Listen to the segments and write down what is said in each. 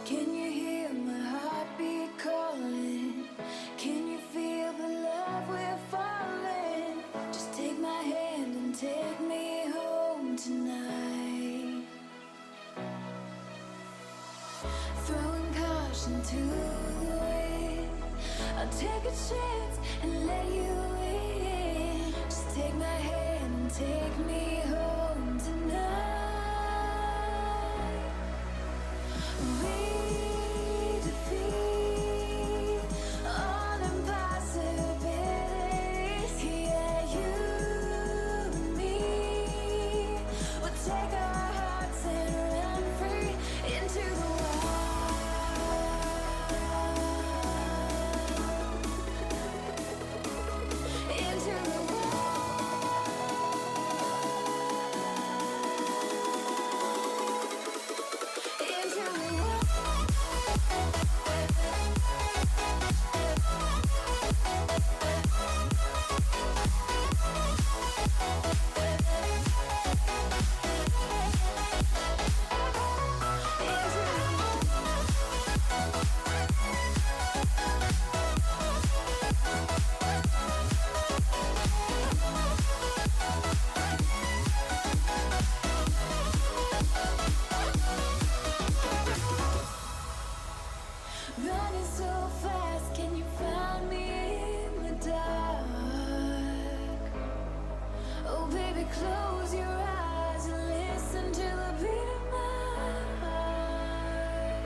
Can you hear my heartbeat calling? Can you feel the love we're falling? Just take my hand and take me home tonight. Throwing caution to the wind, I'll take a chance and let you in. Just take my hand and take me home tonight. We defeat all impossibilities. Yeah, you and me. We'll take our hearts and run free into the wild. Into the running so fast, can you find me in the dark? Oh baby, close your eyes and listen to the beat of my heart.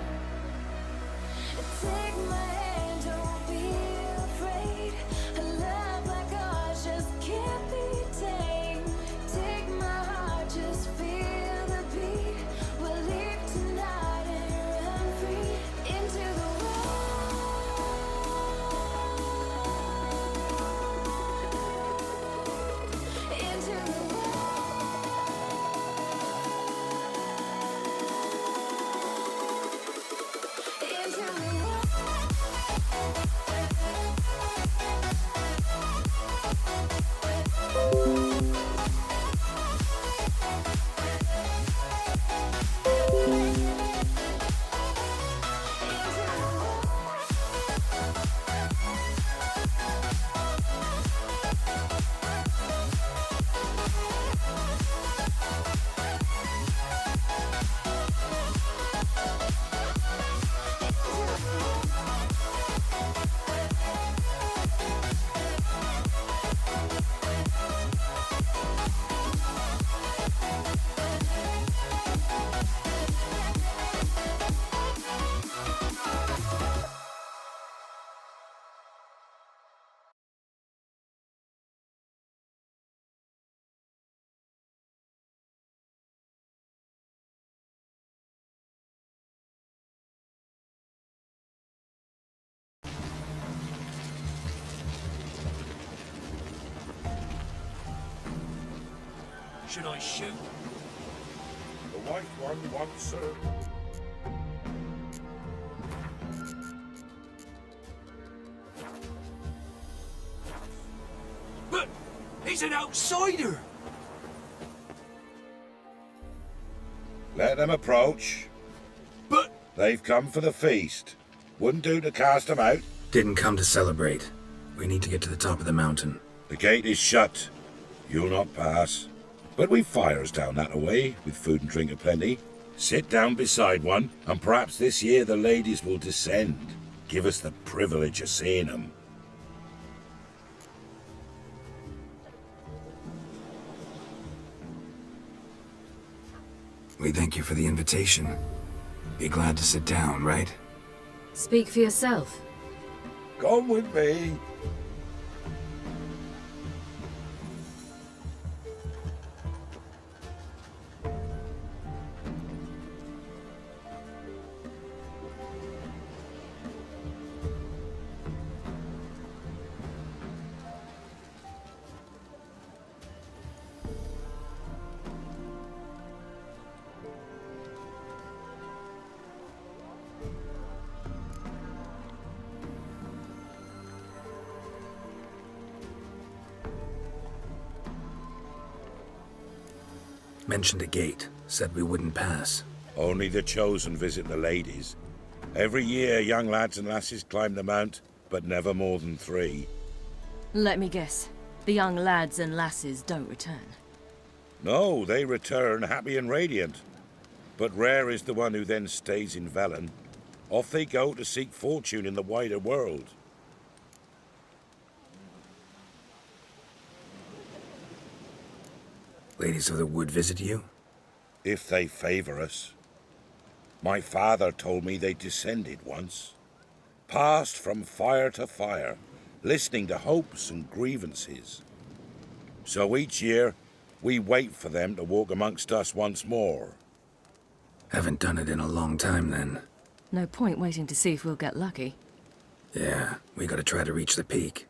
Take my hand, don't be afraid. A love like ours just can't be tamed. Take my heart, just feel the beat. We'll leave tonight and run free into the into the into the Should I shoot? The white one wants her. But he's an outsider! Let them approach. But They've come for the feast. Wouldn't do to cast them out. Didn't come to celebrate. We need to get to the top of the mountain. The gate is shut. You'll not pass. But we've fires down that away, with food and drink aplenty. Sit down beside one, and perhaps this year the ladies will descend. Give us the privilege of seeing them. We thank you for the invitation. Be glad to sit down, right? Speak for yourself. Come with me. Mentioned a gate. Said we wouldn't pass. Only the chosen visit the ladies. Every year, young lads and lasses climb the mount, but never more than 3. Let me guess. The young lads and lasses don't return. No, they return happy and radiant. But rare is the one who then stays in Velen. Off they go to seek fortune in the wider world. Ladies of the Wood visit you? If they favor us. My father told me they descended once. Passed from fire to fire, listening to hopes and grievances. So each year, we wait for them to walk amongst us once more. Haven't done it in a long time, then. No point waiting to see if we'll get lucky. Yeah, we gotta try to reach the peak.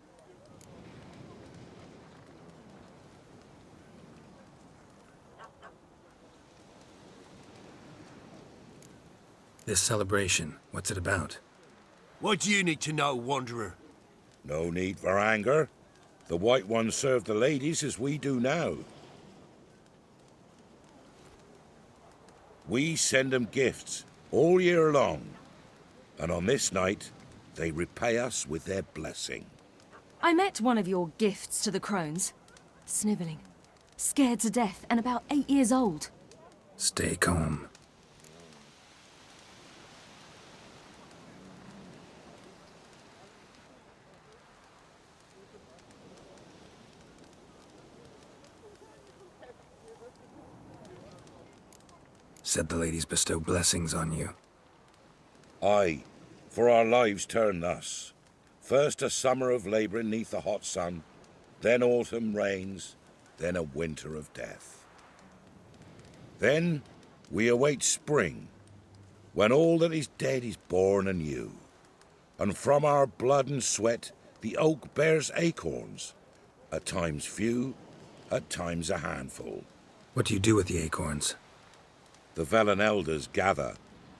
This celebration, what's it about? What do you need to know, Wanderer? No need for anger. The White Ones serve the ladies as we do now. We send them gifts all year long. And on this night, they repay us with their blessing. I met one of your gifts to the crones. Sniveling. Scared to death and about 8 years old. Stay calm. Said the ladies bestow blessings on you. Aye, for our lives turn thus. First a summer of labouring neath the hot sun, then autumn rains, then a winter of death. Then we await spring, when all that is dead is born anew. And from our blood and sweat the oak bears acorns, at times few, at times a handful. What do you do with the acorns? The Velen elders gather,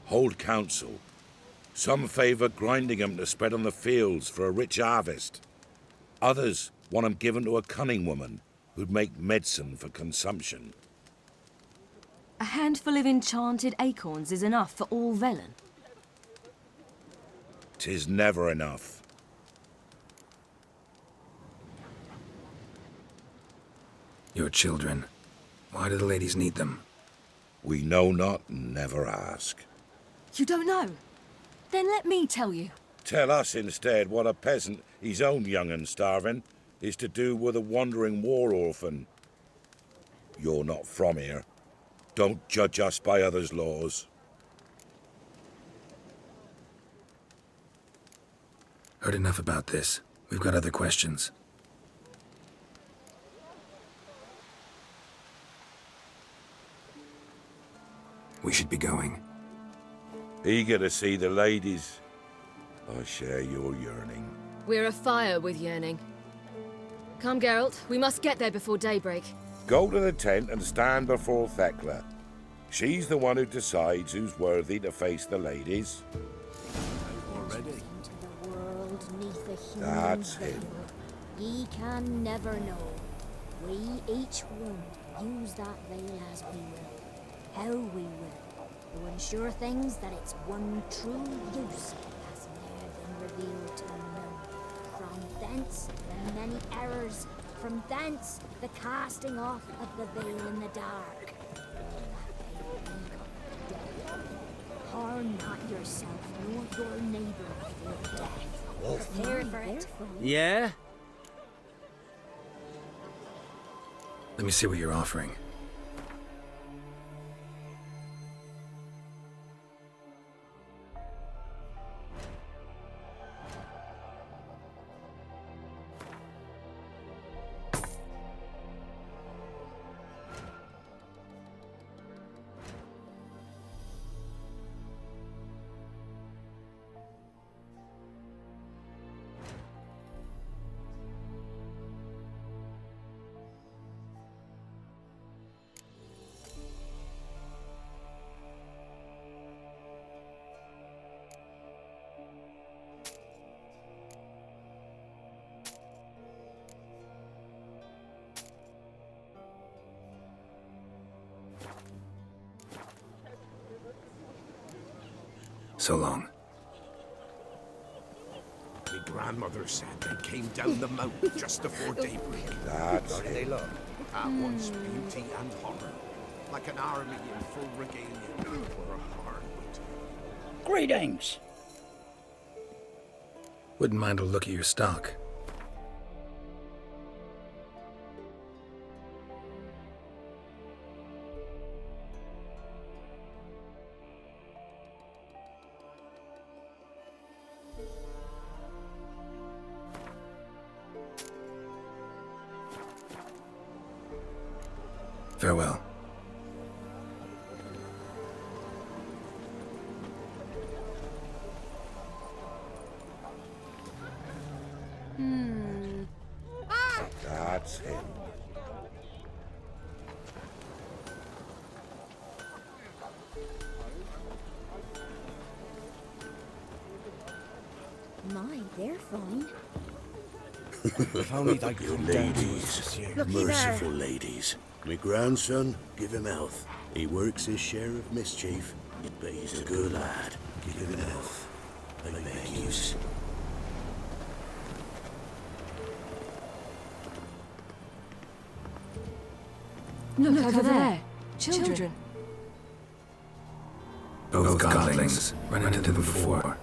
hold council. Some favour grinding 'em to spread on the fields for a rich harvest. Others want 'em given to a cunning woman who'd make medicine for consumption. A handful of enchanted acorns is enough for all Velen. 'Tis never enough. Your children. Why do the ladies need them? We know not and never ask. You don't know? Then let me tell you. Tell us instead what a peasant, his own young and starving, is to do with a wandering war orphan. You're not from here. Don't judge us by others' laws. Heard enough about this. We've got other questions. We should be going. Eager to see the ladies. I share your yearning. We're afire with yearning. Come, Geralt. We must get there before daybreak. Go to the tent and stand before Thekla. She's the one who decides who's worthy to face the ladies. Already? Into the world neath a human That's veil. him. Ye can never know. We each one use that veil as we will, how we will, to ensure things that its one true use has ne'er been revealed to none. From thence the many errors, from thence the casting off of the veil in the dark. Harm not yourself nor your neighbor before death. Prepare for it. Yeah? Let me see what you're offering. So long. grandmother said they came down the mountain just before daybreak. That's How do they it. look? At once beauty and horror. Like an army in full regalia, or a hard winter. Greetings. Wouldn't mind a look at your stock. Farewell. That's him. My, they're fine. If only they could come down to us Ladies, this year. merciful ladies. My grandson, give him health. He works his share of mischief, but he's a good lad. Give him health. I beg yous. Look over there. Children. Both godlings. Run into them before.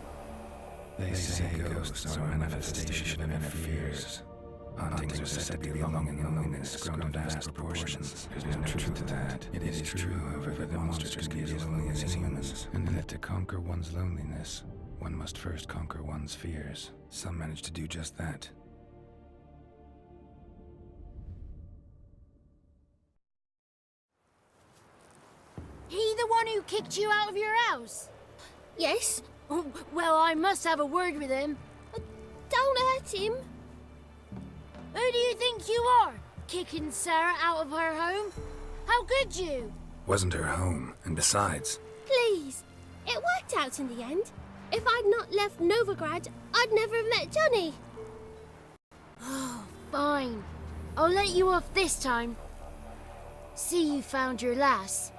They say ghosts are a manifestation of inner fears. Hauntings are said to belong in loneliness grown to vast proportions. There's no truth to that. It is true, however, that monsters can be as lonely as humans, and that to conquer one's loneliness, one must first conquer one's fears. Some manage to do just that. He the one who kicked you out of your house? Yes, Oh, well, I must have a word with him. don't hurt him. Who do you think you are? Kicking Sarah out of her home? How could you? Wasn't her home, and besides, Please. It worked out in the end. If I'd not left Novigrad, I'd never have met Johnny. Oh, fine. I'll let you off this time. See, you found your lass.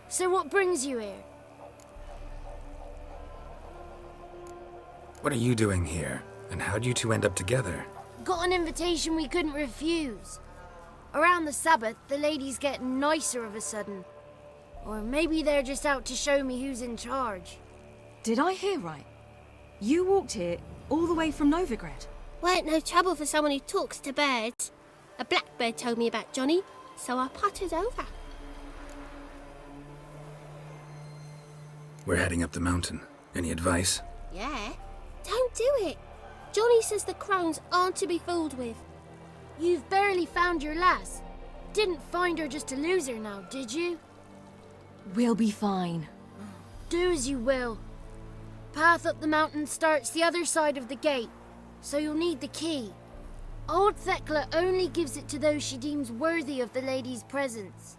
So what brings you here? what are you doing here? And how'd you two end up together? Got an invitation we couldn't refuse. Around the Sabbath, the ladies get nicer of a sudden. Or maybe they're just out to show me who's in charge. Did I hear right? You walked here all the way from Novigrad. Weren't no trouble for someone who talks to birds. A blackbird told me about Johnny, so I pottered over. We're heading up the mountain. Any advice? Yeah? Don't do it. Johnny says the crones aren't to be fooled with. You've barely found your lass. Didn't find her just to lose her now, did you? We'll be fine. Do as you will. Path up the mountain starts the other side of the gate, so you'll need the key. Old Thekla only gives it to those she deems worthy of the lady's presence.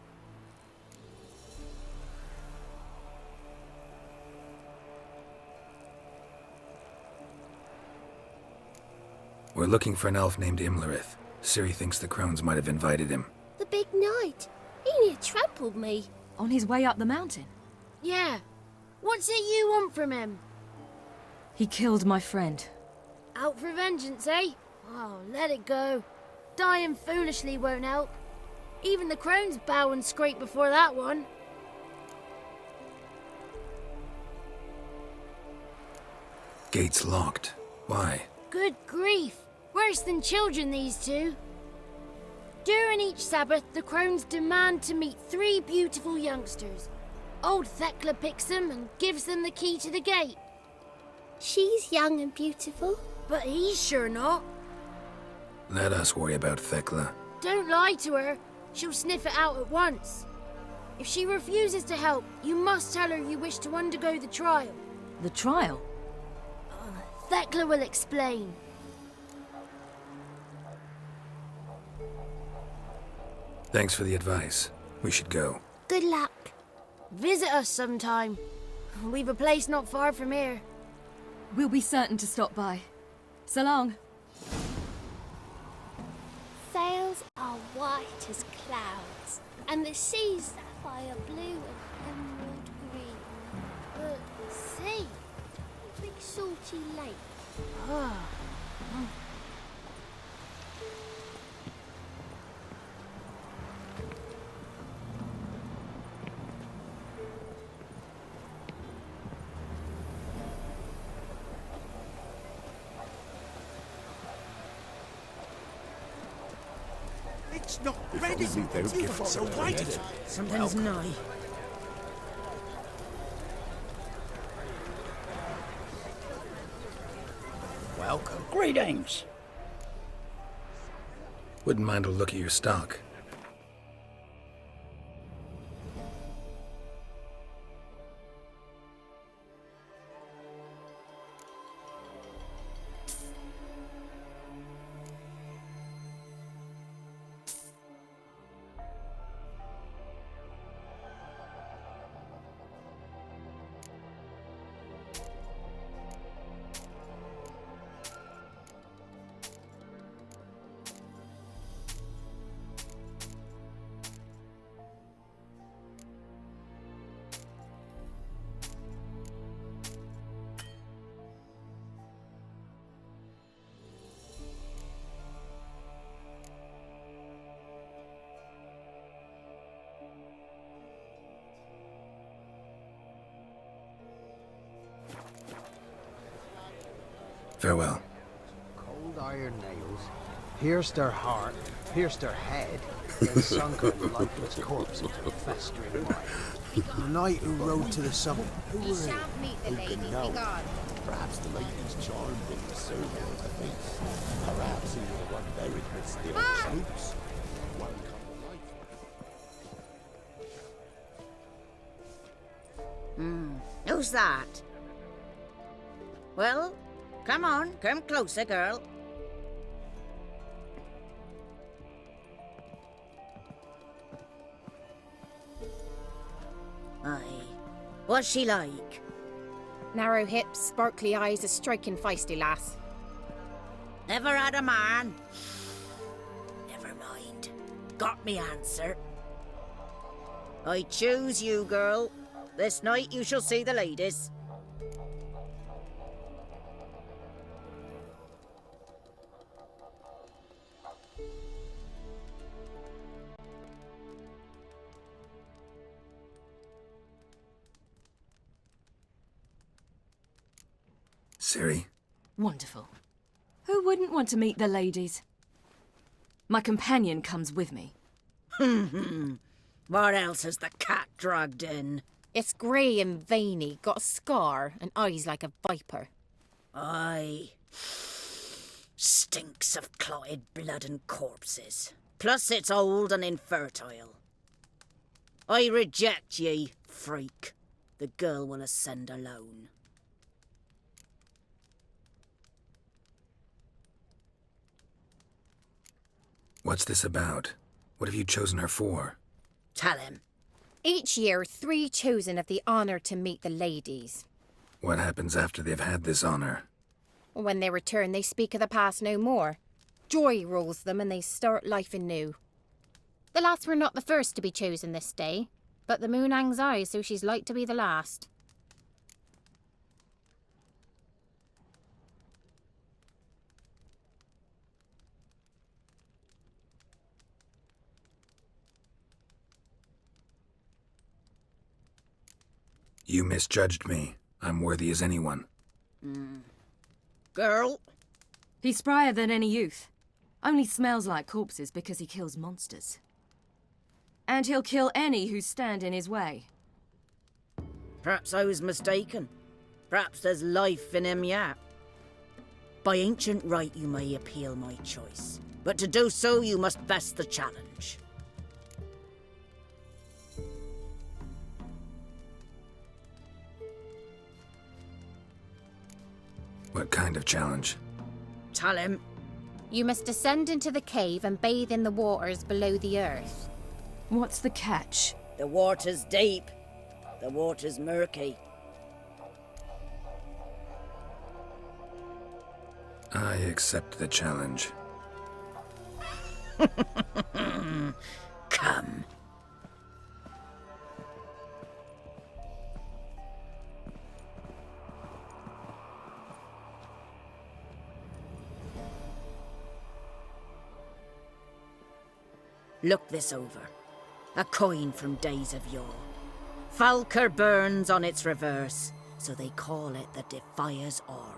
We're looking for an elf named Imlerith. Ciri thinks the crones might have invited him. The big knight. He near trampled me. On his way up the mountain. Yeah. What's it you want from him? He killed my friend. Out for vengeance, eh? Oh, let it go. Dying foolishly won't help. Even the crones bow and scrape before that one. Gate's locked. Why? Good grief. Worse than children, these two. During each Sabbath, the crones demand to meet 3 beautiful youngsters. Old Thekla picks them and gives them the key to the gate. She's young and beautiful. But he's sure not. Let us worry about Thekla. Don't lie to her. She'll sniff it out at once. If she refuses to help, you must tell her you wish to undergo the trial. The trial? Thekla will explain. Thanks for the advice. We should go. Good luck. Visit us sometime. We've a place not far from here. We'll be certain to stop by. So long. Sails are white as clouds, and the sea's sapphire blue and emerald green. See? A big salty lake. Ah, It's not ready. So why did it? Something's nigh. Welcome. Greetings. Wouldn't mind a look at your stock. Farewell. Cold iron nails pierced her heart, pierced her head, then sunk her lifeless corpse into a festering mire. The knight who rode to the summit, who He were he? shan't meet the Who lady, can know? begone. Perhaps the lady's charmed in the survey of the face. Perhaps he will one buried with steel shapes. One come to life. Who's that? Well, come on, come closer, girl. Aye. What's she like? Narrow hips, sparkly eyes, a striking feisty lass. Never had a man. Never mind. Got me answer. I choose you, girl. This night you shall see the ladies. Ciri? Wonderful. Who wouldn't want to meet the ladies? My companion comes with me. What else has the cat dragged in? It's grey and veiny, got a scar, and eyes like a viper. Aye. Stinks of clotted blood and corpses. Plus it's old and infertile. I reject ye, freak. The girl will ascend alone. What's this about? What have you chosen her for? Tell him. Each year, 3 chosen of the honour to meet the ladies. What happens after they've had this honor? When they return, they speak of the past no more. Joy rules them and they start life anew. The lads were not the first to be chosen this day, but the moon hangs high, so she's like to be the last. You misjudged me. I'm worthy as anyone. Girl? He's sprier than any youth. Only smells like corpses because he kills monsters. And he'll kill any who stand in his way. Perhaps I was mistaken. Perhaps there's life in him yet. By ancient right you may appeal my choice, but to do so you must best the challenge. What kind of challenge? Tell him. You must descend into the cave and bathe in the waters below the earth. What's the catch? The water's deep. The water's murky. I accept the challenge. Come. Look this over. A coin from days of yore. Falker burns on its reverse, so they call it the Defier's Oran.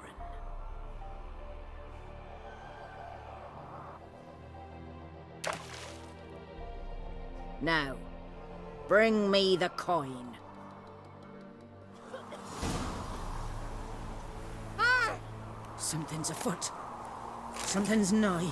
Now, bring me the coin. Something's afoot. Something's nigh.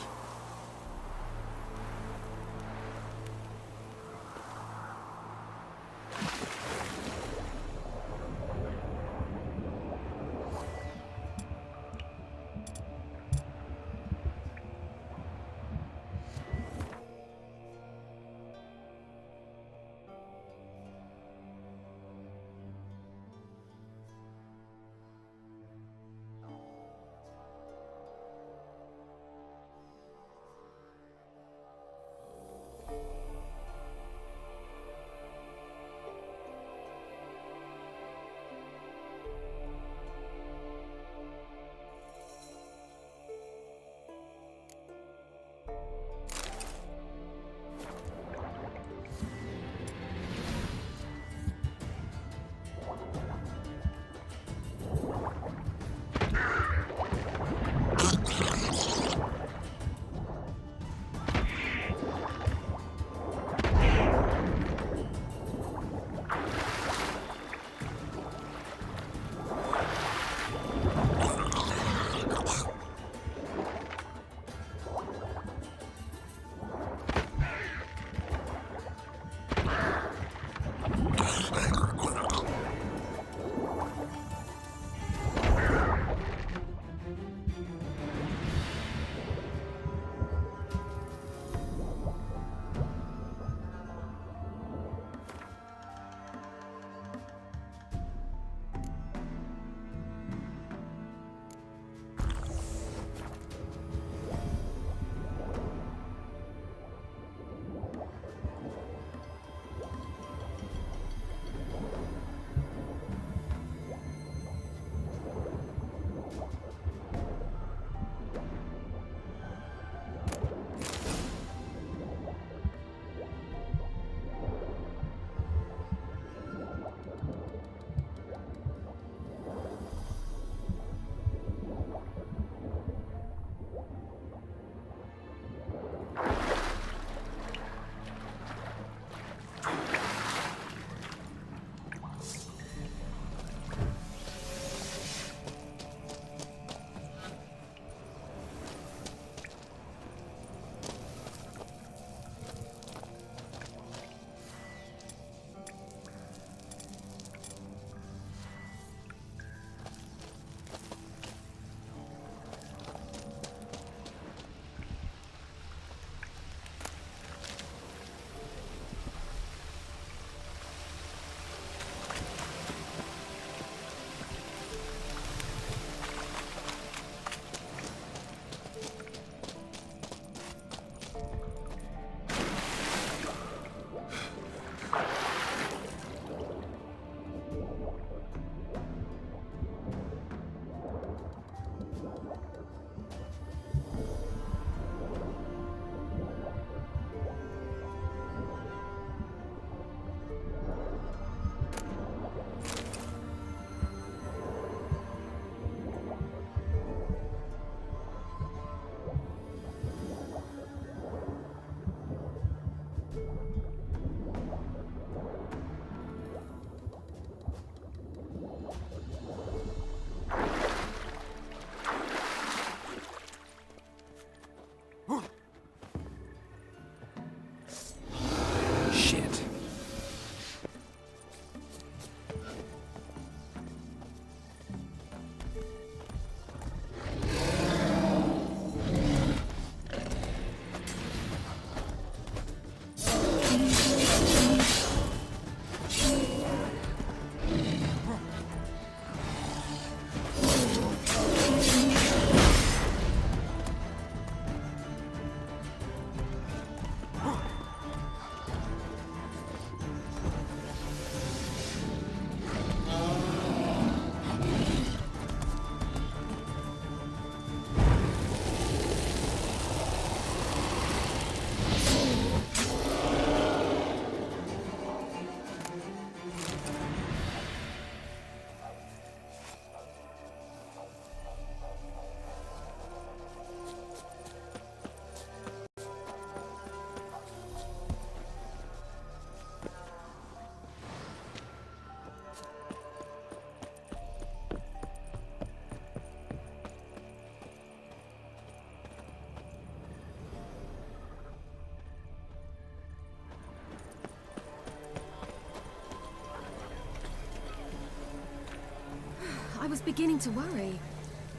was beginning to worry.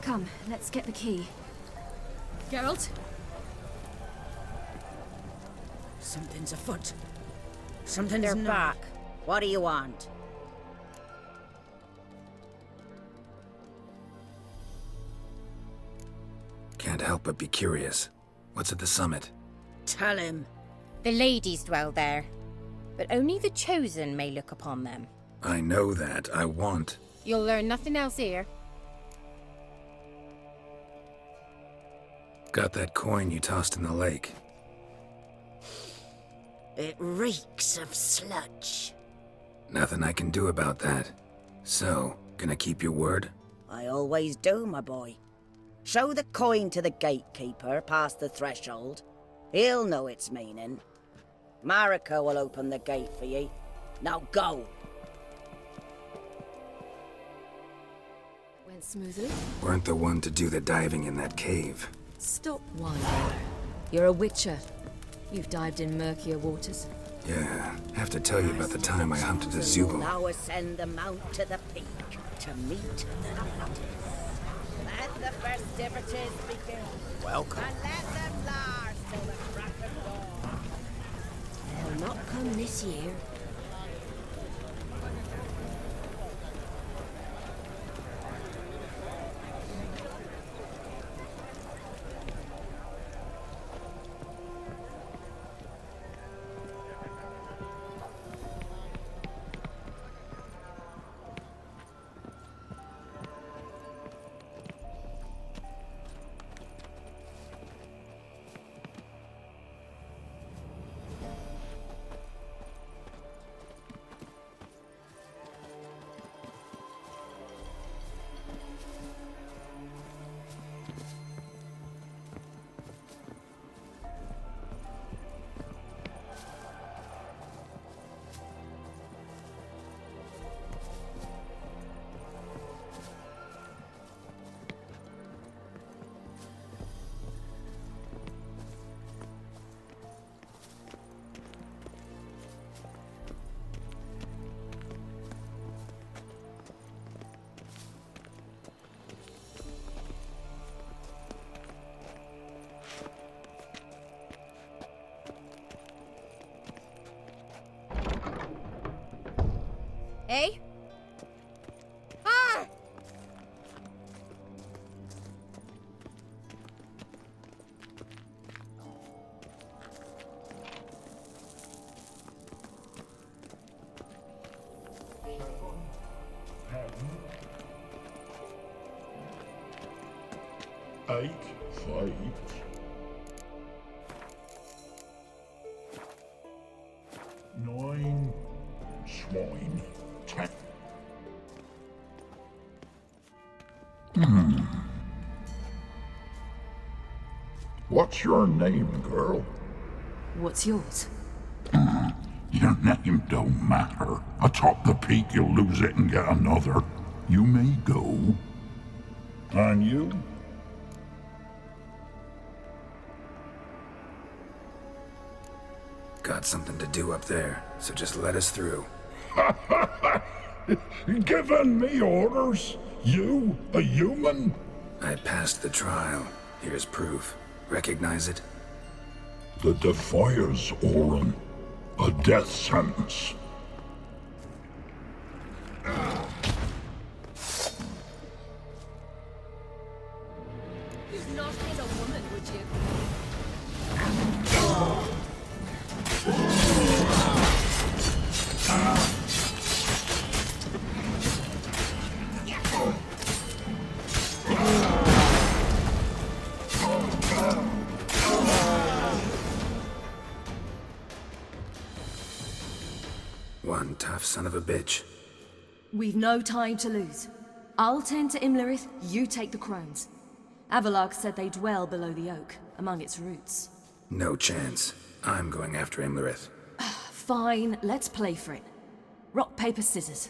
Come, let's get the key. Geralt? Something's afoot. Something's They're not. back. What do you want? Can't help but be curious. What's at the summit? Tell him. The ladies dwell there, but only the chosen may look upon them. I know that. I want. You'll learn nothing else here. Got that coin you tossed in the lake. It reeks of sludge. Nothing I can do about that. So, gonna keep your word? I always do, my boy. Show the coin to the gatekeeper past the threshold. He'll know its meaning. Marika will open the gate for ye. Now go. Went smoothly. Weren't the one to do the diving in that cave. Stop whining. You're a witcher. You've dived in murkier waters. Yeah, have to tell you about the time I hunted a Will Zubal. now ascend the mount to the peak to meet the ladies. Let the festivities begin. Welcome. And let them last till the crack of dawn. They'll not come this year. Eh? Ah! Eight, fight. Nine, swine. 10. What's your name, girl? What's yours? Your name don't matter. Atop the peak, you'll lose it and get another. You may go. And you? Got something to do up there, so just let us through. Giving me orders? You, a human? I passed the trial. Here's proof. Recognize it? The Defier's Orin. A death sentence. You'd not hit a woman, would you? One tough son of a bitch. We've no time to lose. I'll tend to Imlerith, you take the crones. Avalark said they dwell below the oak, among its roots. No chance. I'm going after Imlerith. Fine, let's play for it. Rock, paper, scissors.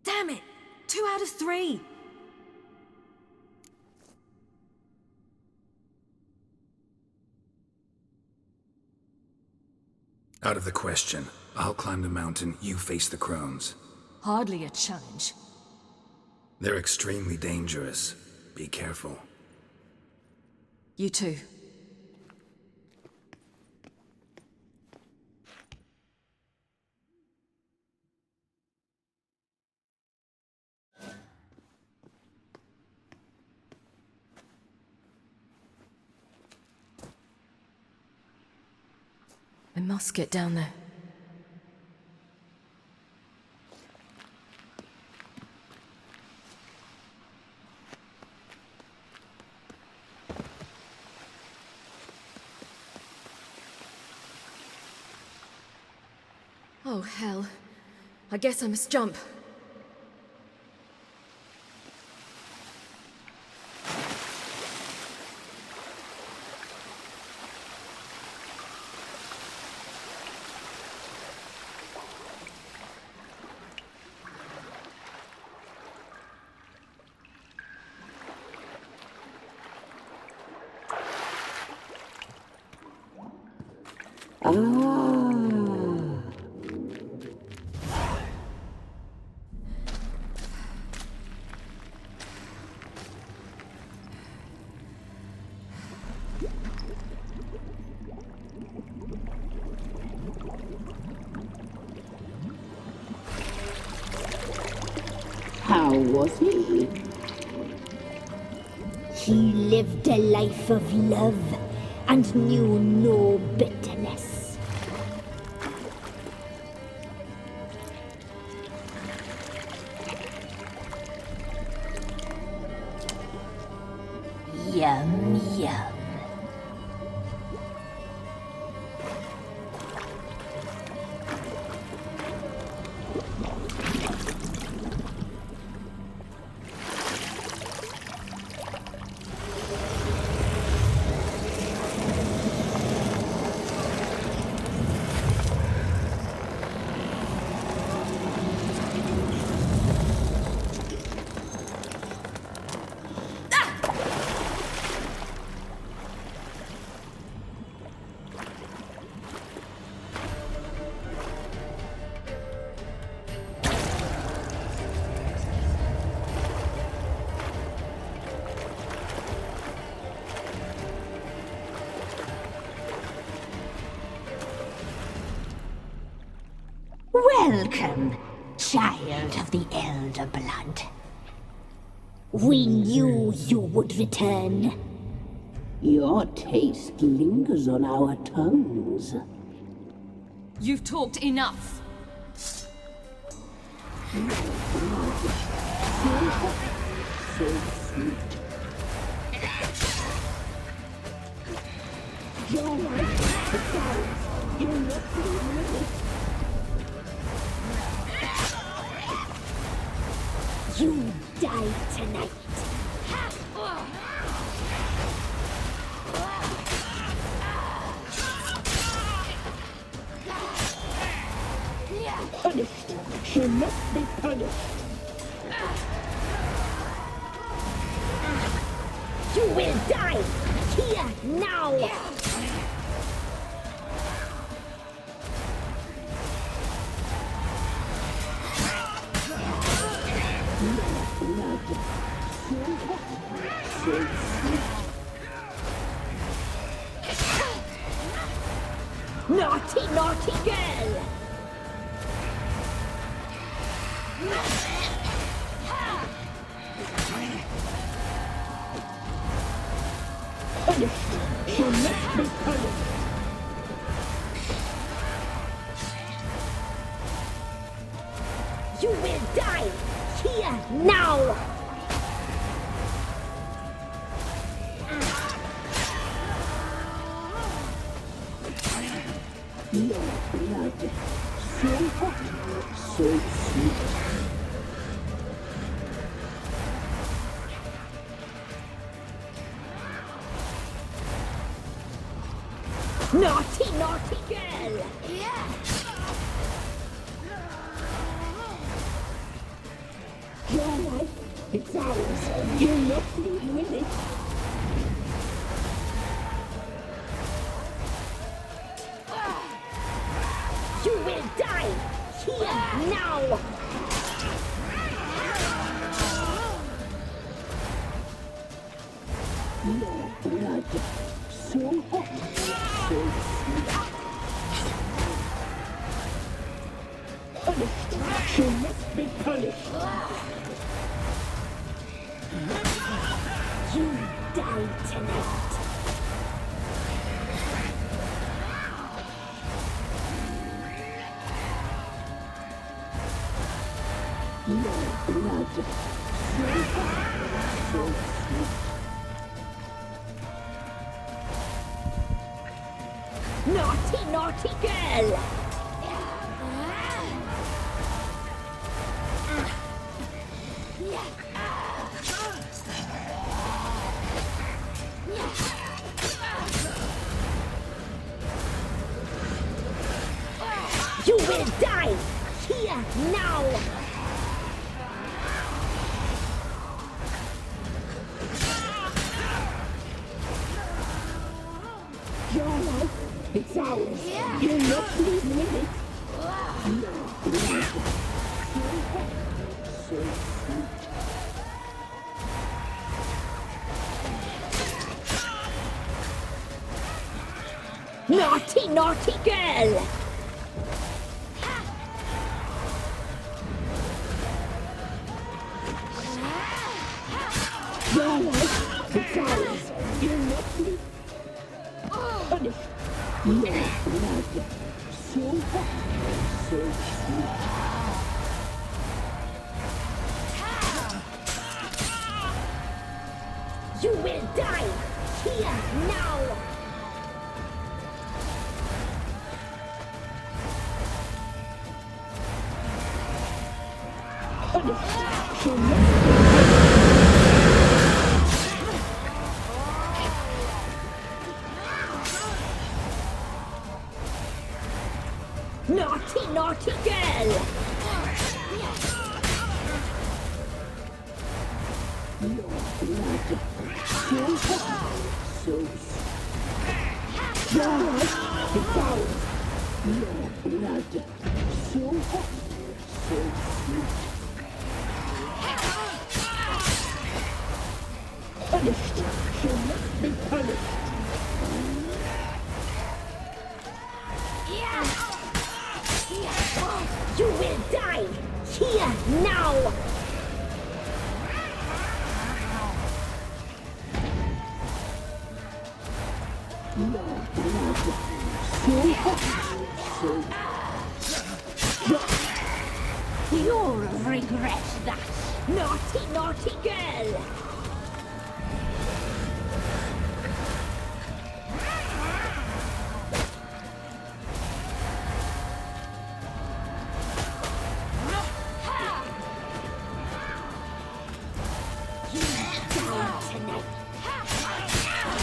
Damn it! 2 out of 3! Out of the question. I'll climb the mountain, you face the crones. Hardly a challenge. They're extremely dangerous. Be careful. You too. I must get down there. Oh, hell. I guess I must jump. How was he? He lived a life of love and knew no bitterness. Yum, yum. Welcome, child of the Elder Blood. We knew you would return. Your taste lingers on our tongues. You've talked enough. So sweet. You're right. You're not leaving. You die tonight. Punished. She must be punished. You will die here now. Naughty, naughty girl! Punished. She must be punished. You will die here now! Your blood. So hot. So sweet. Naughty, naughty girl! Your life, it's ours. You're not leaving with it. Here, now! Your blood, so hot, so sweet. Punished. She must be punished. You die tonight. Your blood, so hot, so sweet. Naughty, naughty girl! You will die! Here, now! Your life, it's ours. You're not leaving it. Your blood, so hot, so sweet. Naughty, naughty girl! Your life, it's ours. You're not leaving. Punished. Your blood, so hot, so sweet. You will die here now. Punished. She must be. Naughty, naughty girl! Your blood, so hot, so sweet. Your life is ours. Your blood, so hot, so sweet. Punished, she must be punished. You will die here now. Your blood, so hot, so. You'll regret that. Naughty, naughty girl.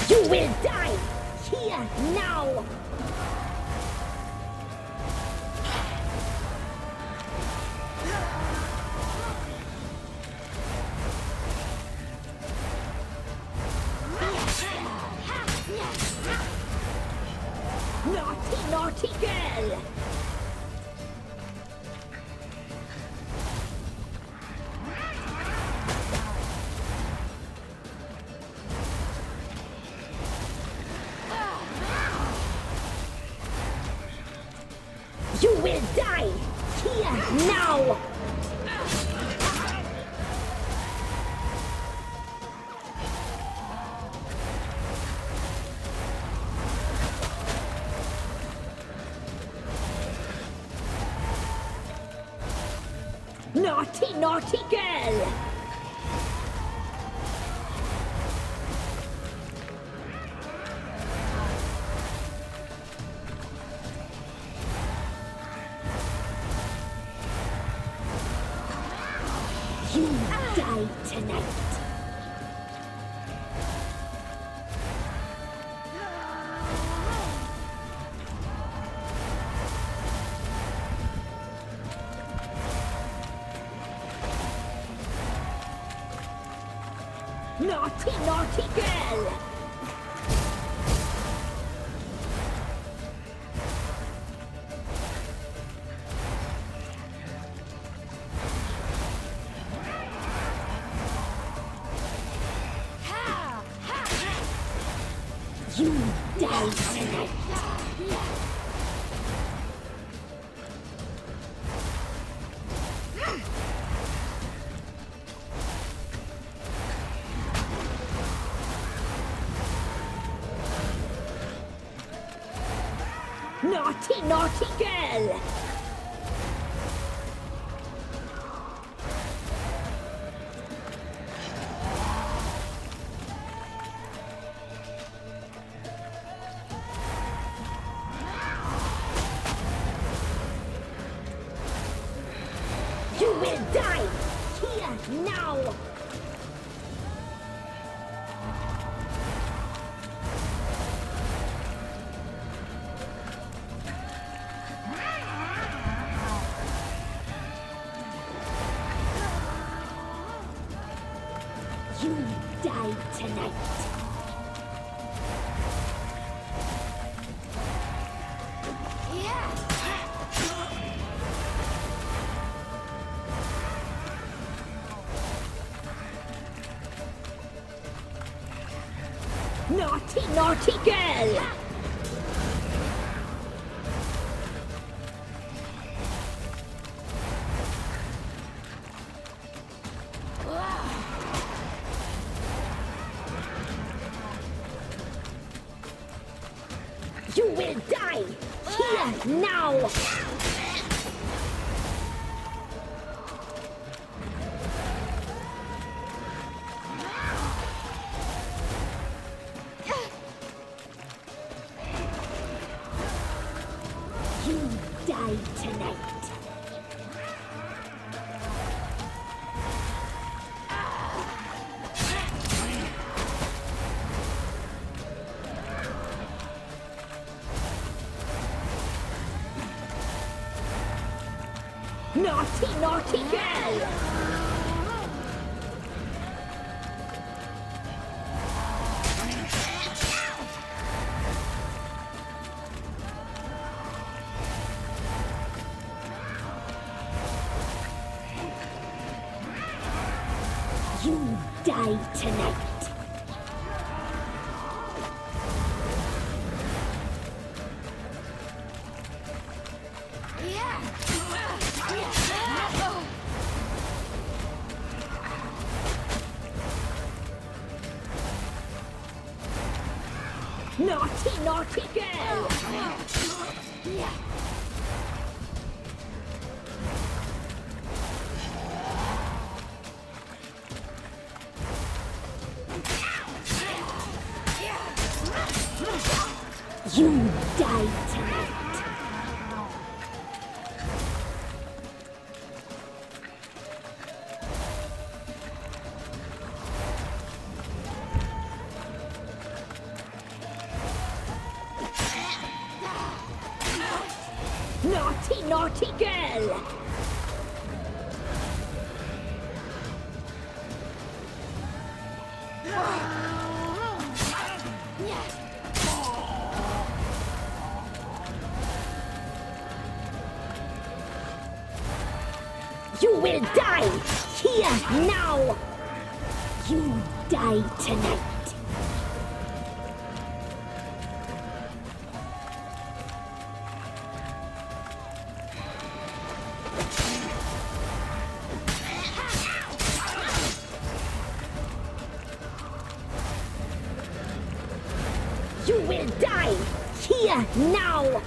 You will die here now. Naughty, naughty girl. You will die here now. Naughty, naughty girl. You die tonight. Naughty, naughty girl. die tonight. Naughty, naughty girl! You will die here now! You die tonight. Naughty, naughty girl! You will die here now! You die tonight. Naughty, naughty girl! You die tonight. Naughty, naughty girl! You die tonight. Naughty, naughty girl! You will die here now! You die tonight. You will die here now!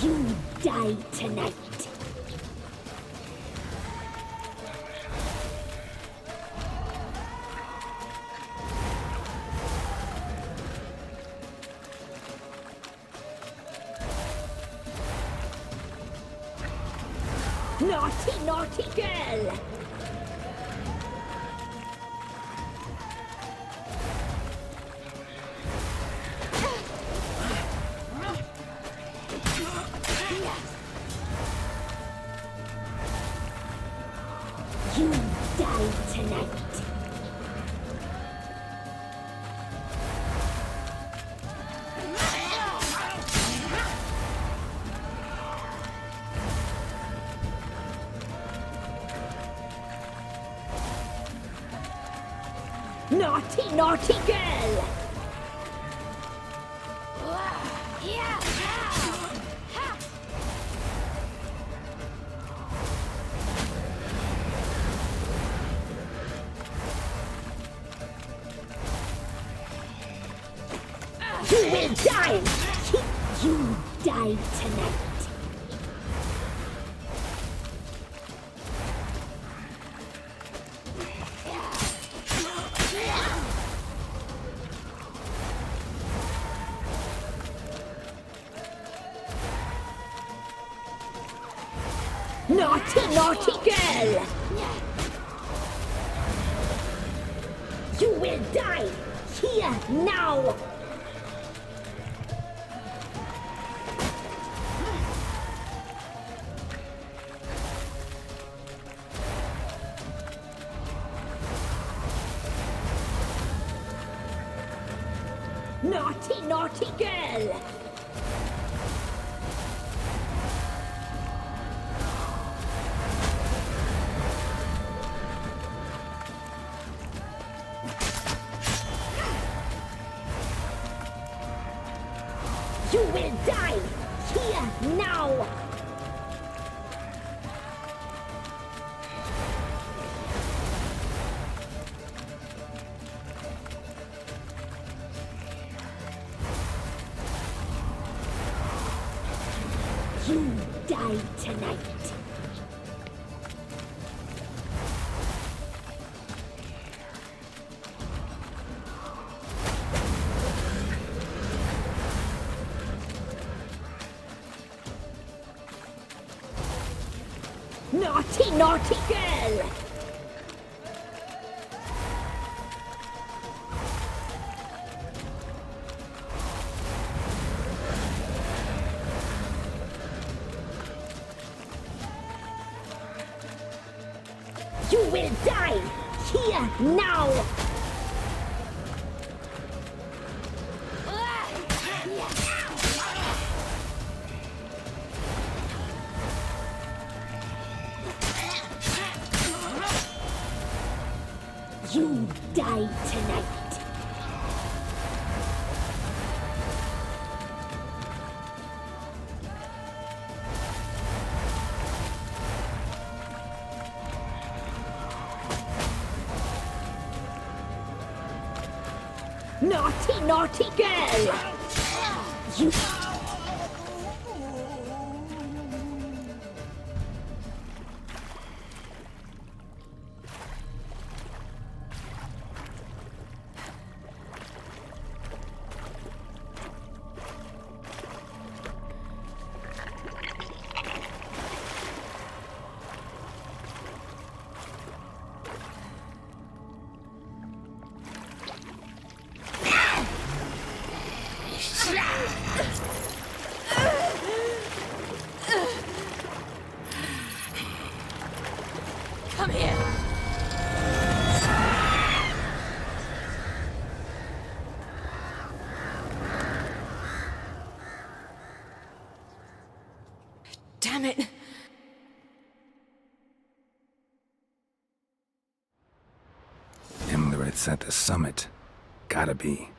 You die tonight. Naughty, naughty girl! You die tonight. Naughty, naughty girl! You will die! You die tonight! Naughty, naughty girl! You will die! Here, now! Naughty, naughty girl! You will die! Here, now! You die tonight! Naughty, naughty girl! You will die! Here, now! You die tonight! Naughty, naughty girl! You... Come here! Damn it! Imlerith's at the summit. Gotta be.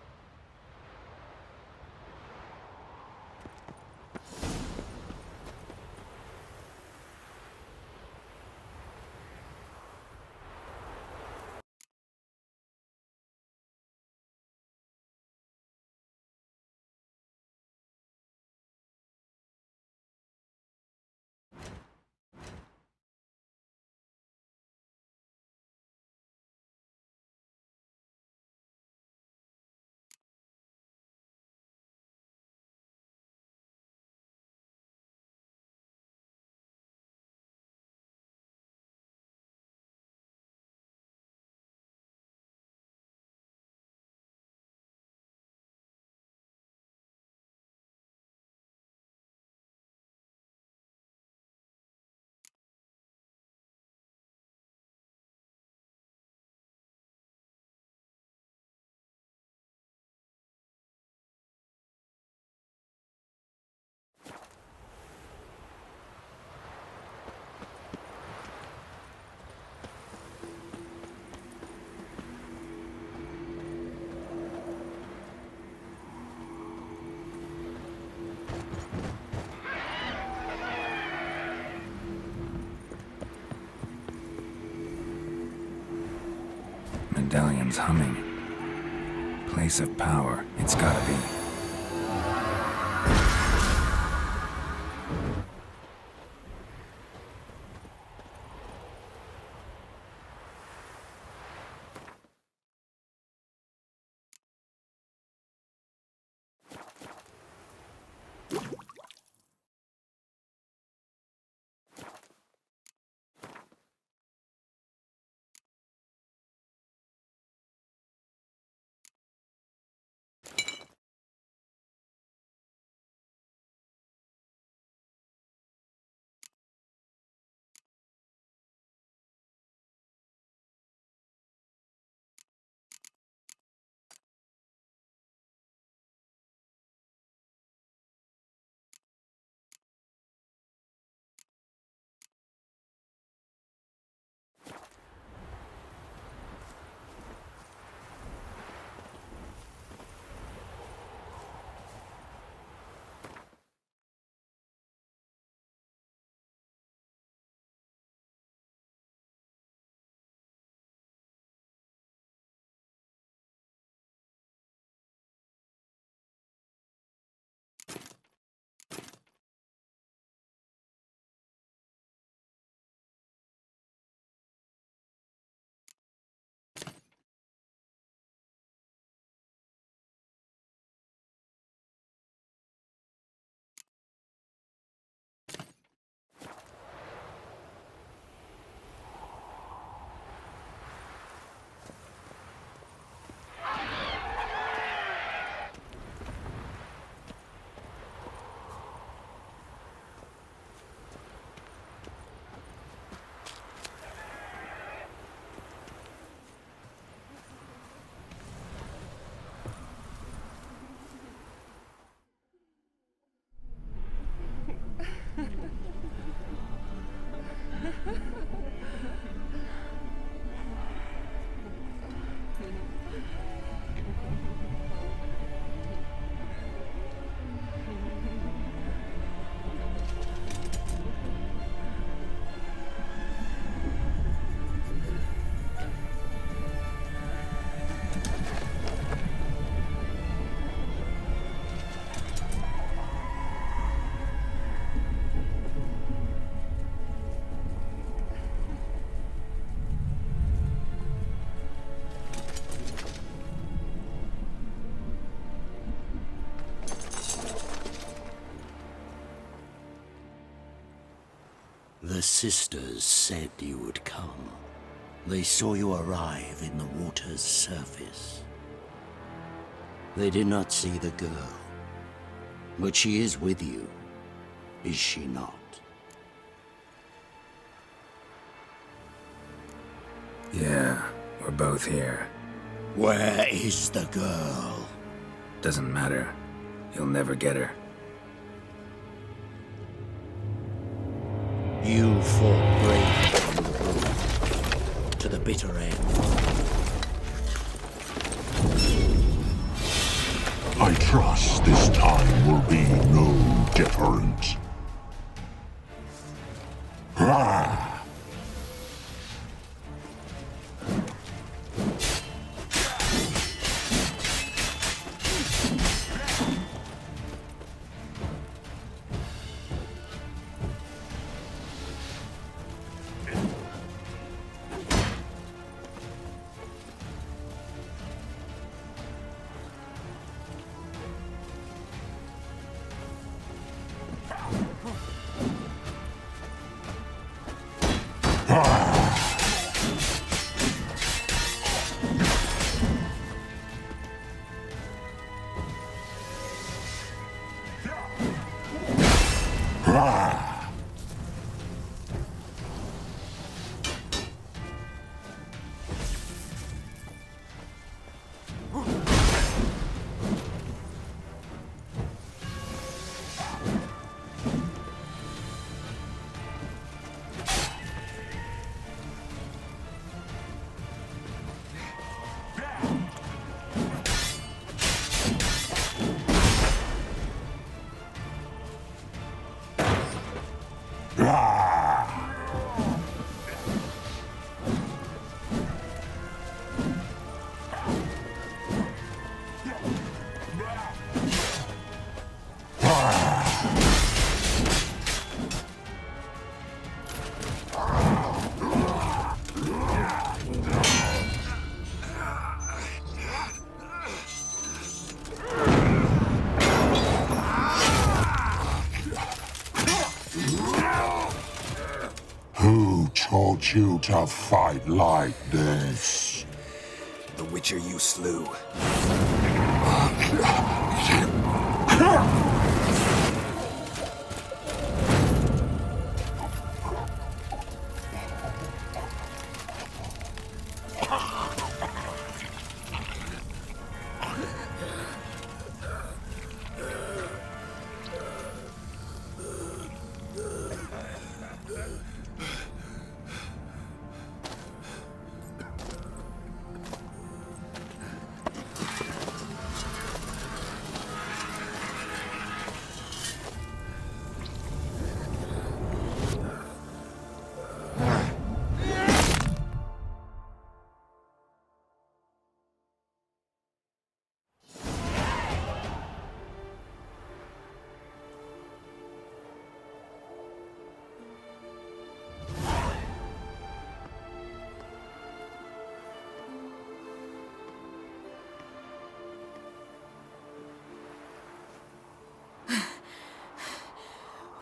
Medallion's humming. Place of power, it's gotta be. The sisters said you would come. They saw you arrive in the water's surface. They did not see the girl. But she is with you, is she not? Yeah, we're both here. Where is the girl? Doesn't matter. You'll never get her. You fought bravely in the room, to the bitter end. I trust this time will be no different. Ah! taught you to fight like this? The Witcher you slew.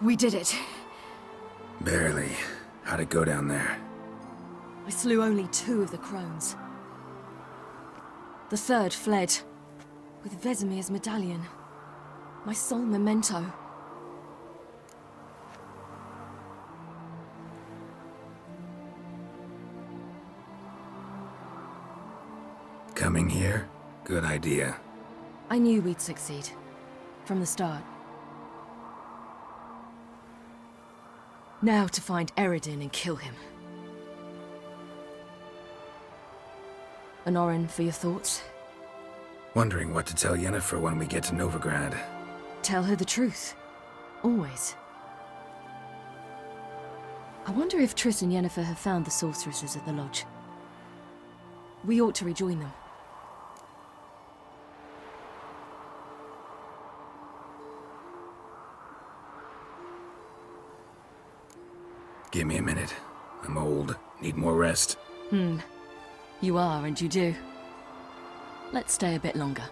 We did it. Barely. How'd it go down there? I slew only 2 of the crones. The third fled, with Vesemir's medallion. My sole memento. Coming here? Good idea. I knew we'd succeed. From the start. Now to find Eredin and kill him. Honorin, for your thoughts? Wondering what to tell Yennefer when we get to Novigrad. Tell her the truth. Always. I wonder if Triss and Yennefer have found the sorceresses at the lodge. We ought to rejoin them. Give me a minute. I'm old. Need more rest. You are, and you do. Let's stay a bit longer.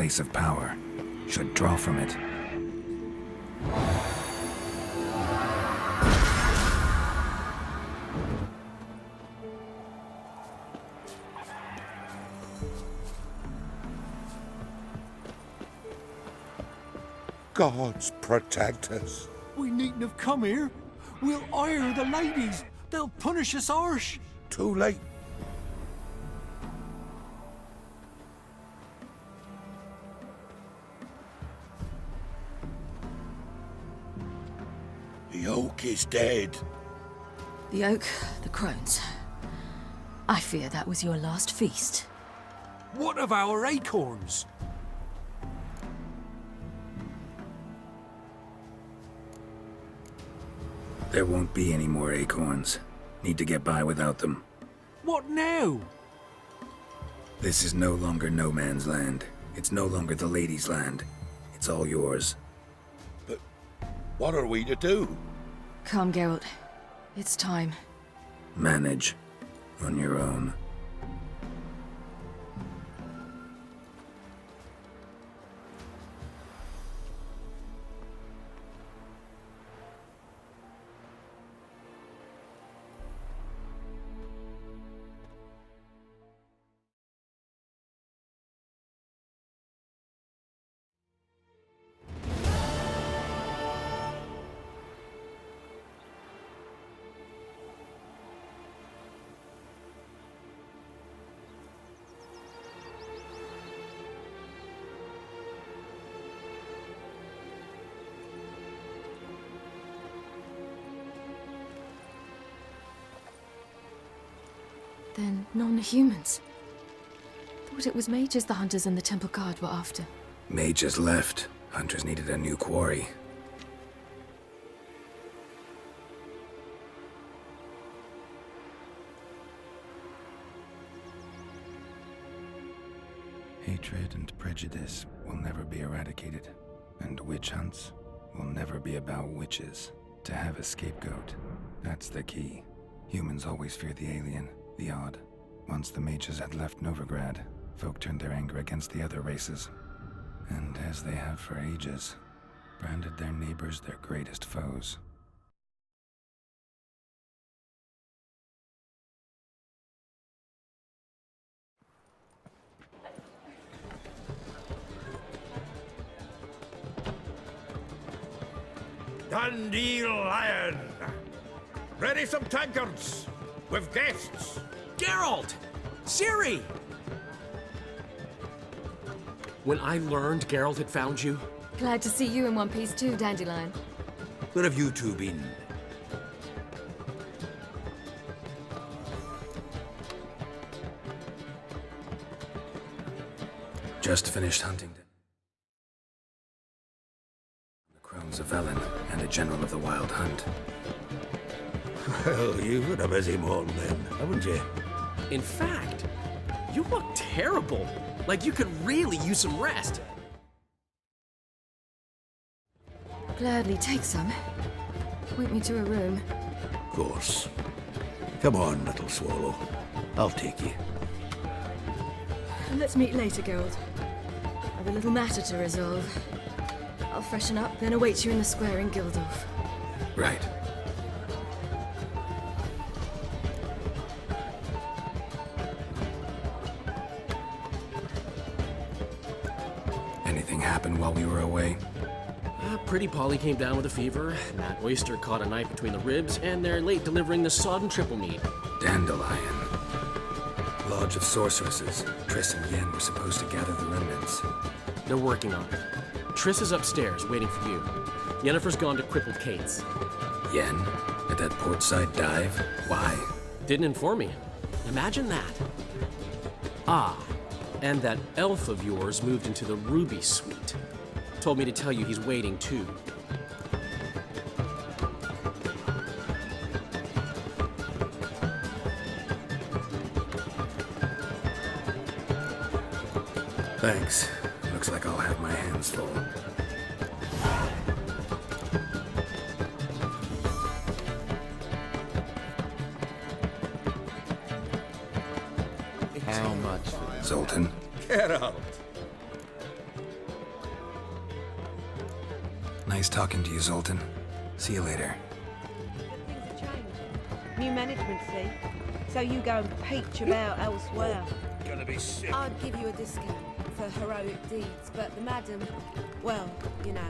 place of power, should draw from it. Gods protect us. We needn't have come here. We'll ire the ladies. They'll punish us harsh. Too late. The oak is dead. The oak, the crones. I fear that was your last feast. What of our acorns? There won't be any more acorns. Need to get by without them. What now? This is no longer no man's land. It's no longer the lady's land. It's all yours. But what are we to do? Come, Geralt. It's time. Manage. On your own. Then non-humans. Thought it was mages the hunters and the temple guard were after. Mages left. Hunters needed a new quarry. Hatred and prejudice will never be eradicated, and witch hunts will never be about witches. To have a scapegoat, that's the key. Humans always fear the alien, the odd. Once the mages had left Novigrad, folk turned their anger against the other races. And as they have for ages, branded their neighbors their greatest foes. Dandelion! Ready some tankards! With guests! Geralt! Ciri! When I learned Geralt had found you... Glad to see you in one piece too, Dandelion. Where have you two been? Just finished hunting the crones of Velen and a general of the Wild Hunt. Well, you've had a busy morning then, haven't you? In fact, you look terrible. Like you could really use some rest. Gladly take some. Point me to a room. Of course. Come on, little swallow. I'll take you. Let's meet later, Geralt. I've a little matter to resolve. I'll freshen up, then await you in the square in Gildorf. Right. Anything happened while we were away? Pretty Polly came down with a fever, Matt Oyster caught a knife between the ribs, and they're late delivering the sodden triple meat. Dandelion. Lodge of Sorceresses. Triss and Yen were supposed to gather the remnants. They're working on it. Triss is upstairs, waiting for you. Yennefer's gone to crippled Kate's. Yen? At that portside dive? Why? Didn't inform me. Imagine that. Ah, and that elf of yours moved into the Ruby Suite. Told me to tell you he's waiting too. Thanks. Looks like I'll have my hands full. How much for Zoltan? Geralt! Nice talking to you, Zoltan. See you later. Things have changed. New management, see? So you go and peach about elsewhere. Gonna be sick. I'd give you a discount for heroic deeds, but the madam, well, you know.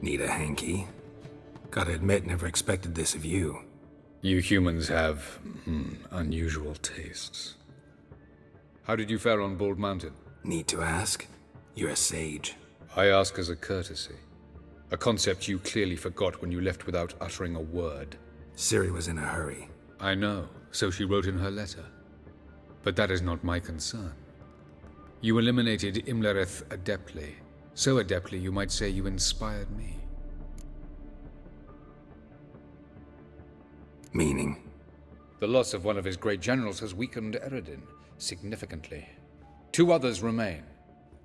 Need a hanky? Gotta admit, never expected this of you. You humans have, unusual tastes. How did you fare on Bald Mountain? Need to ask? You're a sage. I ask as a courtesy. A concept you clearly forgot when you left without uttering a word. Ciri was in a hurry. I know, so she wrote in her letter. But that is not my concern. You eliminated Imlerith adeptly. So adeptly, you might say you inspired me. Meaning? The loss of one of his great generals has weakened Eredin significantly. 2 others remain.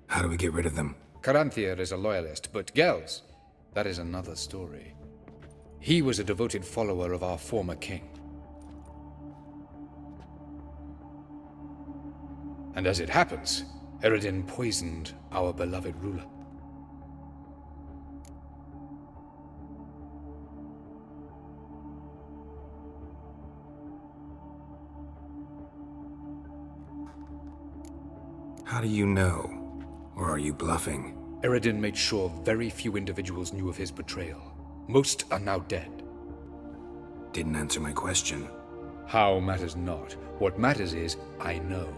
How do we get rid of them? Caranthir is a loyalist, but Gels, that is another story. He was a devoted follower of our former king. And as it happens, Eredin poisoned our beloved ruler. How do you know? Or are you bluffing? Eredin made sure very few individuals knew of his betrayal. Most are now dead. Didn't answer my question. How matters not. What matters is, I know.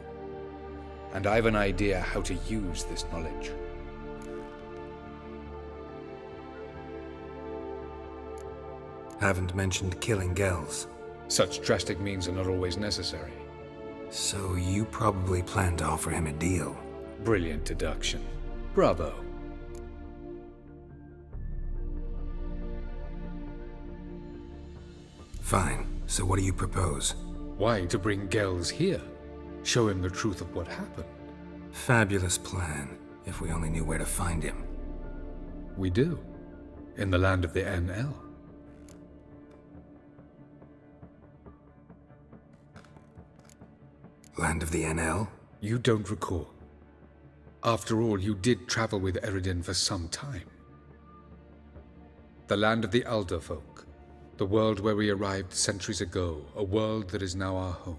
And I've an idea how to use this knowledge. Haven't mentioned killing Gels. Such drastic means are not always necessary. So you probably plan to offer him a deal. Brilliant deduction. Bravo. Fine. So what do you propose? Why, to bring Gels here. Show him the truth of what happened. Fabulous plan, if we only knew where to find him. We do. In the land of the NL. Land of the NL? You don't recall. After all, you did travel with Eredin for some time. The land of the Alder folk. The world where we arrived centuries ago. A world that is now our home.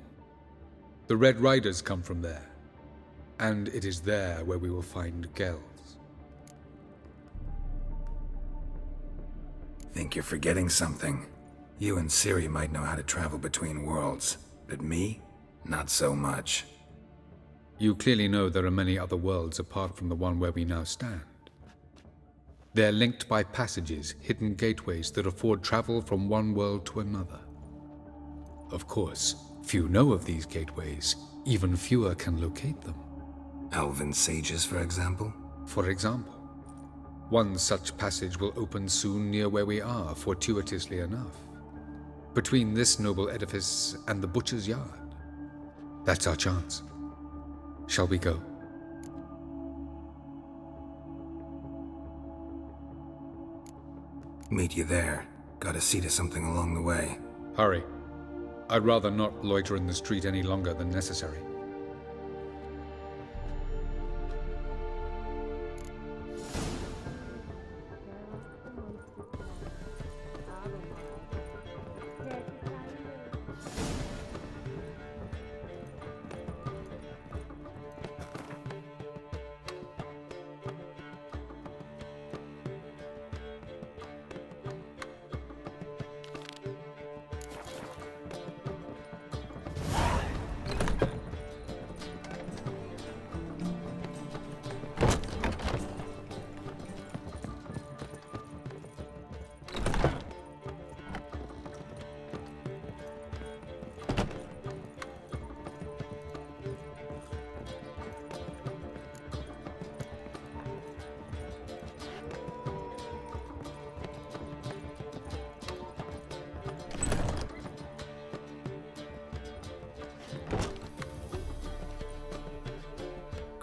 The Red Riders come from there. And it is there where we will find Gels. Think you're forgetting something. You and Ciri might know how to travel between worlds, but me? Not so much. You clearly know there are many other worlds apart from the one where we now stand. They're linked by passages, hidden gateways that afford travel from one world to another. Of course, few know of these gateways. Even fewer can locate them. Elven sages, for example? For example. One such passage will open soon near where we are, fortuitously enough. Between this noble edifice and the butcher's yard. That's our chance. Shall we go? Meet you there. Gotta see to something along the way. Hurry. I'd rather not loiter in the street any longer than necessary.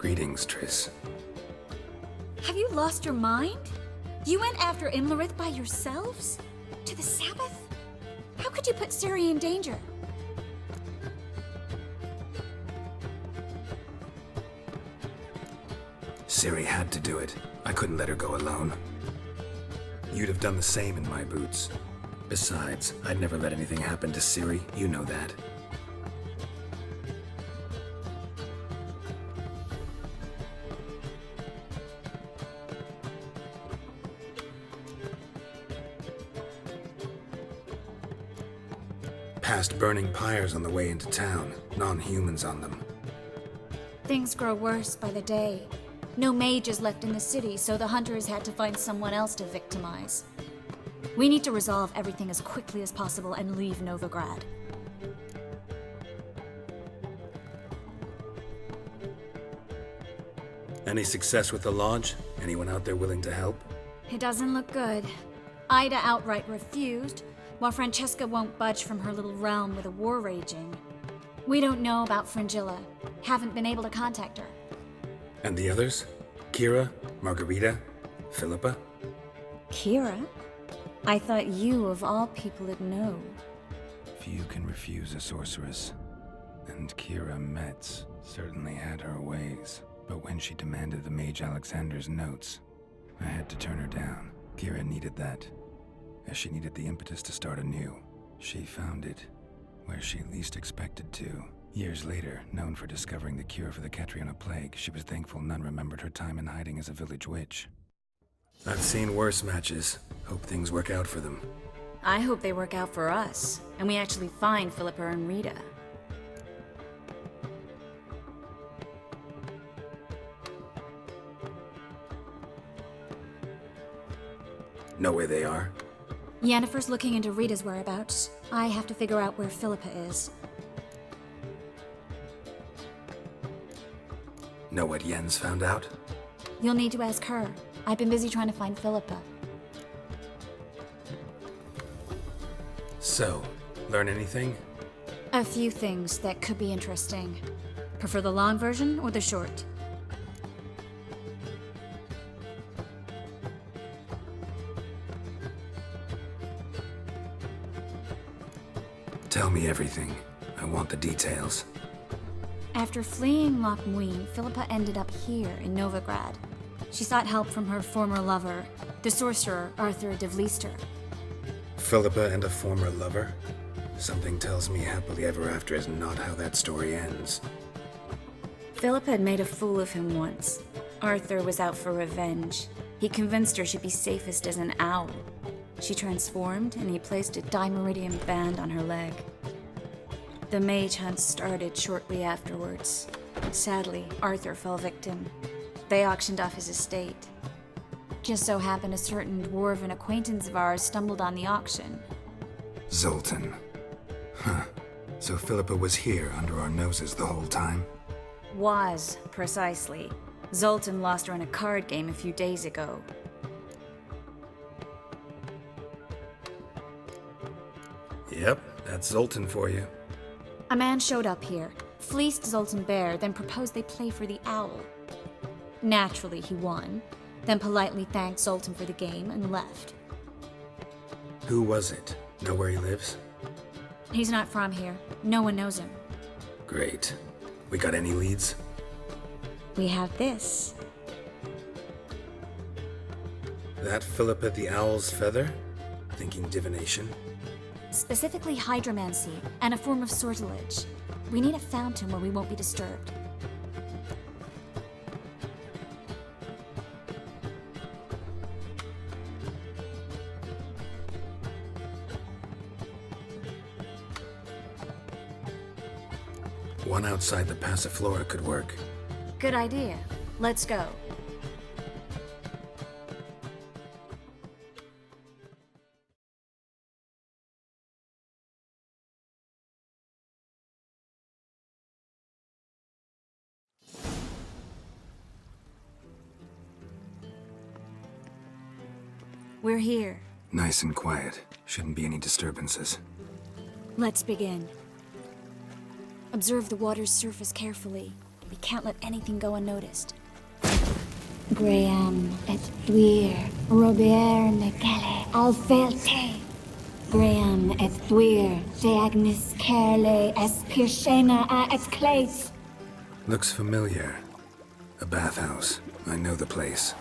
Greetings, Triss. Have you lost your mind? You went after Imlerith by yourselves? To the Sabbath? How could you put Ciri in danger? Ciri had to do it. I couldn't let her go alone. You'd have done the same in my boots. Besides, I'd never let anything happen to Ciri. You know that. Past burning pyres on the way into town. Non-humans on them. Things grow worse by the day. No mages left in the city, so the hunters had to find someone else to victimize. We need to resolve everything as quickly as possible and leave Novigrad. Any success with the lodge? Anyone out there willing to help? It doesn't look good. Ida outright refused, while Francesca won't budge from her little realm with a war raging. We don't know about Fringilla. Haven't been able to contact her. And the others? Kira? Margarita? Philippa? Kira? I thought you, of all people, would know. Few can refuse a sorceress. And Kira Metz certainly had her ways. But when she demanded the Mage Alexander's notes, I had to turn her down. Kira needed that, as she needed the impetus to start anew. She found it where she least expected to. Years later, known for discovering the cure for the Catriona plague, she was thankful none remembered her time in hiding as a village witch. I've seen worse matches. Hope things work out for them. I hope they work out for us, and we actually find Philippa and Rita. Know where they are? Yennefer's looking into Rita's whereabouts. I have to figure out where Philippa is. Know what Yen's found out? You'll need to ask her. I've been busy trying to find Philippa. So, learn anything? A few things that could be interesting. Prefer the long version or the short? Tell me everything. I want the details. After fleeing Loch Muin, Philippa ended up here in Novigrad. She sought help from her former lover, the sorcerer Arthur de Vlister. Philippa and a former lover? Something tells me happily ever after is not how that story ends. Philippa had made a fool of him once. Arthur was out for revenge. He convinced her she'd be safest as an owl. She transformed, and he placed a dimeridium band on her leg. The mage hunt started shortly afterwards. Sadly, Arthur fell victim. They auctioned off his estate. Just so happened a certain dwarven acquaintance of ours stumbled on the auction. Zoltan. Huh. So Philippa was here under our noses the whole time? Was, precisely. Zoltan lost her in a card game a few days ago. Yep, that's Zoltan for you. A man showed up here, fleeced Zoltan bare, then proposed they play for the owl. Naturally, he won, then politely thanked Zoltan for the game and left. Who was it? Know where he lives? He's not from here. No one knows him. Great. We got any leads? We have this. That Philippa the Owl's feather? Thinking divination? Specifically hydromancy, and a form of sortilege. We need a fountain where we won't be disturbed. One outside the Passiflora could work. Good idea. Let's go. We're here. Nice and quiet. Shouldn't be any disturbances. Let's begin. Observe the water's surface carefully. We can't let anything go unnoticed. Graham et thuir, Robert Mekele, Alfelte. Graham et thuir, de agnis kerle, es pirshena a et clates. Looks familiar. A bathhouse. I know the place.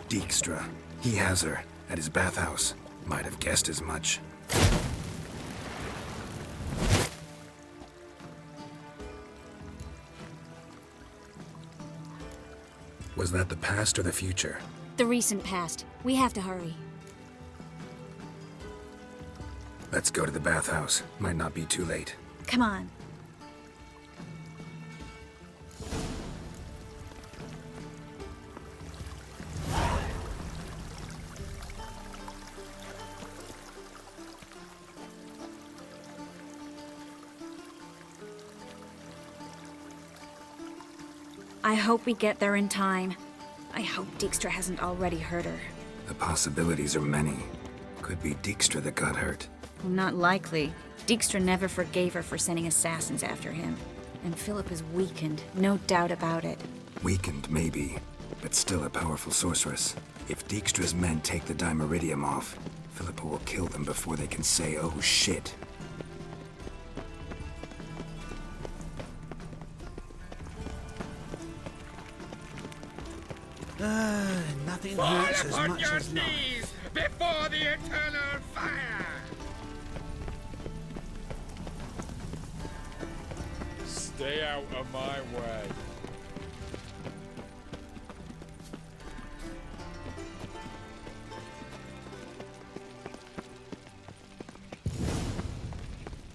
Dijkstra. He has her at his bathhouse. Might have guessed as much. Was that the past or the future? The recent past. We have to hurry. Let's go to the bathhouse. Might not be too late. Come on. I hope we get there in time. I hope Dijkstra hasn't already hurt her. The possibilities are many. Could be Dijkstra that got hurt. Not likely. Dijkstra never forgave her for sending assassins after him. And Philip is weakened, no doubt about it. Weakened, maybe, but still a powerful sorceress. If Dijkstra's men take the Dimeridium off, Philippa will kill them before they can say, oh shit. Nothing Fall hurts as upon much your as not. knees before the eternal fire! Stay out of my way.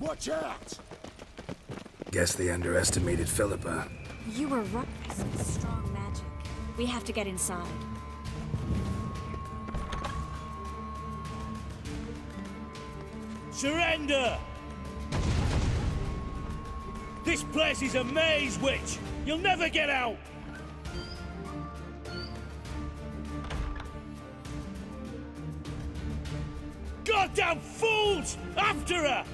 Watch out! Guess they underestimated Philippa. You were right. Strong magic. We have to get inside. Surrender! This place is a maze, witch! You'll never get out! Goddamn fools! After her!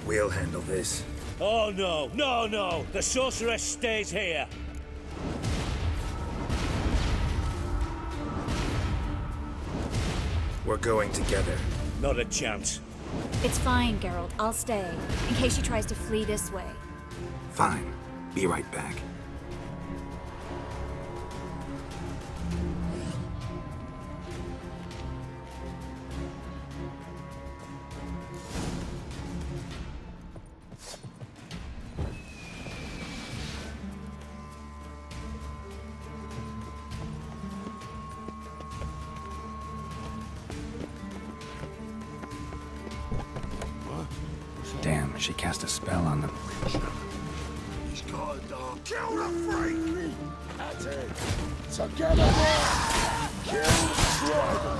We'll handle this. Oh no, no, no! The sorceress stays here! We're going together. Not a chance. It's fine, Geralt. I'll stay, in case she tries to flee this way. Fine. Be right back. Damn, she cast a spell on them. He's got a dog. Kill the freak! That's it. Together, kill the dragon.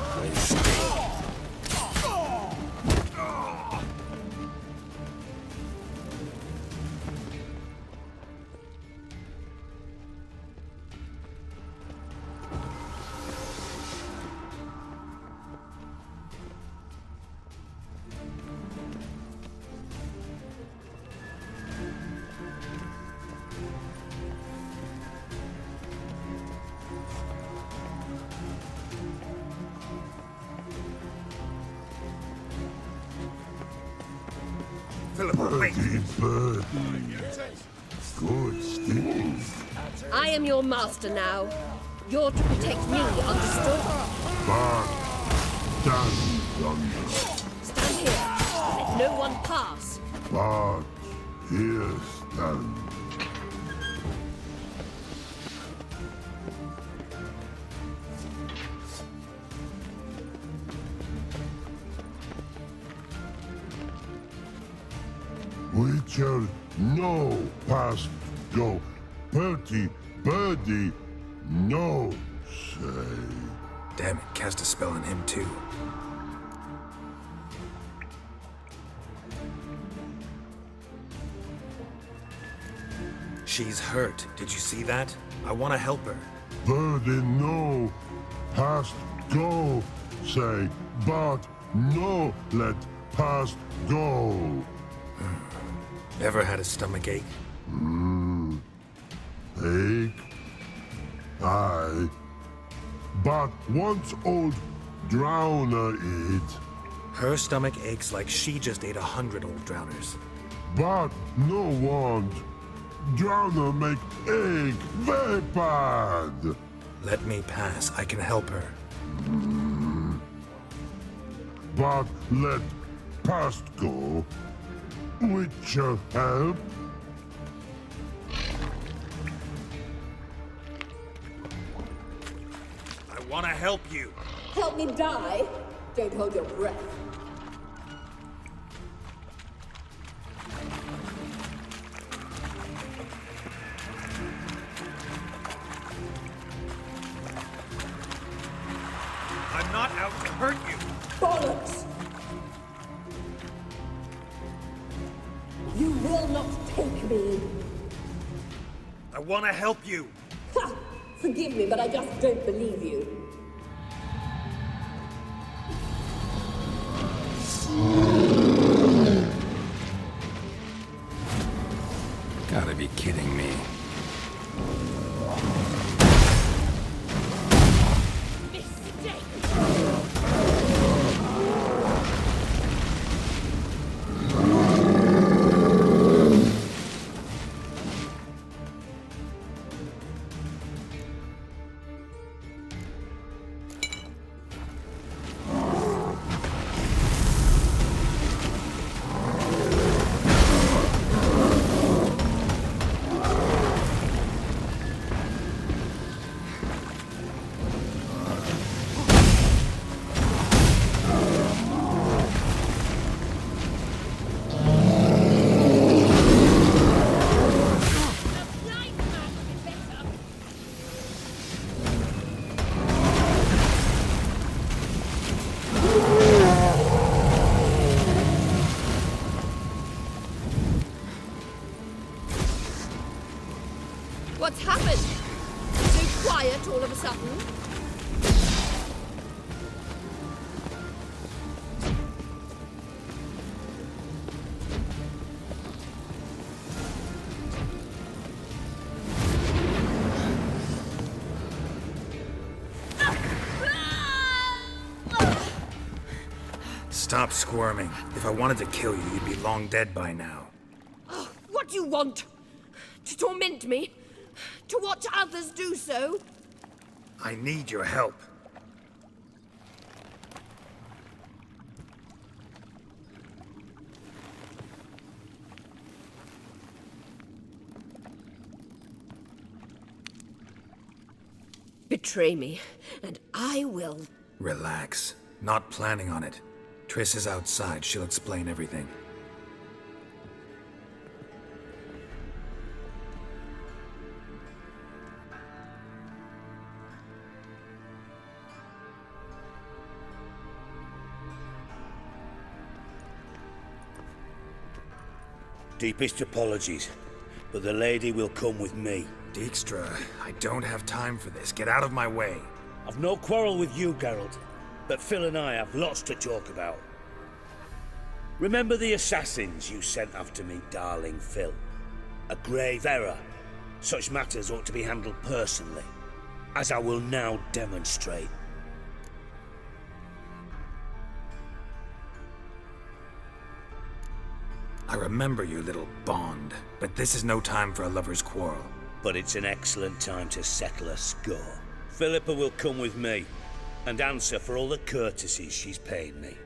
Birdie. Good sticking. I am your master now. You're to protect me, understood? Back. Stand. Stand here. Let no one pass. Back. Here stand. Witcher, no past go. Bertie, birdie, no say. Damn it, cast a spell on him too. She's hurt. Did you see that? I want to help her. Birdie, no past go say, but no let past go. Ever had a stomach ache? Ache? Aye. But once old Drowner eat. Her stomach aches like she just ate 100 old drowners. But no want. Drowner make egg very bad. Let me pass. I can help her. But let past go. Which help. I want to help you. Help me die? Don't hold your breath. I'm not out to hurt you. Bollocks! You will not take me. I want to help you. Ha! Forgive me, but I just don't believe you. Gotta be kidding me. What's happened? So quiet all of a sudden? Stop squirming. If I wanted to kill you, you'd be long dead by now. Oh, what do you want? To torment me? To watch others do so? I need your help. Betray me, and I will. Relax. Not planning on it. Triss is outside. She'll explain everything. Deepest apologies, but the lady will come with me. Dijkstra, I don't have time for this. Get out of my way. I've no quarrel with you, Geralt, but Phil and I have lots to talk about. Remember the assassins you sent after me, darling Phil? A grave error. Such matters ought to be handled personally, as I will now demonstrate. I remember your little bond, but this is no time for a lover's quarrel. But it's an excellent time to settle a score. Philippa will come with me, and answer for all the courtesies she's paid me.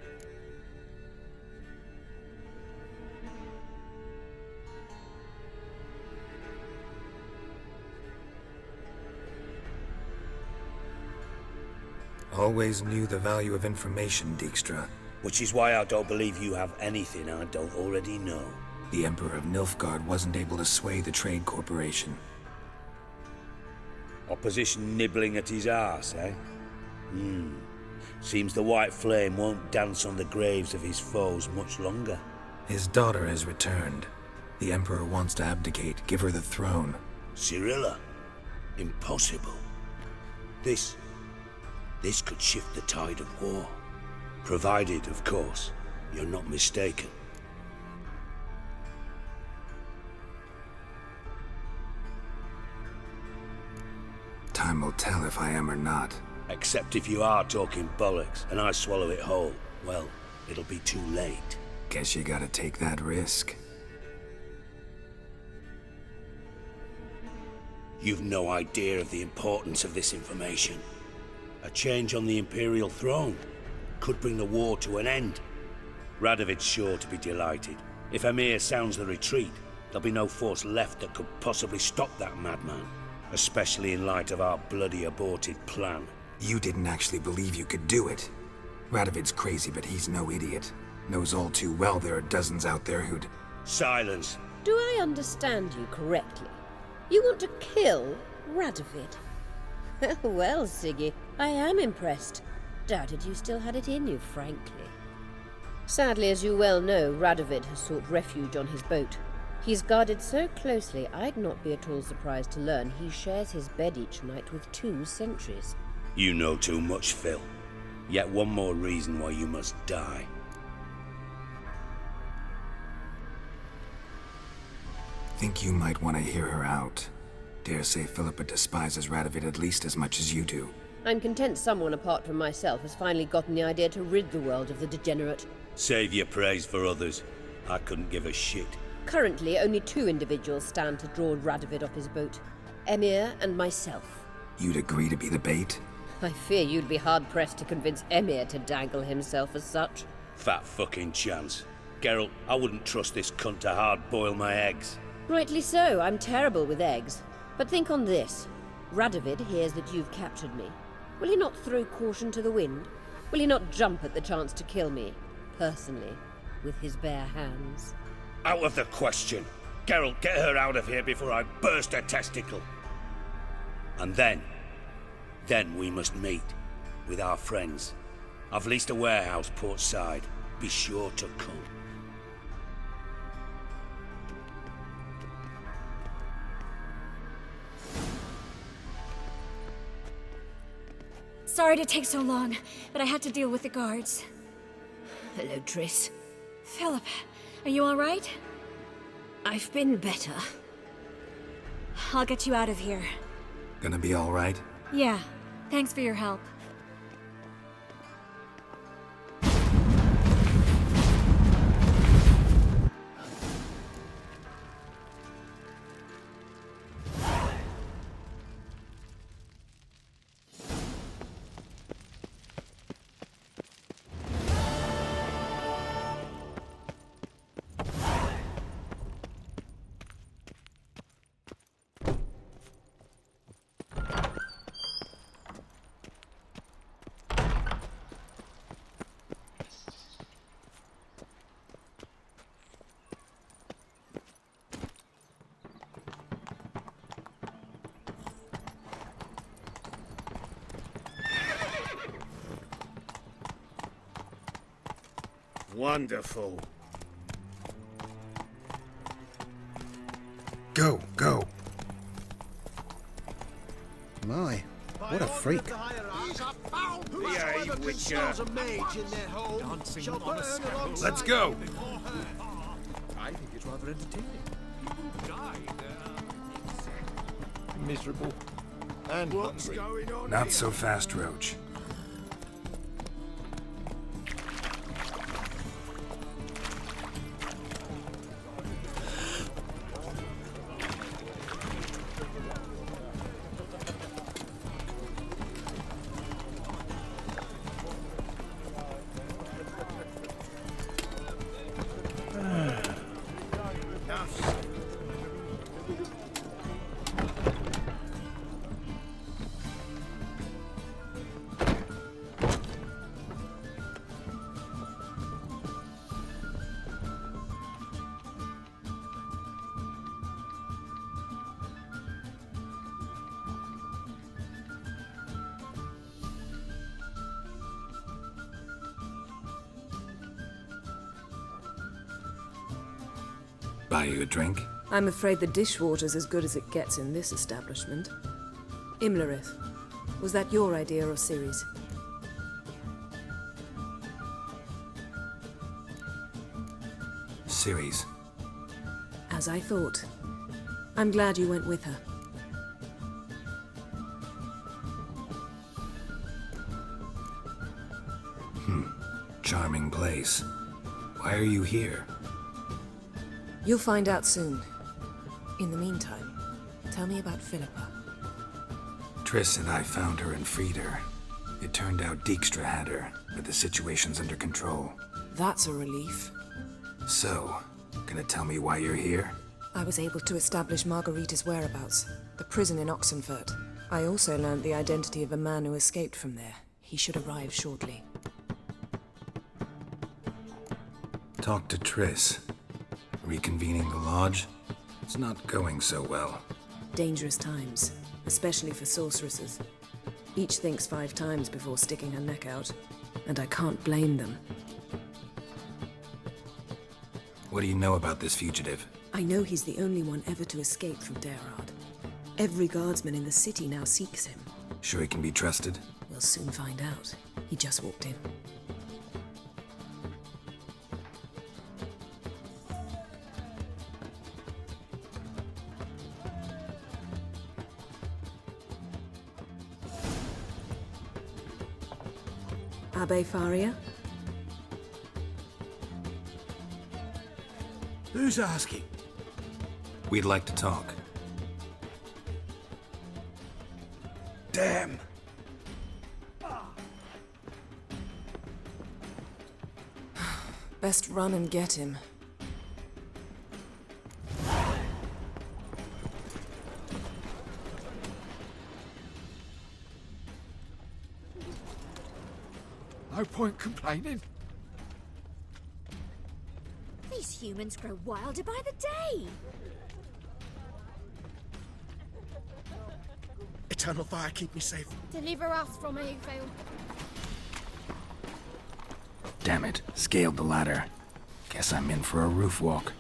Always knew the value of information, Dijkstra. Which is why I don't believe you have anything I don't already know. The Emperor of Nilfgaard wasn't able to sway the Trade Corporation. Opposition nibbling at his arse, eh? Seems the White Flame won't dance on the graves of his foes much longer. His daughter has returned. The Emperor wants to abdicate, give her the throne. Cirilla? Impossible. This could shift the tide of war. Provided, of course, you're not mistaken. Time will tell if I am or not. Except if you are talking bollocks and I swallow it whole. Well, it'll be too late. Guess you gotta take that risk. You've no idea of the importance of this information. A change on the Imperial throne could bring the war to an end. Radovid's sure to be delighted. If Emir sounds the retreat, there'll be no force left that could possibly stop that madman. Especially in light of our bloody aborted plan. You didn't actually believe you could do it. Radovid's crazy, but he's no idiot. Knows all too well there are dozens out there who'd... Silence. Do I understand you correctly? You want to kill Radovid? Well, Siggy, I am impressed. Doubted you still had it in you, frankly. Sadly, as you well know, Radovid has sought refuge on his boat. He's guarded so closely, I'd not be at all surprised to learn he shares his bed each night with 2 sentries. You know too much, Phil. Yet one more reason why you must die. Think you might want to hear her out. Dare say Philippa despises Radovid at least as much as you do. I'm content someone apart from myself has finally gotten the idea to rid the world of the degenerate. Save your praise for others. I couldn't give a shit. Currently, only 2 individuals stand to draw Radovid off his boat. Emir and myself. You'd agree to be the bait? I fear you'd be hard-pressed to convince Emir to dangle himself as such. Fat fucking chance. Geralt, I wouldn't trust this cunt to hard-boil my eggs. Rightly so, I'm terrible with eggs. But think on this. Radovid hears that you've captured me. Will he not throw caution to the wind? Will he not jump at the chance to kill me, personally, with his bare hands? Out of the question. Geralt, get her out of here before I burst her testicle. And then we must meet with our friends. I've leased a warehouse portside. Be sure to come. Sorry to take so long, but I had to deal with the guards. Hello, Triss. Philip, are you all right? I've been better. I'll get you out of here. Gonna be all right? Yeah, thanks for your help. Wonderful. Go, go. My, what a freak. Behave, Witcher. Let's go. I think it's rather entertaining. You died. Miserable. And What's hungry. going on Not so fast, Roach. Buy you a drink? I'm afraid the dishwater's as good as it gets in this establishment. Imlerith, was that your idea or Ciri's? Ciri's. As I thought. I'm glad you went with her. charming place. Why are you here? You'll find out soon. In the meantime, tell me about Philippa. Triss and I found her and freed her. It turned out Dijkstra had her, but the situation's under control. That's a relief. So, gonna tell me why you're here? I was able to establish Margarita's whereabouts, the prison in Oxenfurt. I also learned the identity of a man who escaped from there. He should arrive shortly. Talk to Triss. Reconvening the lodge? It's not going so well. Dangerous times, especially for sorceresses. Each thinks 5 times before sticking her neck out, and I can't blame them. What do you know about this fugitive? I know he's the only one ever to escape from Derard. Every guardsman in the city now seeks him. Sure he can be trusted? We'll soon find out. He just walked in. Abbe Faria? Who's asking? We'd like to talk. Damn! Best run and get him. No point complaining. These humans grow wilder by the day. Eternal fire, keep me safe. Deliver us from evil. Damn it, scaled the ladder. Guess I'm in for a roof walk.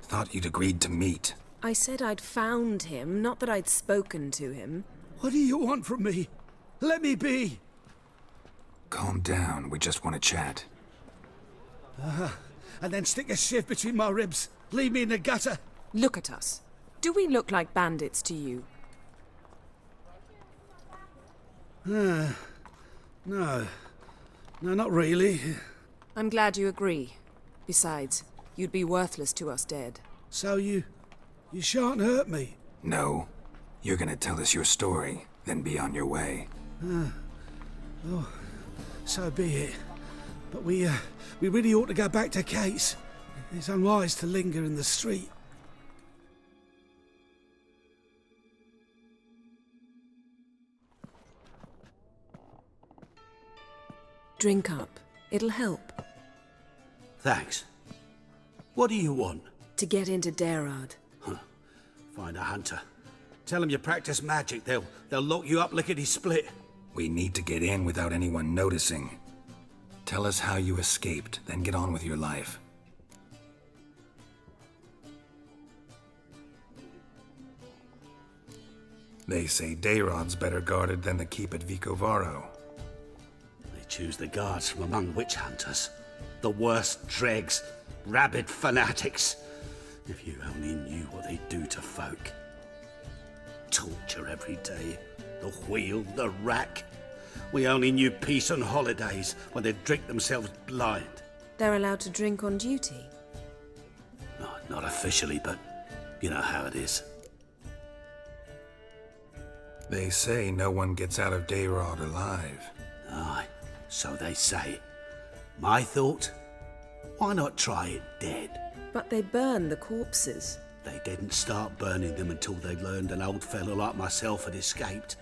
Thought you'd agreed to meet. I said I'd found him, not that I'd spoken to him. What do you want from me? Let me be! Calm down, we just want to chat. And then stick a sieve between my ribs. Leave me in the gutter. Look at us. Do we look like bandits to you? No. No, not really. I'm glad you agree. Besides, you'd be worthless to us dead. So you shan't hurt me? No. You're gonna tell us your story, then be on your way. Oh, so be it. But we really ought to go back to Kate's. It's unwise to linger in the street. Drink up. It'll help. Thanks. What do you want? To get into Derard. Find a hunter. Tell them you practice magic. They'll lock you up lickety-split. We need to get in without anyone noticing. Tell us how you escaped, then get on with your life. They say Dayrod's better guarded than the keep at Vicovaro. They choose the guards from among witch hunters. The worst dregs, rabid fanatics. If you only knew what they do to folk. Torture every day. The wheel, the rack. We only knew peace on holidays when they'd drink themselves blind. They're allowed to drink on duty? Not officially, but you know how it is. They say no one gets out of Dayrod alive. Aye, so they say. My thought? Why not try it dead? But they burn the corpses. They didn't start burning them until they learned an old fellow like myself had escaped.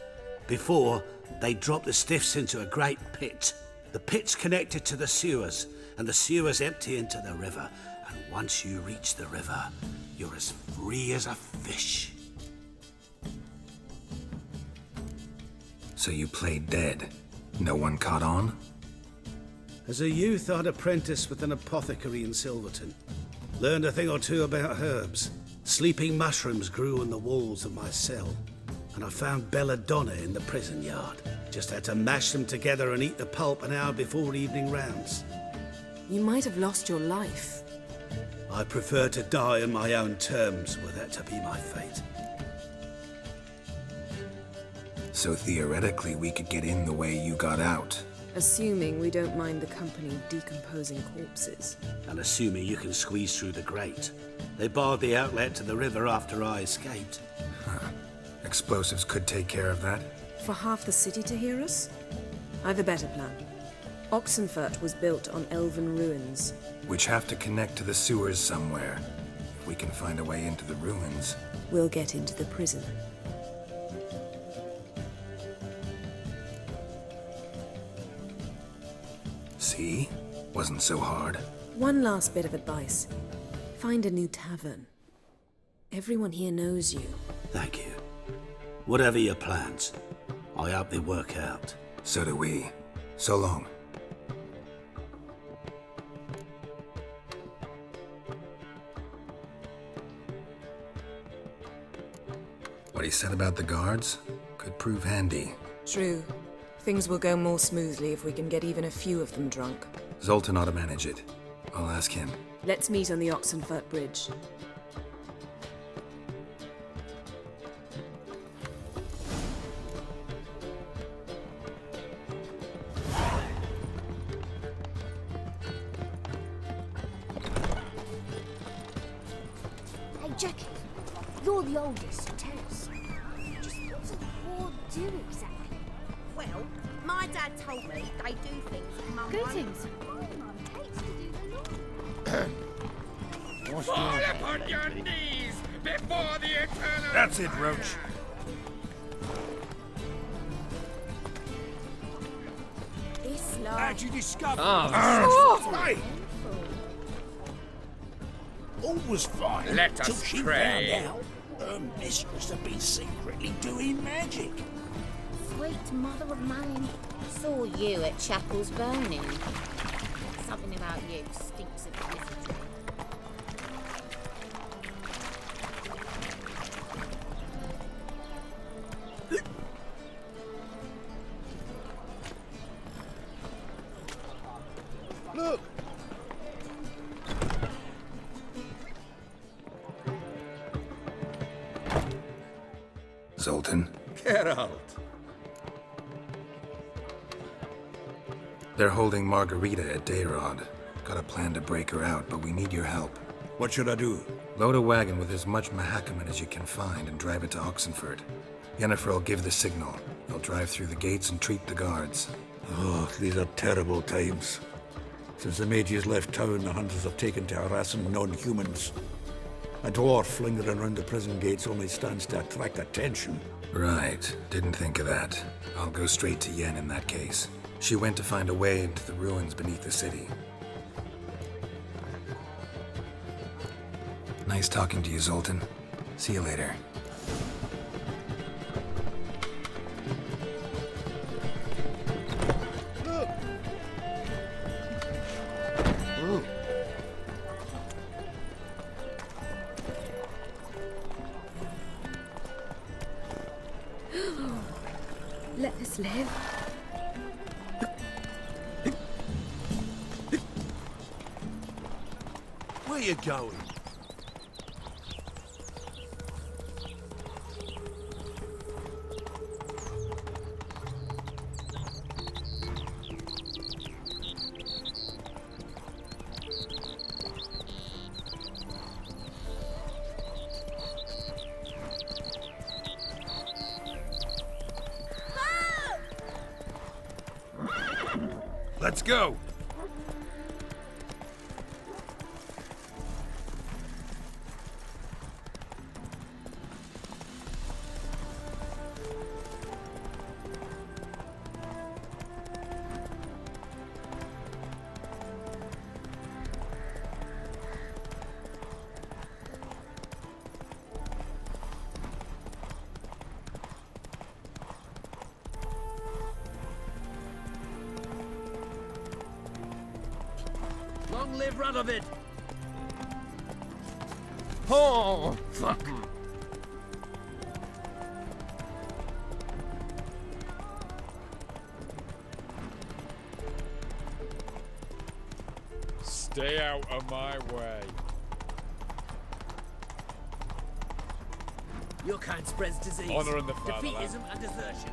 Before, they dropped the stiffs into a great pit. The pit's connected to the sewers, and the sewers empty into the river. And once you reach the river, you're as free as a fish. So you played dead. No one caught on? As a youth, I'd apprenticed with an apothecary in Silverton. Learned a thing or two about herbs. Sleeping mushrooms grew on the walls of my cell, and I found belladonna in the prison yard. Just had to mash them together and eat the pulp an hour before evening rounds. You might have lost your life. I prefer to die on my own terms, were that to be my fate. So theoretically, we could get in the way you got out. Assuming we don't mind the company of decomposing corpses. And assuming you can squeeze through the grate. They barred the outlet to the river after I escaped. Huh. Explosives could take care of that. For half the city to hear us? I've a better plan. Oxenfurt was built on elven ruins. Which have to connect to the sewers somewhere. If we can find a way into the ruins. We'll get into the prison. See? Wasn't so hard. One last bit of advice. Find a new tavern. Everyone here knows you. Thank you. Whatever your plans, I hope they work out. So do we. So long. What he said about the guards could prove handy. True. Things will go more smoothly if we can get even a few of them drunk. Zoltan ought to manage it. I'll ask him. Let's meet on the Oxenfurt Bridge. Hey, Jackie, you're the oldest. Tell us, just what does the Horde do exactly? Well, my dad told me they do things that Mum Greetings. Fall upon your knees before the eternal... That's it, Roach. This love. How'd you discover? Oh, All was fine. Let us till she pray. found out her mistress had been secretly doing magic. Sweet mother of man. Saw you at Chapel's burning. Something about you stinks of wizardry. Look! Zoltan. Geralt. They're holding Margarita at Dayrod. Got a plan to break her out, but we need your help. What should I do? Load a wagon with as much Mahakaman as you can find and drive it to Oxenfurt. Yennefer will give the signal. They'll drive through the gates and treat the guards. Oh, these are terrible times. Since the mages left town, the hunters have taken to harassing non-humans. A dwarf lingering around the prison gates only stands to attract attention. Right. Didn't think of that. I'll go straight to Yen in that case. She went to find a way into the ruins beneath the city. Nice talking to you, Zoltan. See you later. Look! Oh. Let us live. Where you going? Let's go! Long live Radovid! Oh, fuck. Stay out of my way. Your kind spreads disease. Honor in the fatherland. Defeatism and desertion.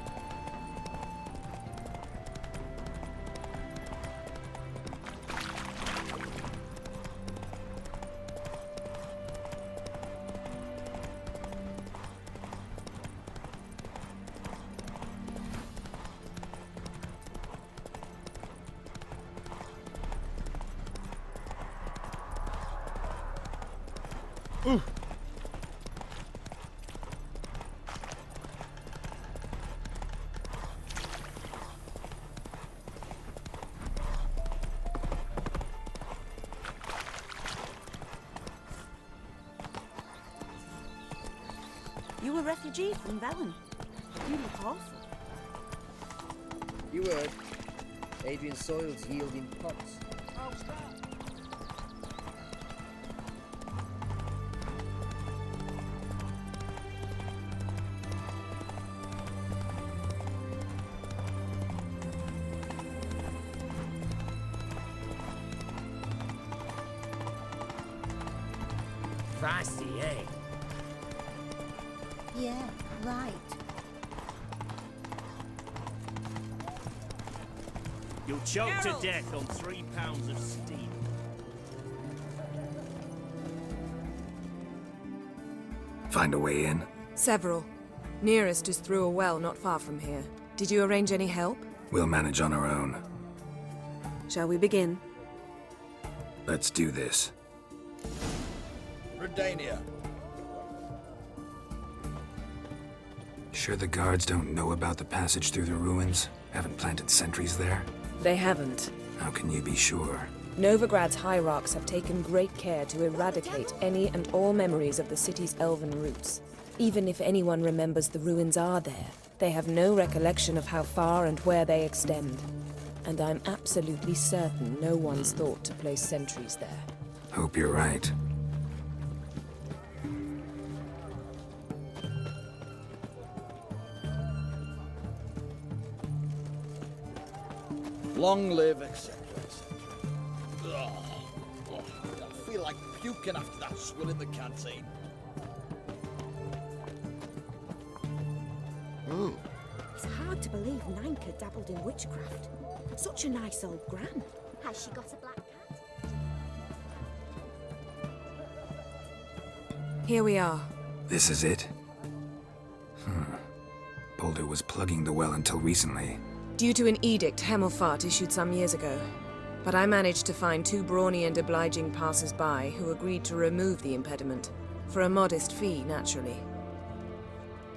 You a refugee from Velen? You look awful. You heard. Adrian soils yield in pots. Feisty, eh? Yeah, right. You'll choke Geralt! to death on 3 pounds of steel. Find a way in? Several. Nearest is through a well not far from here. Did you arrange any help? We'll manage on our own. Shall we begin? Let's do this. Redania. Sure the guards don't know about the passage through the ruins? Haven't planted sentries there? They haven't. How can you be sure? Novigrad's hierarchs have taken great care to eradicate any and all memories of the city's elven roots. Even if anyone remembers the ruins are there, they have no recollection of how far and where they extend. And I'm absolutely certain no one's thought to place sentries there. Hope you're right. Long live, etc., etc. I feel like puking after that swill in the canteen. It's hard to believe Nanka dabbled in witchcraft. Such a nice old gran. Has she got a black cat? Here we are. This is it? Boulder was plugging the well until recently. Due to an edict Hemelfart issued some years ago. But I managed to find 2 brawny and obliging passers-by who agreed to remove the impediment. For a modest fee, naturally.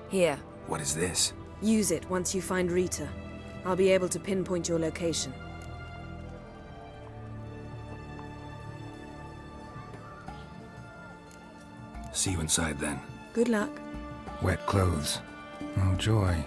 Here. What is this? Use it once you find Rita. I'll be able to pinpoint your location. See you inside then. Good luck. Wet clothes. Oh joy.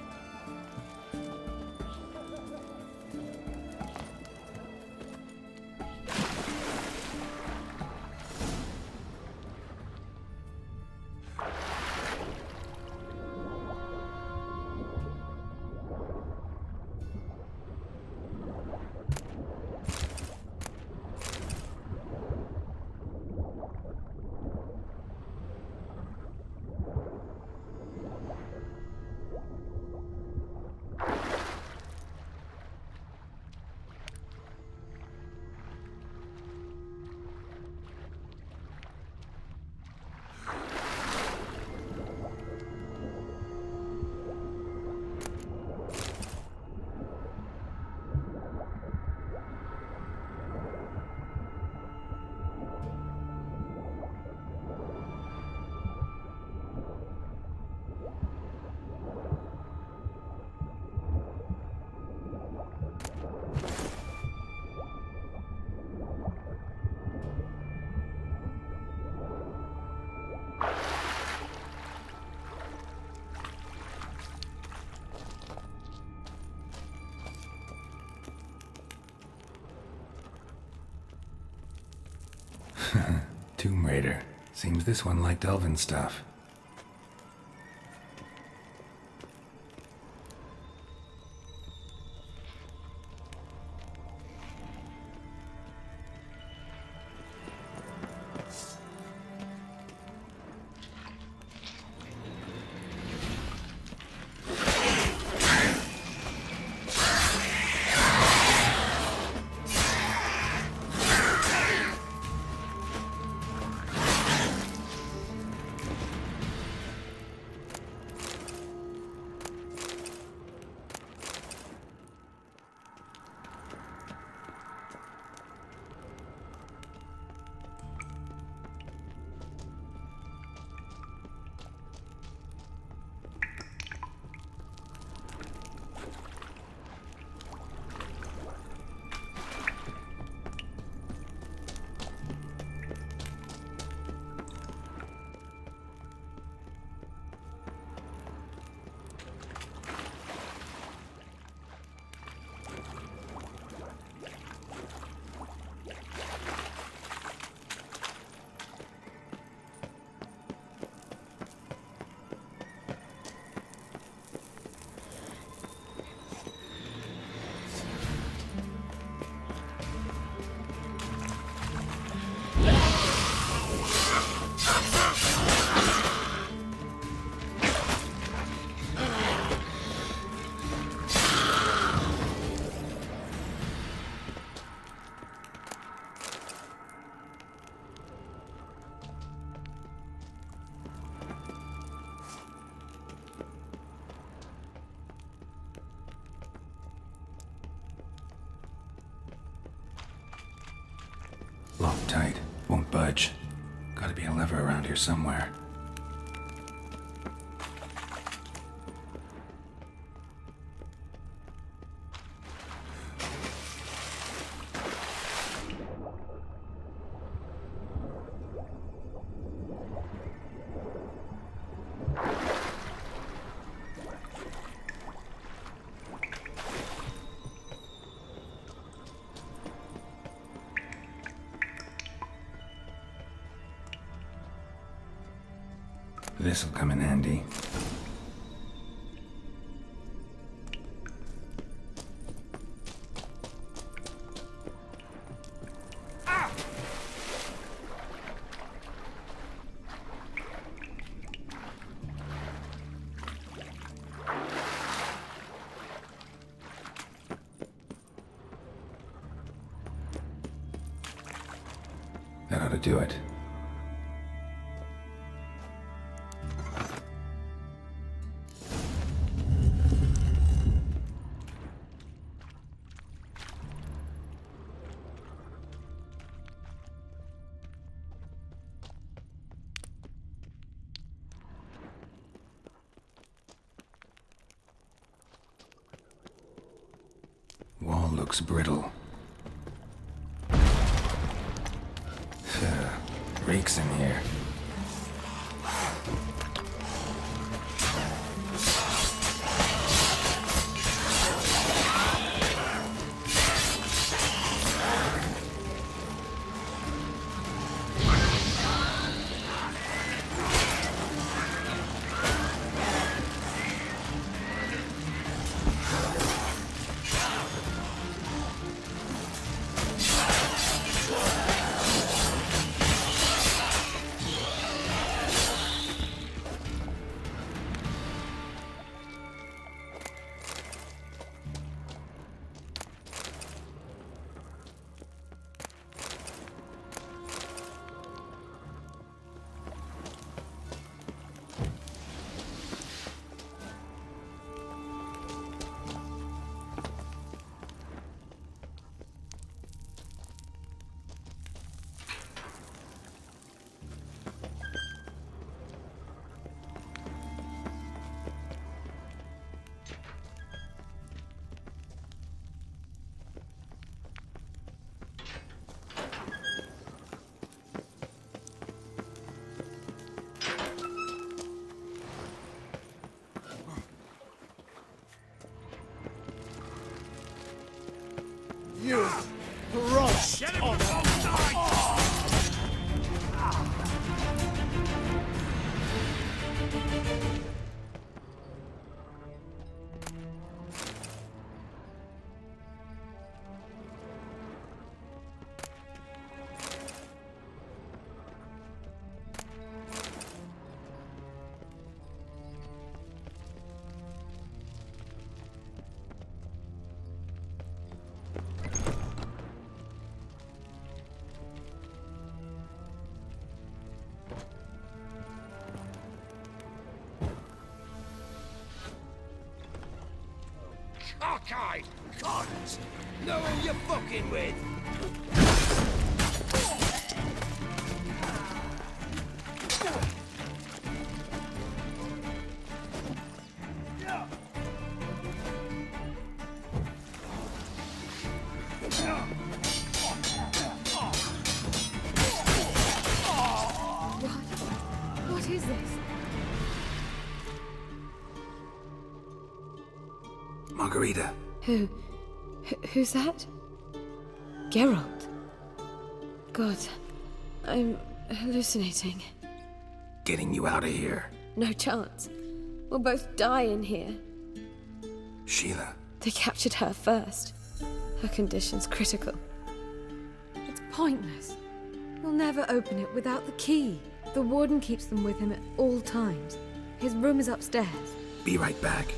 Tomb Raider. Seems this one liked elven stuff. Locked tight. Won't budge. Gotta be a lever around here somewhere. This'll come in handy. That ought to do it. Wall looks brittle. Reeks in here. You rush on cockeyed cunt! Know who you're fucking with? What is this? Margarita. Who's that? Geralt. God, I'm hallucinating. Getting you out of here. No chance. We'll both die in here. Sheila. They captured her first. Her condition's critical. It's pointless. We'll never open it without the key. The warden keeps them with him at all times. His room is upstairs. Be right back.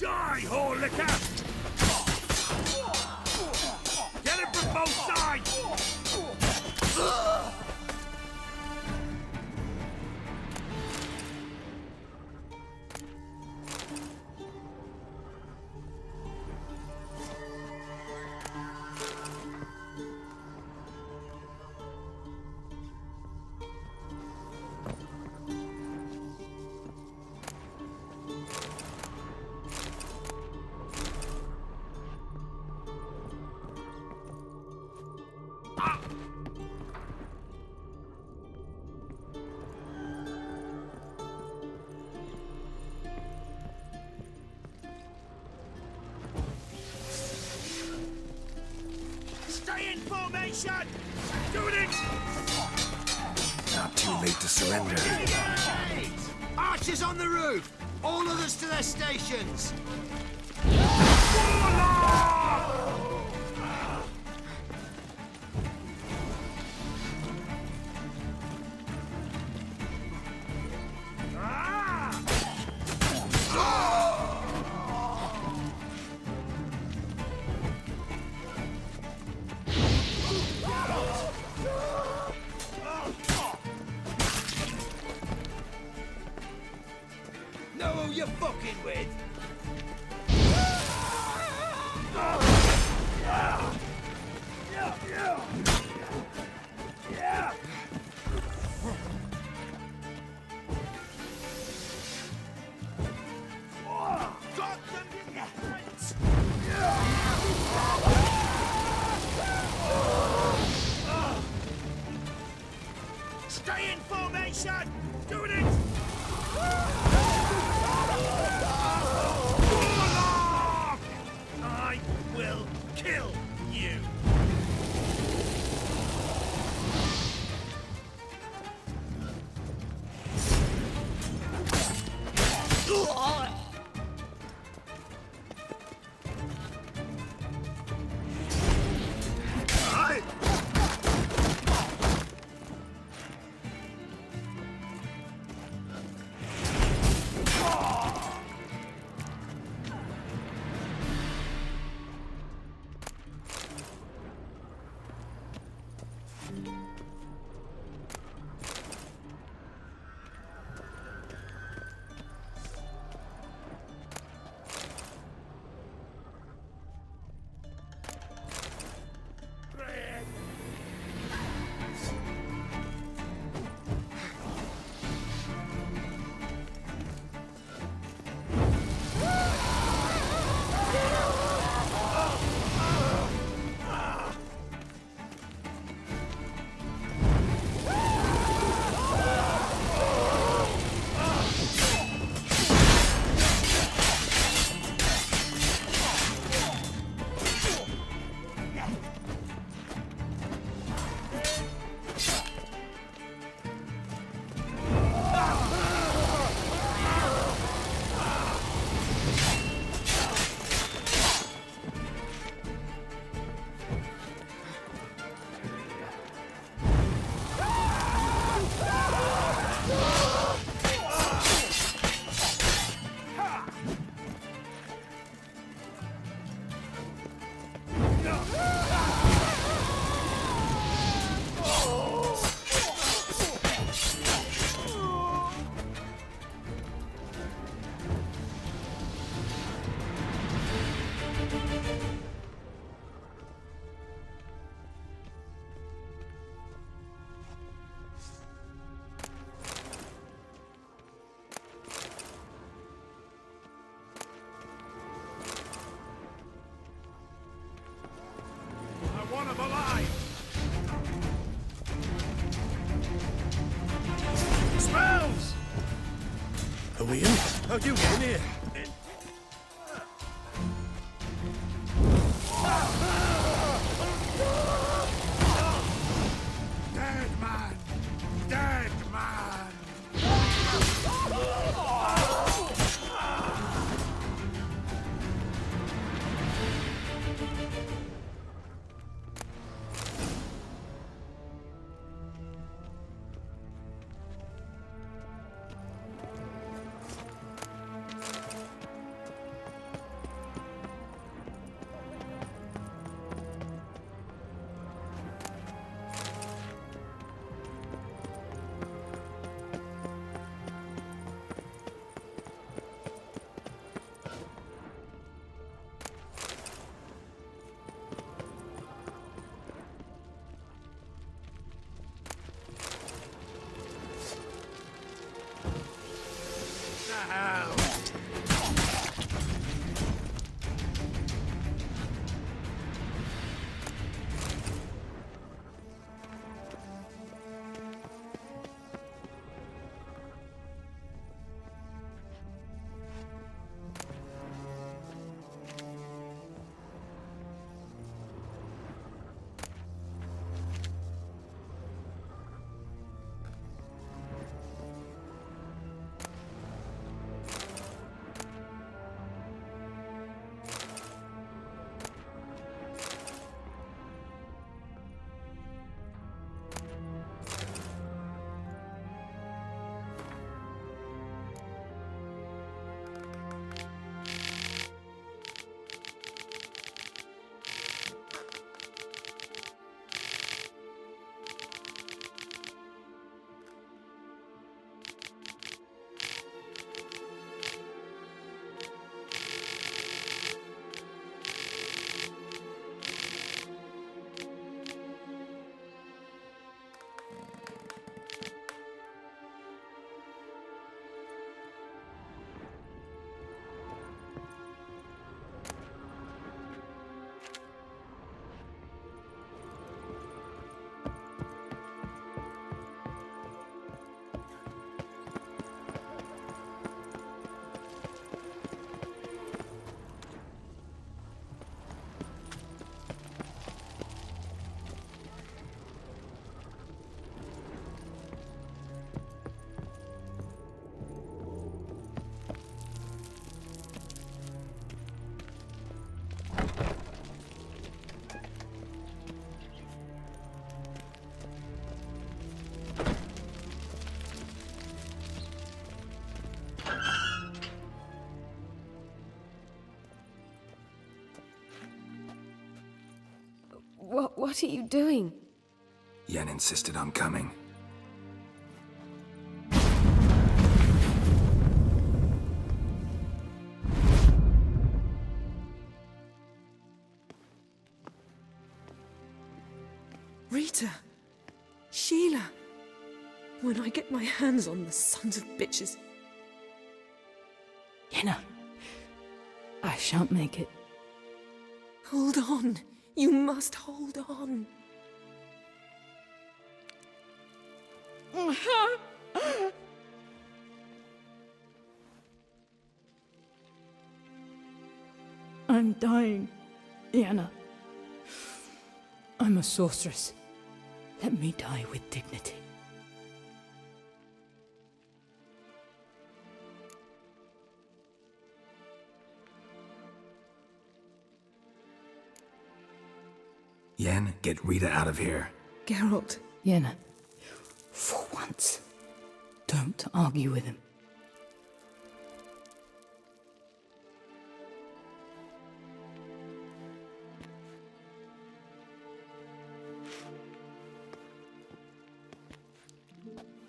Die, whore liquor! Get it from both sides! Stay in formation! Do it! Not too late to surrender. Archers on the roof! All others to their stations! Know who you're fucking with? What are you doing? Yen insisted on coming. Rita! Sheila! When I get my hands on the sons of bitches. Yenna, I shan't make it. Hold on. You must hold on. I'm dying, Yenna. I'm a sorceress. Let me die with dignity. Yen, get Rita out of here. Geralt. Yenna, for once, don't argue with him.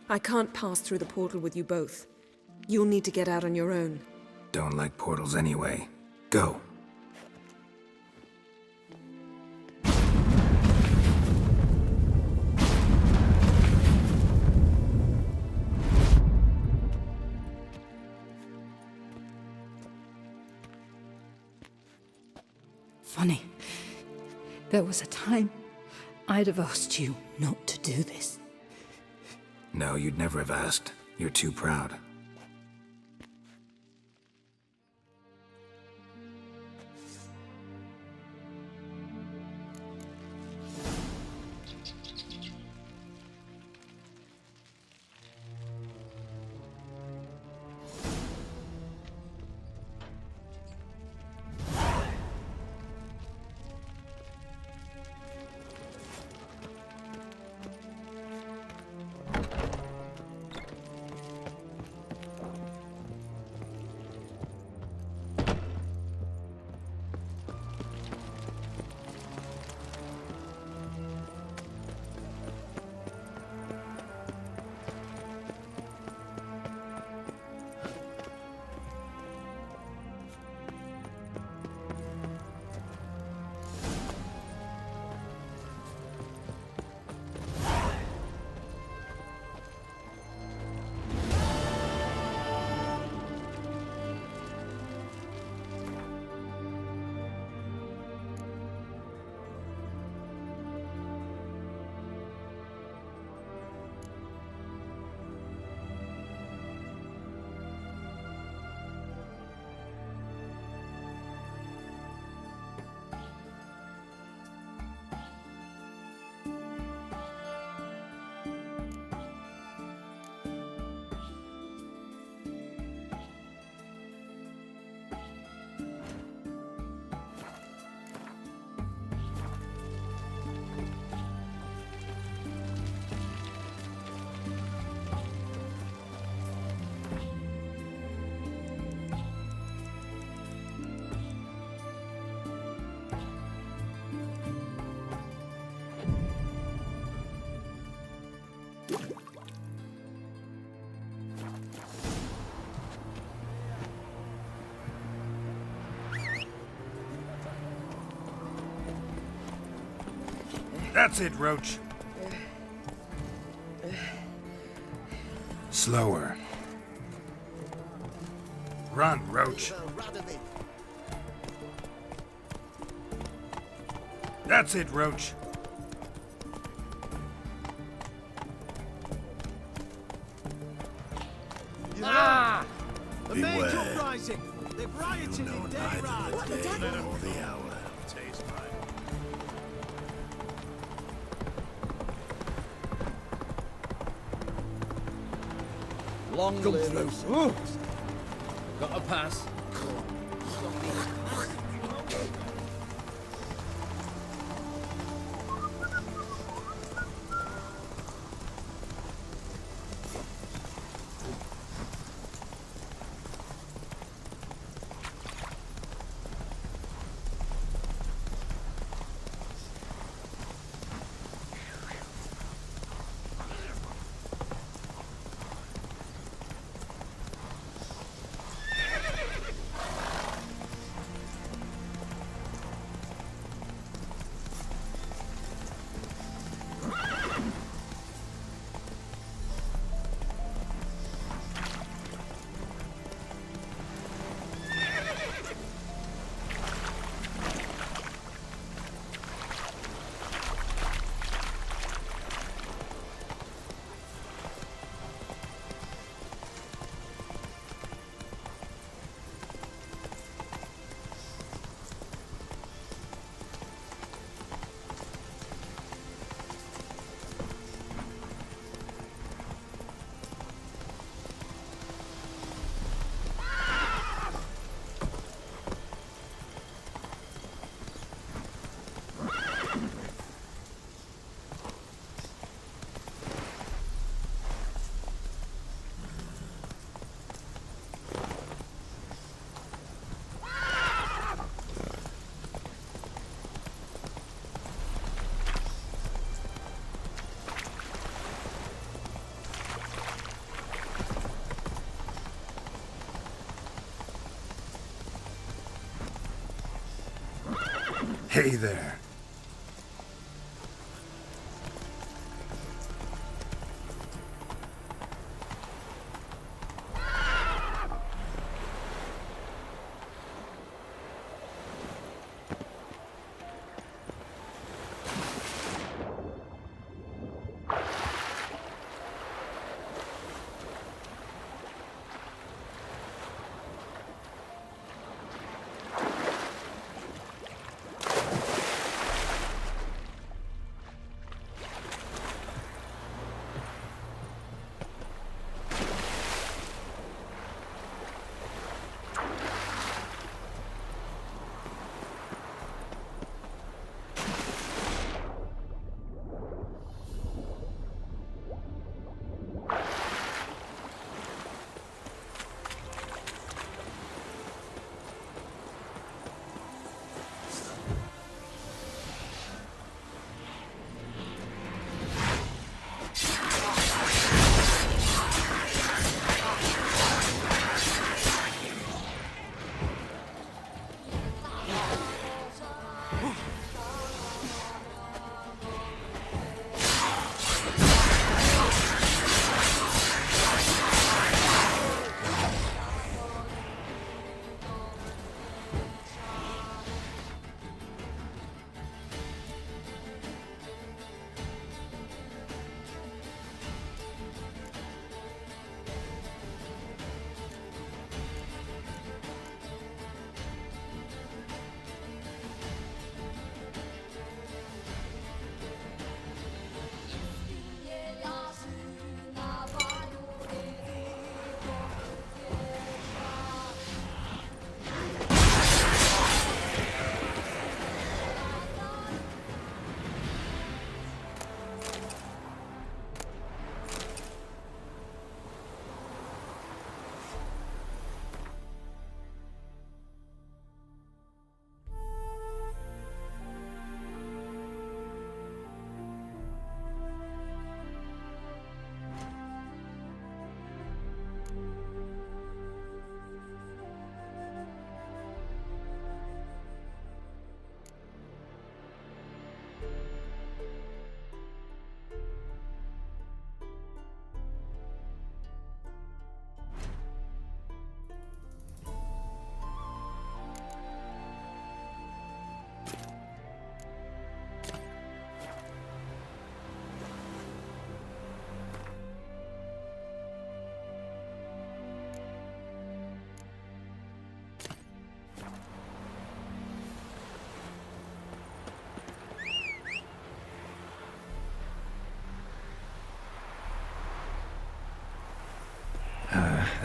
I can't pass through the portal with you both. You'll need to get out on your own. Don't like portals anyway. Go. Funny. There was a time I'd have asked you not to do this. No, you'd never have asked. You're too proud. That's it, Roach. Slower. Run, Roach. That's it, Roach. Ah! The mage uprising! They're rioting in Dayrad! What the devil? Or the hour. Long live. Got a pass. Hey there.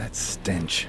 That stench.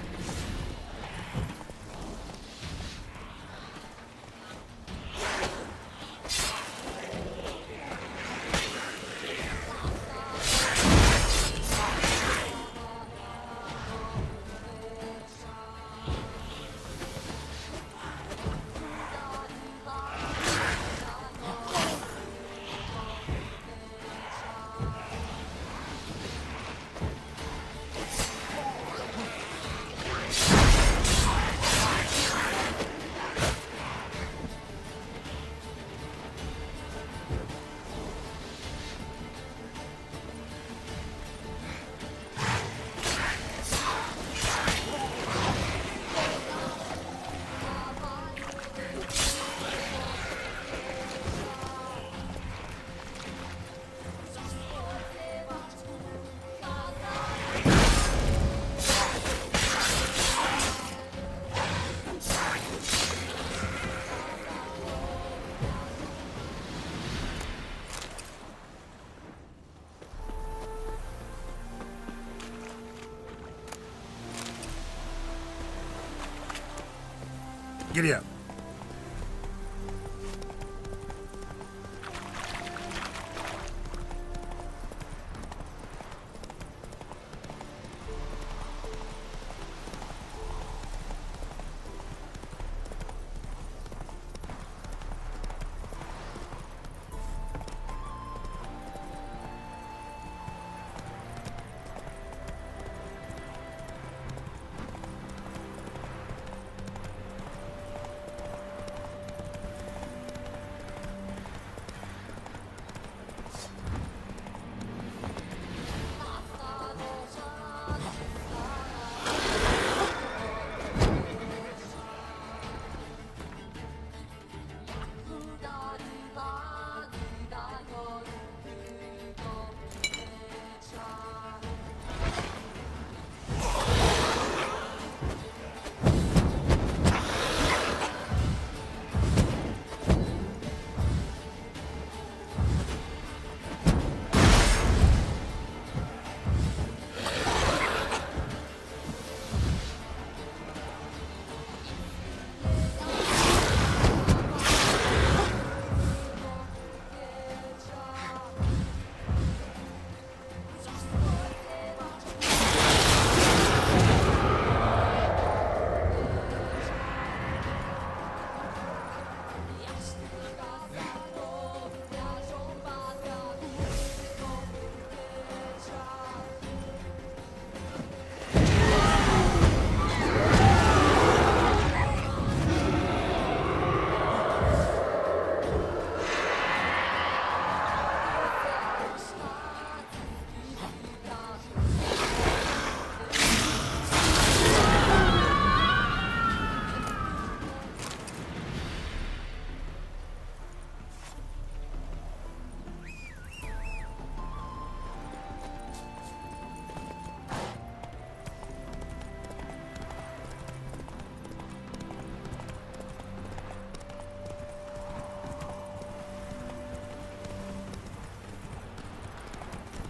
Giddy up.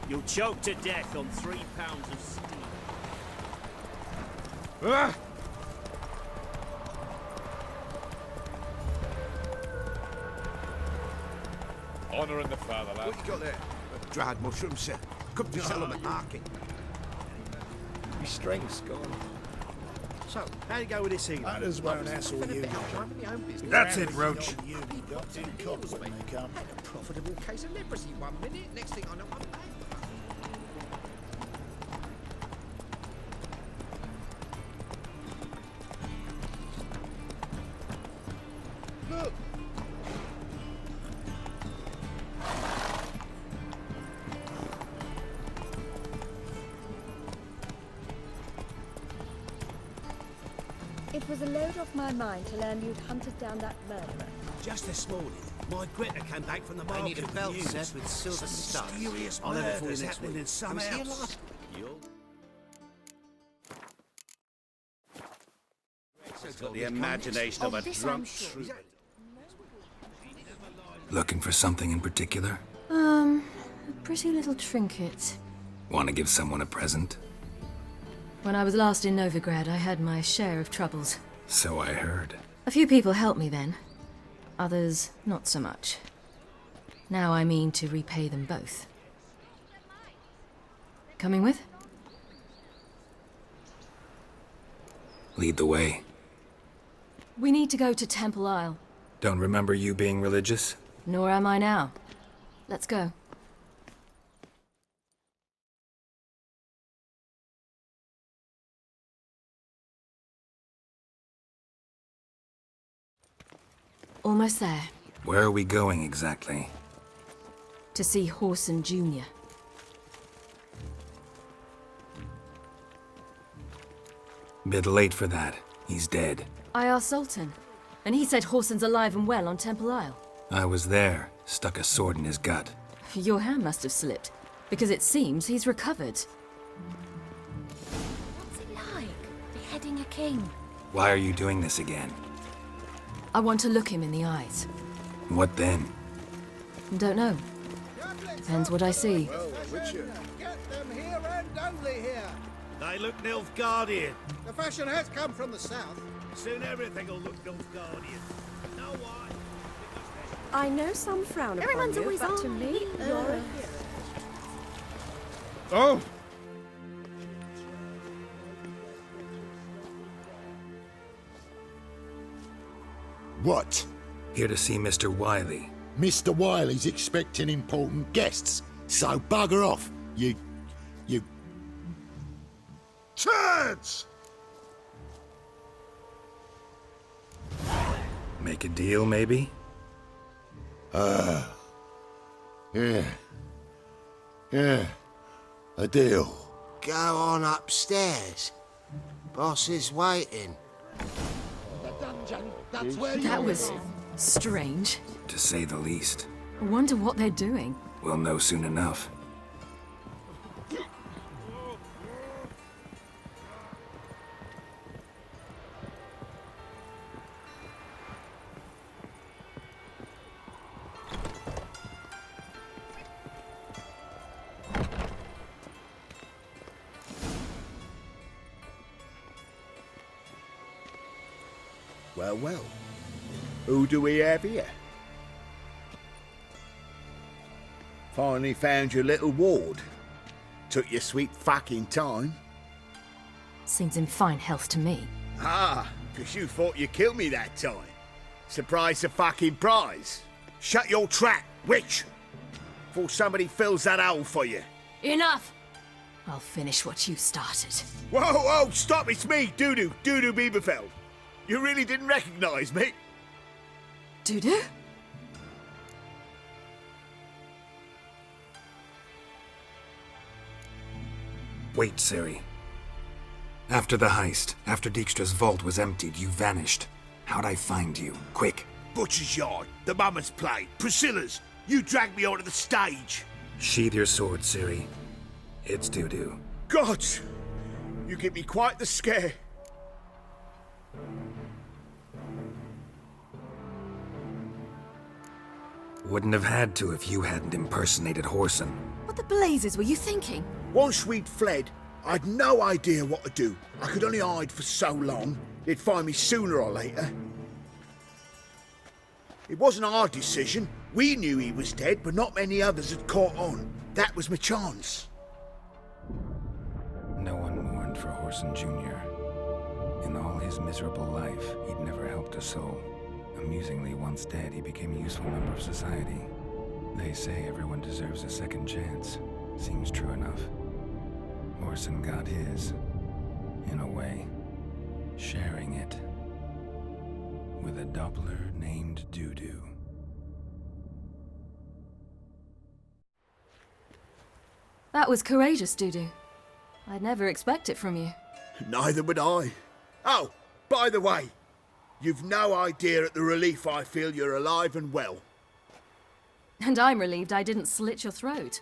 You'll choke to death on 3 pounds of steel. Ah! Honor in the fatherland. What you got there? Dried mushrooms, sir. Come to sell them at market. Your strength's gone. So, how'd it go with this evening? Others won't hassle you. That's it, Roach. You got to cock when they come. A profitable case of leprosy 1 minute, next thing I know I'm back. Look! It was a load off my mind to learn you'd hunted down that murderer. Just this morning, my Greta came back from the market. I need a with belt news. set with silver Some studs. mysterious I'll have it for you murders next happening week. in some Was here house. last Got the imagination of a this drunk I'm sure. troubadour. Looking for something in particular? A pretty little trinket. Want to give someone a present? When I was last in Novigrad, I had my share of troubles. So I heard. A few people helped me then. Others, not so much. Now I mean to repay them both. Coming with? Lead the way. We need to go to Temple Isle. Don't remember you being religious? Nor am I now. Let's go. Almost there. Where are we going exactly? To see Horson Jr. Bit late for that. He's dead. I asked Sultan, and he said Horson's alive and well on Temple Isle. I was there. Stuck a sword in his gut. Your hand must have slipped, because it seems he's recovered. What's it like, beheading a king? Why are you doing this again? I want to look him in the eyes. What then? Don't know. Depends what I see. Get them here and only here. They look Nilfgaardian. The fashion has come from the south. Soon everything will look Nilfgaardian. Know why? I know some frown upon Everyone's you, always but on to me, me. you're a hero. Oh! What? Here to see Mr. Wiley. Mr. Wiley's expecting important guests, so bugger off, you... Turds! Make a deal, maybe? Yeah. Yeah. A deal. Go on upstairs. Boss is waiting. The dungeon, that's where That was strange. To say the least. I wonder what they're doing. We'll know soon enough. Well, well. Who do we have here? Finally found your little ward. Took your sweet fucking time. Seems in fine health to me. Ah, 'cause you thought you killed me that time. Surprise the fucking prize. Shut your trap, witch! Before somebody fills that hole for you. Enough! I'll finish what you started. Whoa, whoa, stop, it's me, Dudu Bieberfeld. You really didn't recognize me? Dudu? Wait, Ciri. After the heist, after Dijkstra's vault was emptied, you vanished. How'd I find you? Quick. Butcher's Yard, the Mama's Play, Priscilla's. You dragged me onto the stage. Sheathe your sword, Ciri. It's Dudu. Gods! You give me quite the scare. Wouldn't have had to if you hadn't impersonated Horson. What the blazes were you thinking? Once we'd fled, I'd no idea what to do. I could only hide for so long. They'd find me sooner or later. It wasn't our decision. We knew he was dead, but not many others had caught on. That was my chance. No one mourned for Horson Jr. In all his miserable life, he'd never helped a soul. Amusingly, once dead, he became a useful member of society. They say everyone deserves a second chance. Seems true enough. Horson got his, in a way, sharing it with a Doppler named Dudu. That was courageous, Dudu. I'd never expect it from you. Neither would I. Oh, by the way, you've no idea at the relief I feel you're alive and well. And I'm relieved I didn't slit your throat.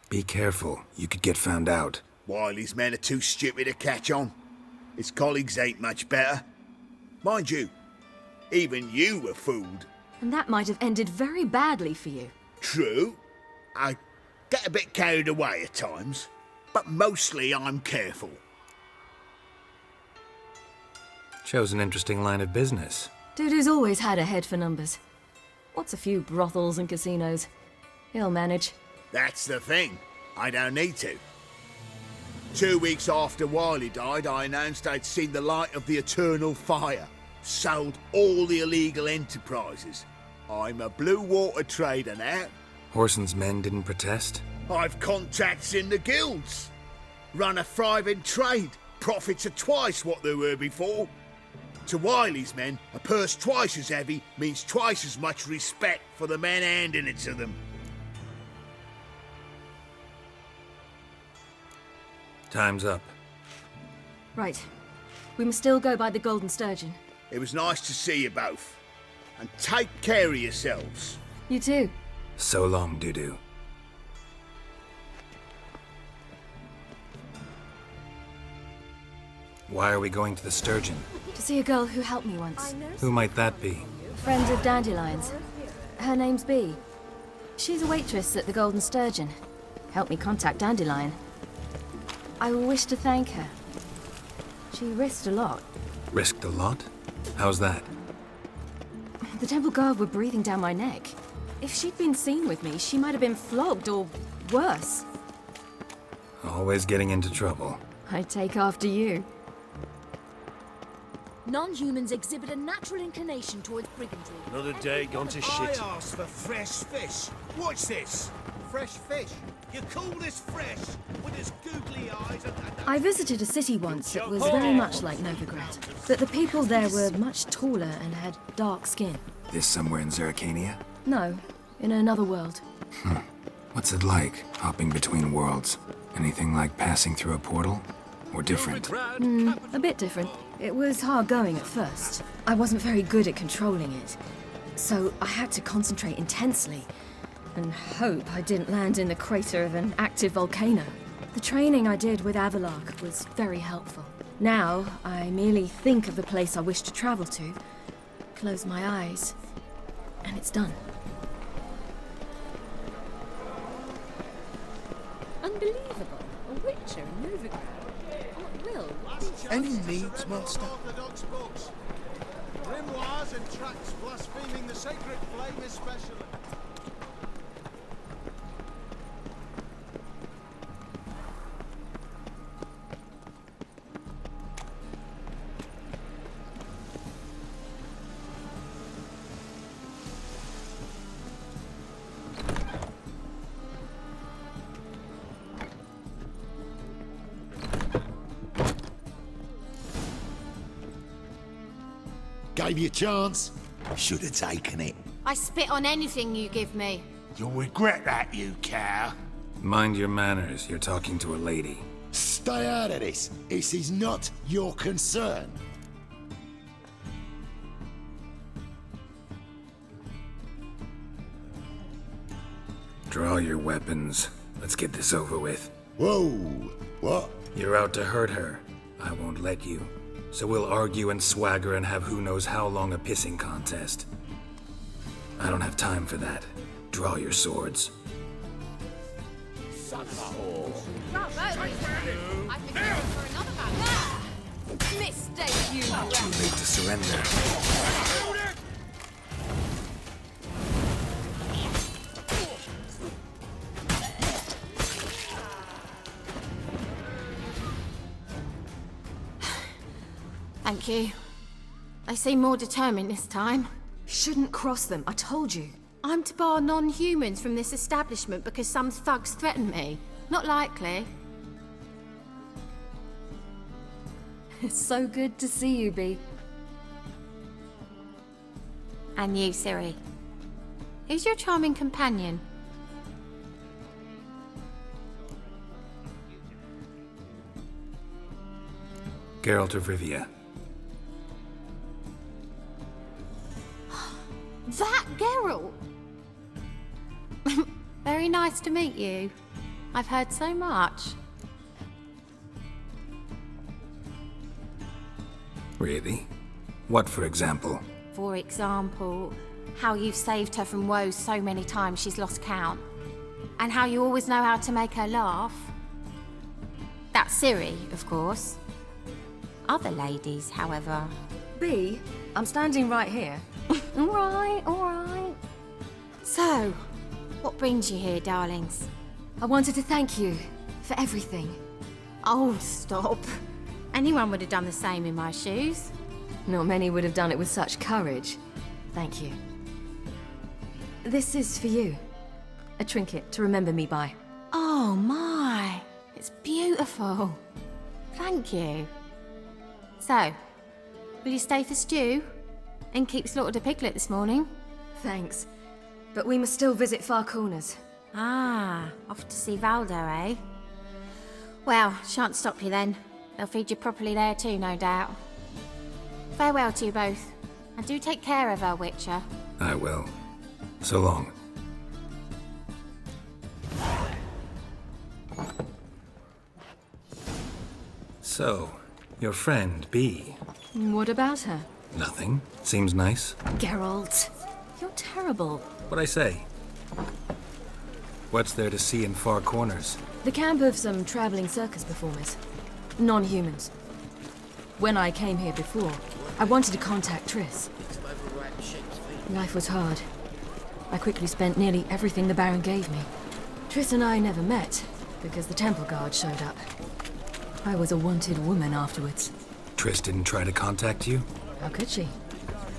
Be careful, you could get found out. Wiley's men are too stupid to catch on. His colleagues ain't much better. Mind you, even you were fooled. And that might have ended very badly for you. True. I get a bit carried away at times, but mostly I'm careful. Shows an interesting line of business. Dudu's always had a head for numbers. What's a few brothels and casinos? He'll manage. That's the thing. I don't need to. 2 weeks after Wiley died, I announced I'd seen the light of the eternal fire. Sold all the illegal enterprises. I'm a blue water trader now. Horson's men didn't protest? I've contacts in the guilds. Run a thriving trade. Profits are twice what they were before. To Wiley's men, a purse twice as heavy means twice as much respect for the men handing it to them. Time's up. Right. We must still go by the Golden Sturgeon. It was nice to see you both. And take care of yourselves. You too. So long, Dudu. Why are we going to the Sturgeon? To see a girl who helped me once. Who might that be? Friend of Dandelion's. Her name's Bee. She's a waitress at the Golden Sturgeon. Helped me contact Dandelion. I wish to thank her. She risked a lot. Risked a lot? How's that? The temple guard were breathing down my neck. If she'd been seen with me, she might have been flogged or worse. Always getting into trouble. I'd take after you. Non-humans exhibit a natural inclination towards brigandry. Another day gone to shit. I asked for fresh fish. What's this? Fresh fish. You call this fresh? With its googly eyes and... I visited a city once that was very much like Novigrad, but the people there were much taller and had dark skin. This somewhere in Zeracania? No, in another world. What's it like, hopping between worlds? Anything like passing through a portal? Or different? A bit different. It was hard going at first. I wasn't very good at controlling it, so I had to concentrate intensely and hope I didn't land in the crater of an active volcano. The training I did with Avalark was very helpful. Now, I merely think of the place I wish to travel to, close my eyes, and it's done. Unbelievable. A witcher in Novigrad. At will. Any needs, Master? Orthodox books. Grimoires and tracts blaspheming the sacred flame especially. Gave you a chance. Should have taken it. I spit on anything you give me. You'll regret that, you cow. Mind your manners, you're talking to a lady. Stay out of this. This is not your concern. Draw your weapons. Let's get this over with. Whoa! What? You're out to hurt her. I won't let you. So we'll argue and swagger and have who knows how long a pissing contest. I don't have time for that. Draw your swords. Mistake, you Not too late to surrender. Thank you. They seem more determined this time. Shouldn't cross them, I told you. I'm to bar non-humans from this establishment because some thugs threaten me. Not likely. It's so good to see you, Bee. And you, Ciri. Who's your charming companion? Geralt of Rivia. That Geralt! Very nice to meet you. I've heard so much. Really? What, for example? For example, how you've saved her from woes so many times she's lost count. And how you always know how to make her laugh. That's Ciri, of course. Other ladies, however... Bee, I'm standing right here. Alright, alright. So, what brings you here, darlings? I wanted to thank you for everything. Oh, stop. Anyone would have done the same in my shoes. Not many would have done it with such courage. Thank you. This is for you. A trinket to remember me by. Oh my, it's beautiful. Thank you. So, will you stay for stew? And keep slaughtered a piglet this morning? Thanks. But we must still visit Far Corners. Ah, off to see Valdo, eh? Well, shan't stop you then. They'll feed you properly there too, no doubt. Farewell to you both. And do take care of her, Witcher. I will. So long. So, your friend, Bee. What about her? Nothing. Seems nice. Geralt, you're terrible. What'd I say? What's there to see in Far Corners? The camp of some traveling circus performers. Non-humans. When I came here before, I wanted to contact Triss. Life was hard. I quickly spent nearly everything the Baron gave me. Triss and I never met, because the temple guard showed up. I was a wanted woman afterwards. Triss didn't try to contact you? How could she?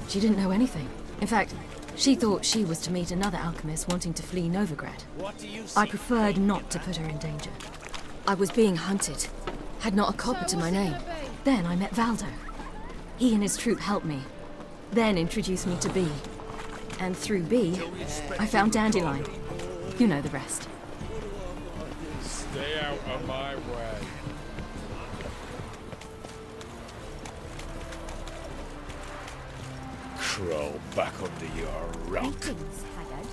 She didn't know anything. In fact, she thought she was to meet another alchemist wanting to flee Novigrad. I preferred not to put her in danger. I was being hunted. Had not a copper to my name. Then I met Valdo. He and his troop helped me. Then introduced me to Bee. And through Bee, I found Dandelion. You know the rest. Stay out of my way. Crawl back under your rock. Greetings, Haggard.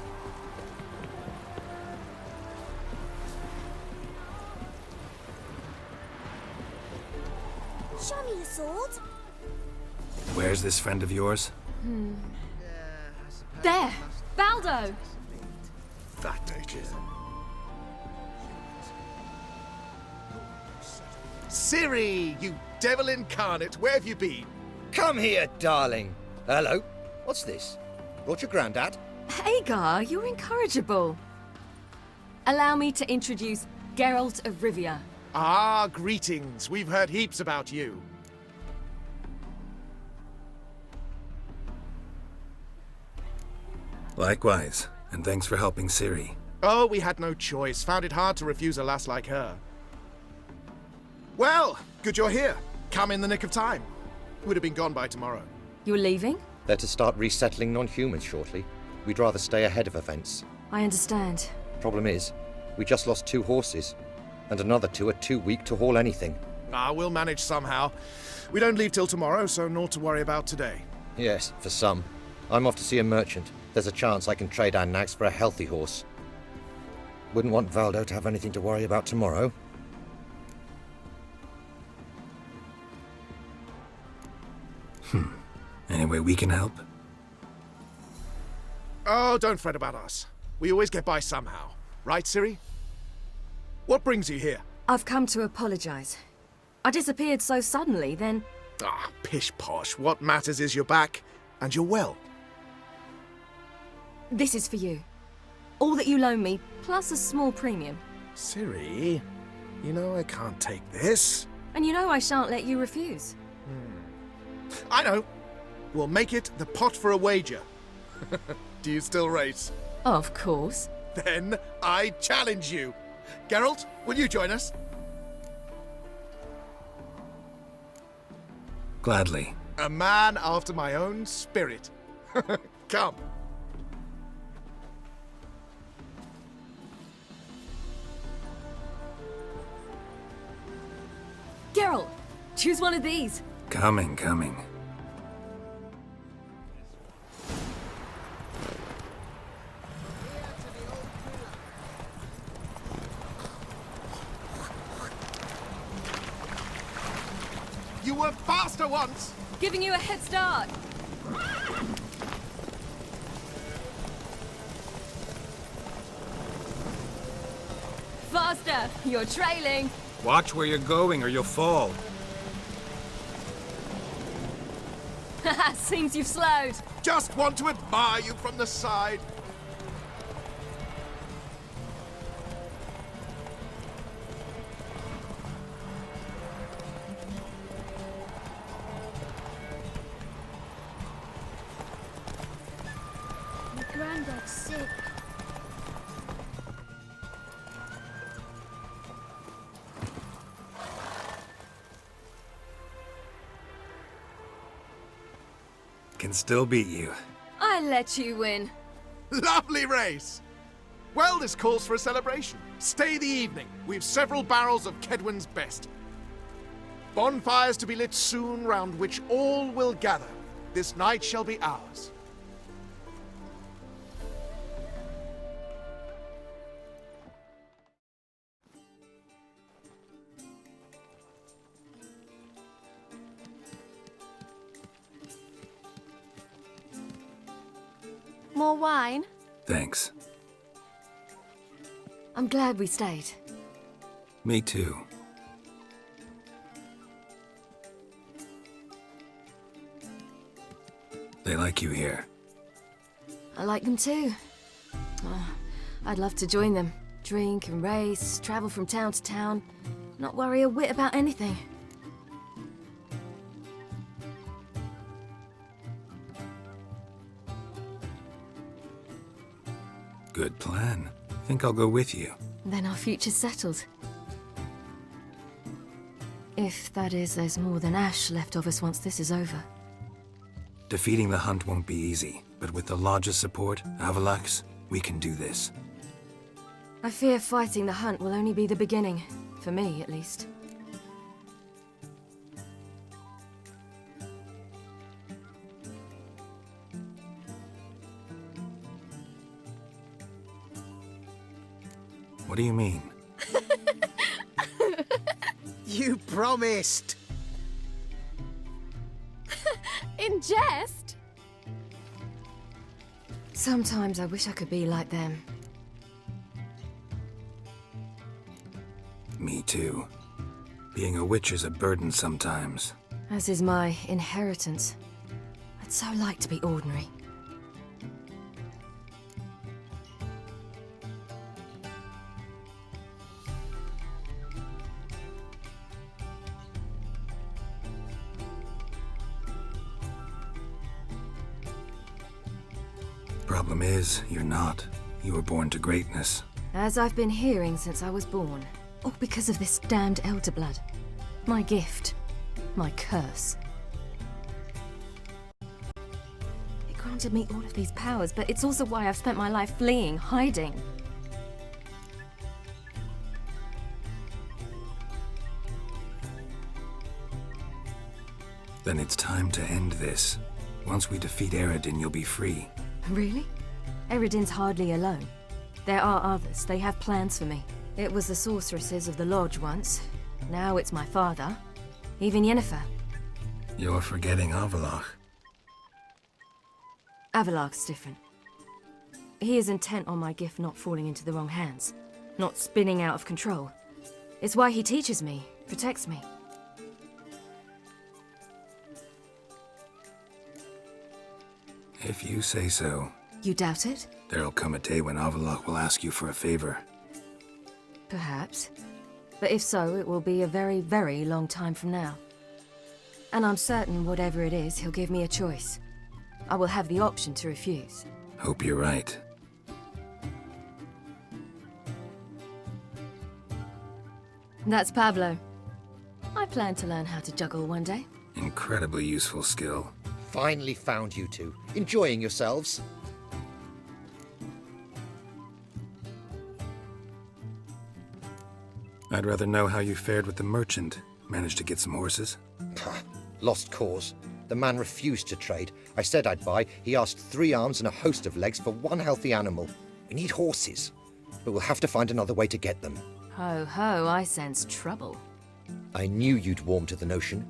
Show me your sword. Where's this friend of yours? There! Valdo! That ages. Ciri, you devil incarnate, where have you been? Come here, darling. Hello. What's this? Brought your granddad? Hagar, you're incorrigible. Allow me to introduce Geralt of Rivia. Ah, greetings. We've heard heaps about you. Likewise, and thanks for helping Ciri. Oh, we had no choice. Found it hard to refuse a lass like her. Well, good you're here. Come in the nick of time. Would have been gone by tomorrow. You're leaving? They're to start resettling non-humans shortly. We'd rather stay ahead of events. I understand. Problem is, we just lost 2 horses, and another 2 are too weak to haul anything. Ah, we'll manage somehow. We don't leave till tomorrow, so naught to worry about today. Yes, for some. I'm off to see a merchant. There's a chance I can trade our nags for a healthy horse. Wouldn't want Valdo to have anything to worry about tomorrow. Any way we can help? Oh, don't fret about us. We always get by somehow. Right, Ciri? What brings you here? I've come to apologize. I disappeared so suddenly, then... Ah, pish-posh. What matters is you're back, and you're well. This is for you. All that you loan me, plus a small premium. Ciri, you know I can't take this. And you know I shan't let you refuse. I know. We'll make it the pot for a wager. Do you still race? Of course. Then I challenge you. Geralt, will you join us? Gladly. A man after my own spirit. Come. Geralt, choose one of these. Coming. You were faster once! Giving you a head start. Faster! You're trailing. Watch where you're going or you'll fall. Haha, seems you've slowed. Just want to admire you from the side. My granddad's sick. Can still beat you. I let you win. Lovely race! Well, this calls for a celebration. Stay the evening. We've several barrels of Kedwin's best. Bonfires to be lit soon, round which all will gather. This night shall be ours. More wine? Thanks. I'm glad we stayed. Me too. They like you here. I like them too. Oh, I'd love to join them. Drink and race, travel from town to town. Not worry a whit about anything. Good plan. Think I'll go with you. Then our future's settled. If, that is, there's more than ash left of us once this is over. Defeating the hunt won't be easy, but with the Lodge's support, Avalax, we can do this. I fear fighting the hunt will only be the beginning. For me, at least. What do you mean? You promised! In jest? Sometimes I wish I could be like them. Me too. Being a witch is a burden sometimes. As is my inheritance. I'd so like to be ordinary. Problem is, you're not. You were born to greatness. As I've been hearing since I was born. All because of this damned elder blood. My gift. My curse. It granted me all of these powers, but it's also why I've spent my life fleeing, hiding. Then it's time to end this. Once we defeat Eredin, you'll be free. Really? Eredin's hardly alone. There are others. They have plans for me. It was the sorceresses of the Lodge once. Now it's my father. Even Yennefer. You're forgetting Avalach. Avalach's different. He is intent on my gift not falling into the wrong hands, not spinning out of control. It's why he teaches me, protects me. If you say so. You doubt it? There'll come a day when Avallac'h will ask you for a favor. Perhaps. But if so, it will be a very, very long time from now. And I'm certain whatever it is, he'll give me a choice. I will have the option to refuse. Hope you're right. That's Pablo. I plan to learn how to juggle one day. Incredibly useful skill. Finally found you two. Enjoying yourselves? I'd rather know how you fared with the merchant. Managed to get some horses? Lost cause. The man refused to trade. I said I'd buy. He asked 3 arms and a host of legs for 1 healthy animal. We need horses, but we'll have to find another way to get them. Ho ho, I sense trouble. I knew you'd warm to the notion.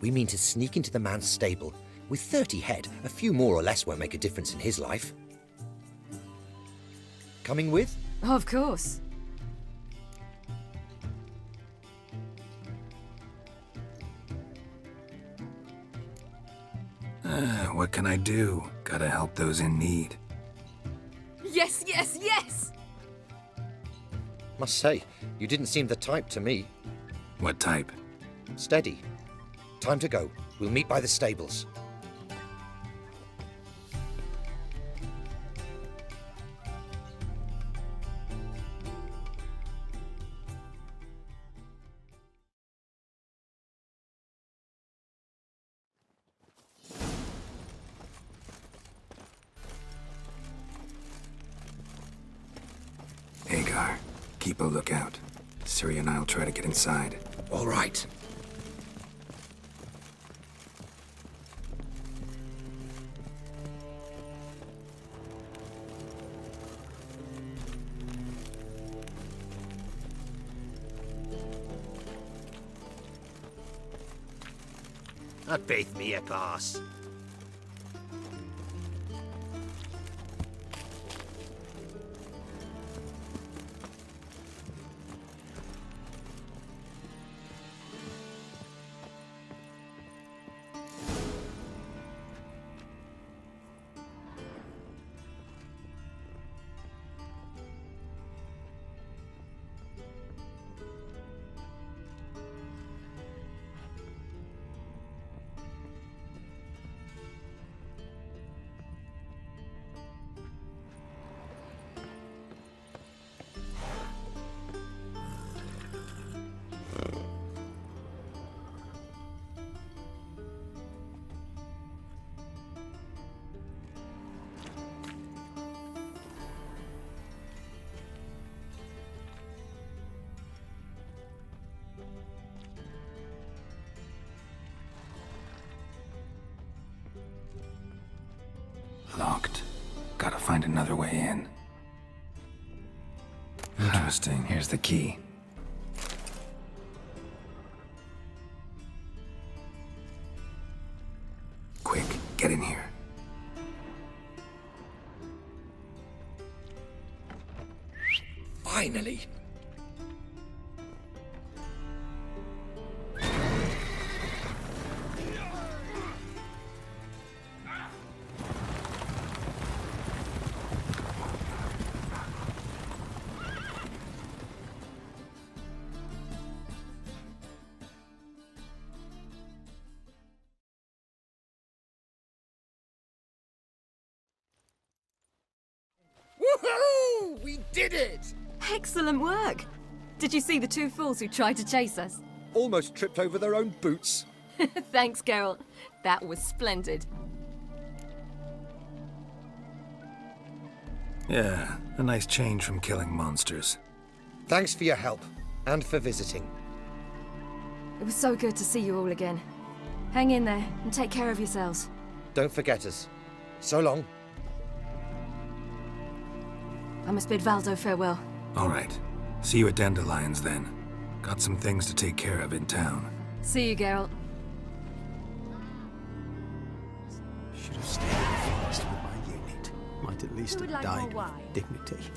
We mean to sneak into the man's stable. With 30 head, a few more or less won't make a difference in his life. Coming with? Of course. What can I do? Gotta help those in need. Yes, yes, yes! Must say, you didn't seem the type to me. What type? Steady. Time to go. We'll meet by the stables. Hagar, keep a lookout. Ciri and I'll try to get inside. All right. That beat me a pass. Locked. Gotta find another way in. Interesting. Here's the key. Quick, get in here. Finally! Woohoo! We did it! Excellent work! Did you see the 2 fools who tried to chase us? Almost tripped over their own boots. Thanks, Geralt. That was splendid. Yeah, a nice change from killing monsters. Thanks for your help, and for visiting. It was so good to see you all again. Hang in there, and take care of yourselves. Don't forget us. So long. I must bid Valdo farewell. All right. See you at Dandelions, then. Got some things to take care of in town. See you, Geralt. Should have stayed in the forest with my unit. My might at least Who would have like more died wine? with dignity.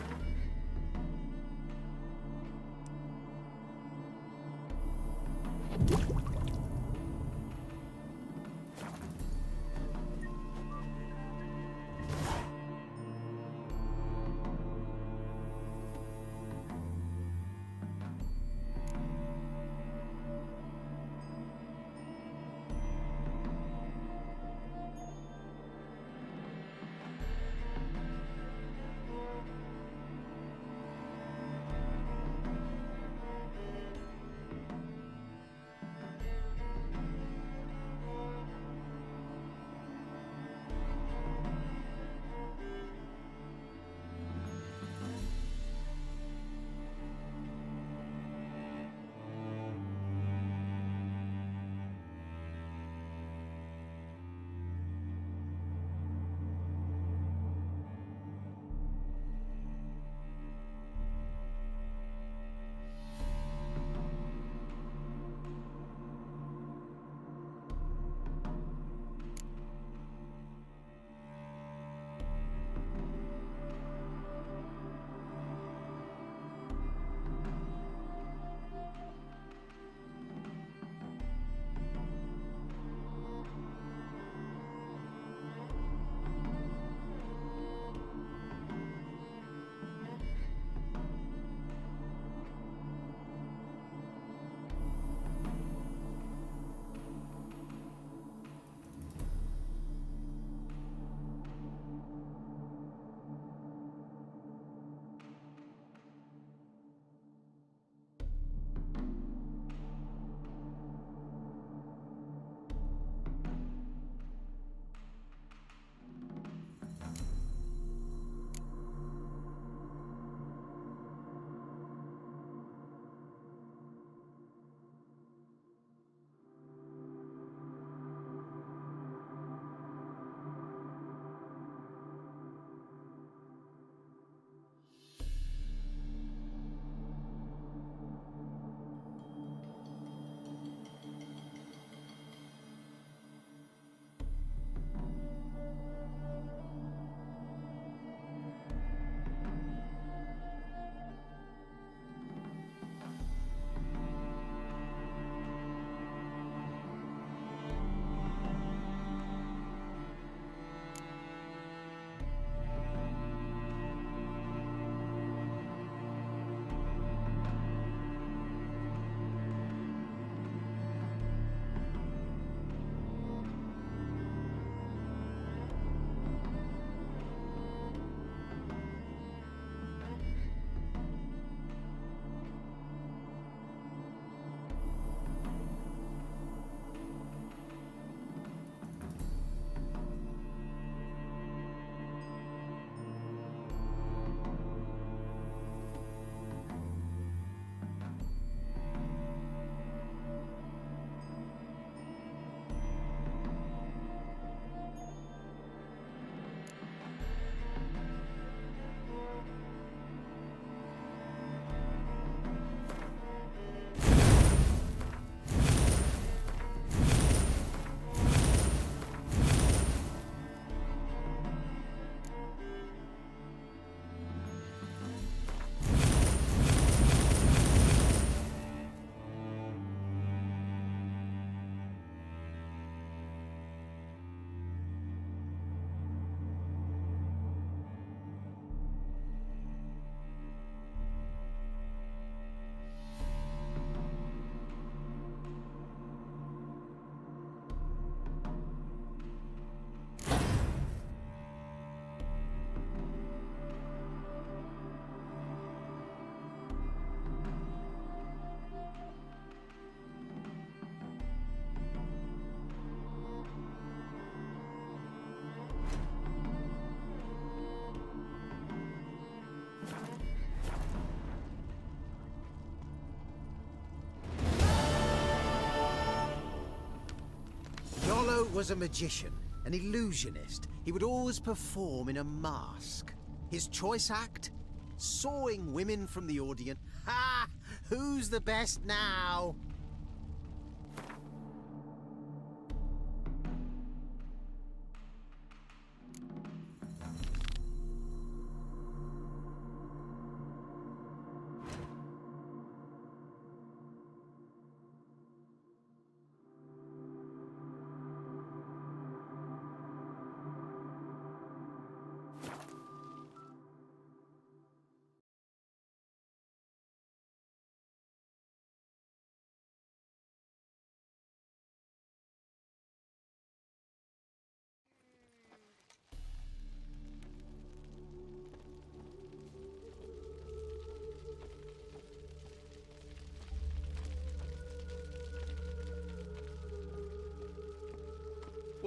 Was a magician, an illusionist. He would always perform in a mask. His choice act? Sawing women from the audience. Ha! Who's the best now?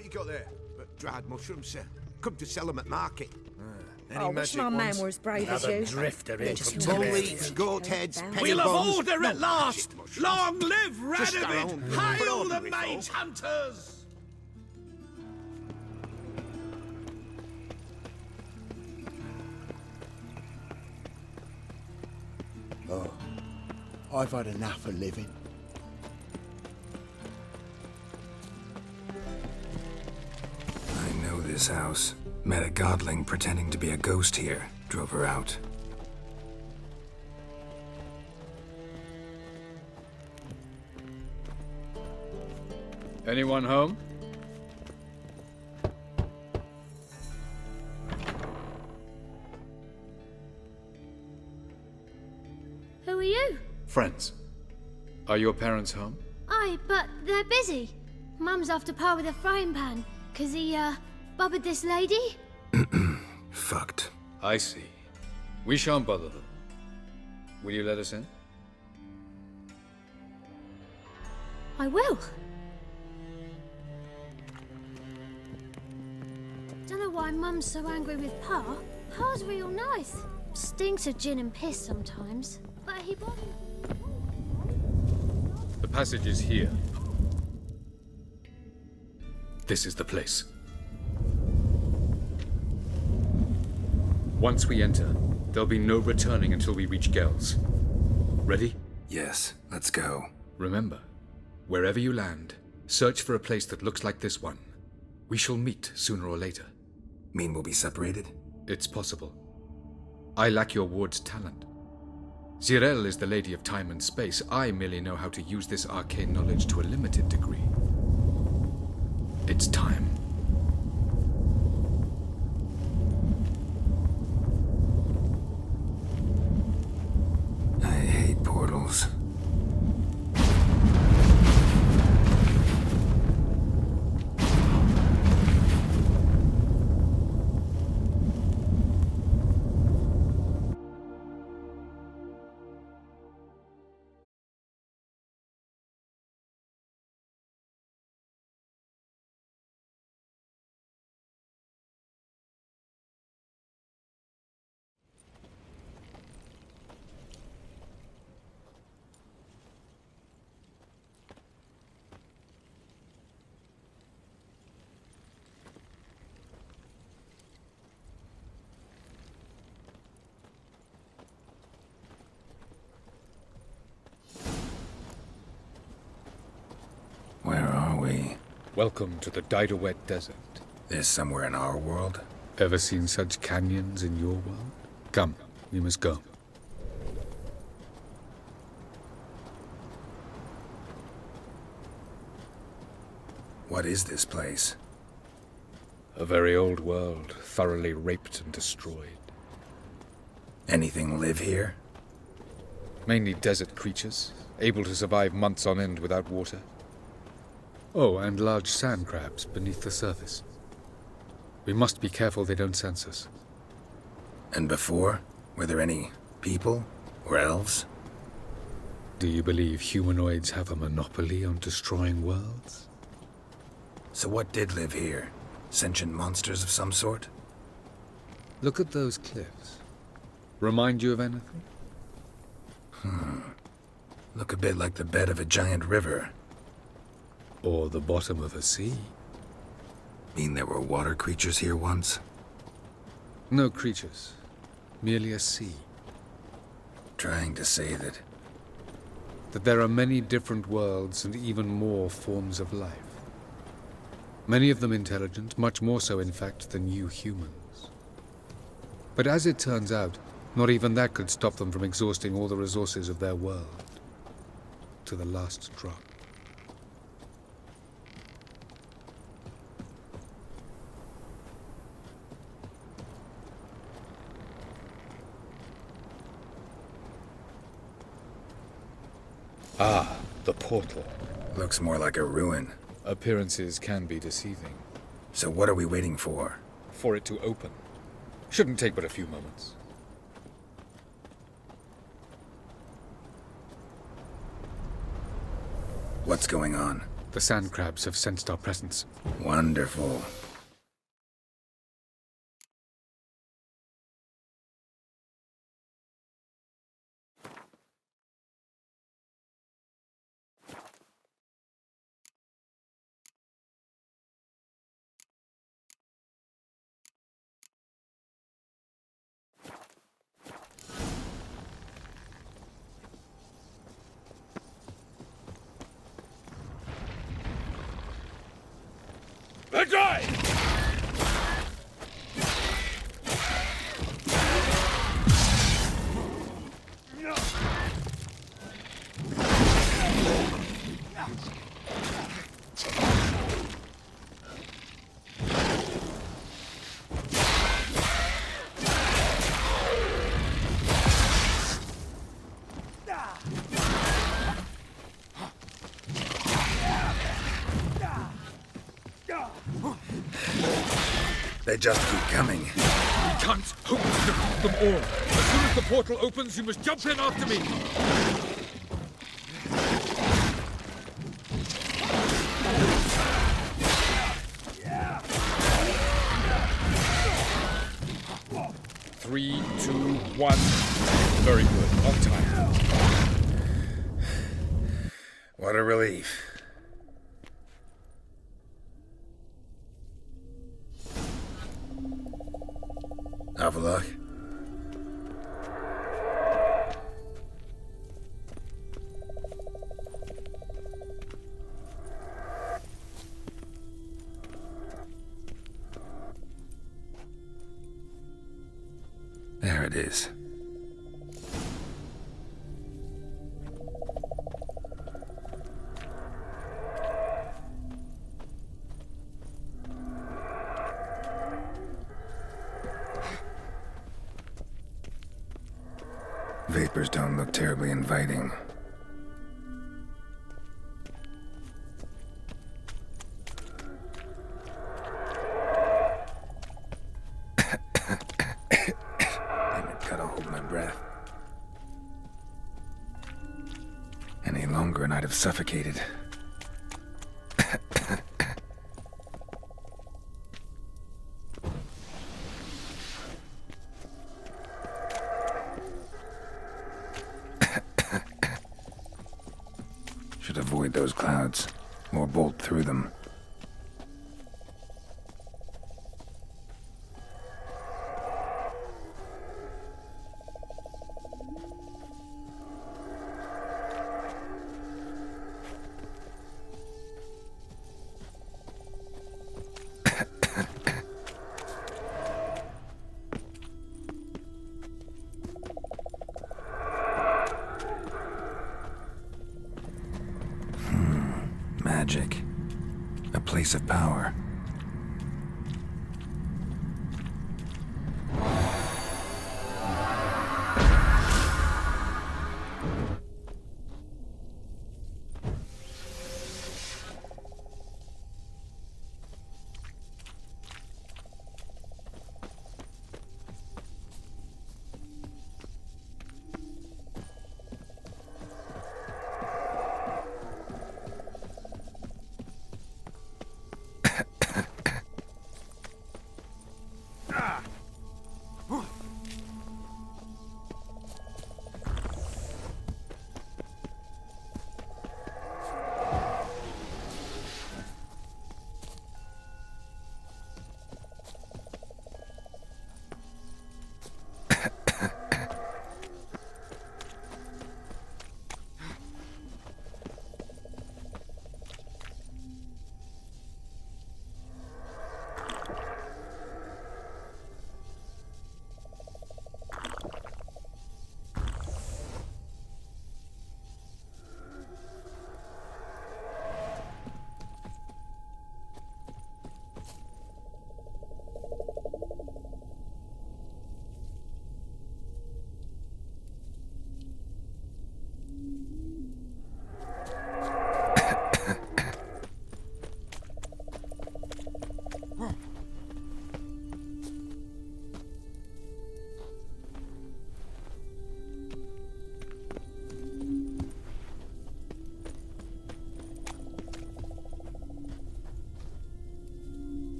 What you got there? Dried mushrooms, sir. Come to sell them at market. I wish my man were as brave as you. Bully, goat heads, penny We'll have bones. order at last! Long live Just our Radovid! own Hail the ordinary mage folk. hunters! Oh, I've had enough of living. I know this house. Met a godling pretending to be a ghost here. Drove her out. Anyone home? Who are you? Friends. Are your parents home? Aye, but they're busy. Mum's off to par with a frying pan, 'cause he, bobbered this lady? Fucked. I see. We shan't bother them. Will you let us in? I will. Don't know why Mum's so angry with Pa. Pa's real nice. Stinks of gin and piss sometimes, but he bothers. The passage is here. This is the place. Once we enter, there'll be no returning until we reach Gel's. Ready? Yes, let's go. Remember, wherever you land, search for a place that looks like this one. We shall meet sooner or later. Mean we'll be separated? It's possible. I lack your ward's talent. Zirel is the lady of time and space. I merely know how to use this arcane knowledge to a limited degree. It's time. I hate portals. Where are we? Welcome to the Didowet Desert. This somewhere in our world? Ever seen such canyons in your world? Come, we must go. What is this place? A very old world, thoroughly raped and destroyed. Anything live here? Mainly desert creatures, able to survive months on end without water. Oh, and large sand crabs beneath the surface. We must be careful they don't sense us. And before? Were there any people? Or elves? Do you believe humanoids have a monopoly on destroying worlds? So what did live here? Sentient monsters of some sort? Look at those cliffs. Remind you of anything? Look a bit like the bed of a giant river. Or the bottom of a sea. Mean there were water creatures here once? No creatures. Merely a sea. Trying to say that there are many different worlds and even more forms of life. Many of them intelligent, much more so in fact than you humans. But as it turns out, not even that could stop them from exhausting all the resources of their world. To the last drop. Ah, the portal. looks more like a ruin. Appearances can be deceiving. So what are we waiting for? For it to open. Shouldn't take but a few moments. What's going on? The sand crabs have sensed our presence. Wonderful. The guy! They just keep coming. You can't hope to defeat them all. As soon as the portal opens, you must jump in after me. 3, 2, 1. Very good. On time. What a relief. Have a look. There it is. Vapors don't look terribly inviting. Damn it, gotta hold my breath. Any longer and I'd have suffocated. Should avoid those clouds, or bolt through them. Magic. A place of power.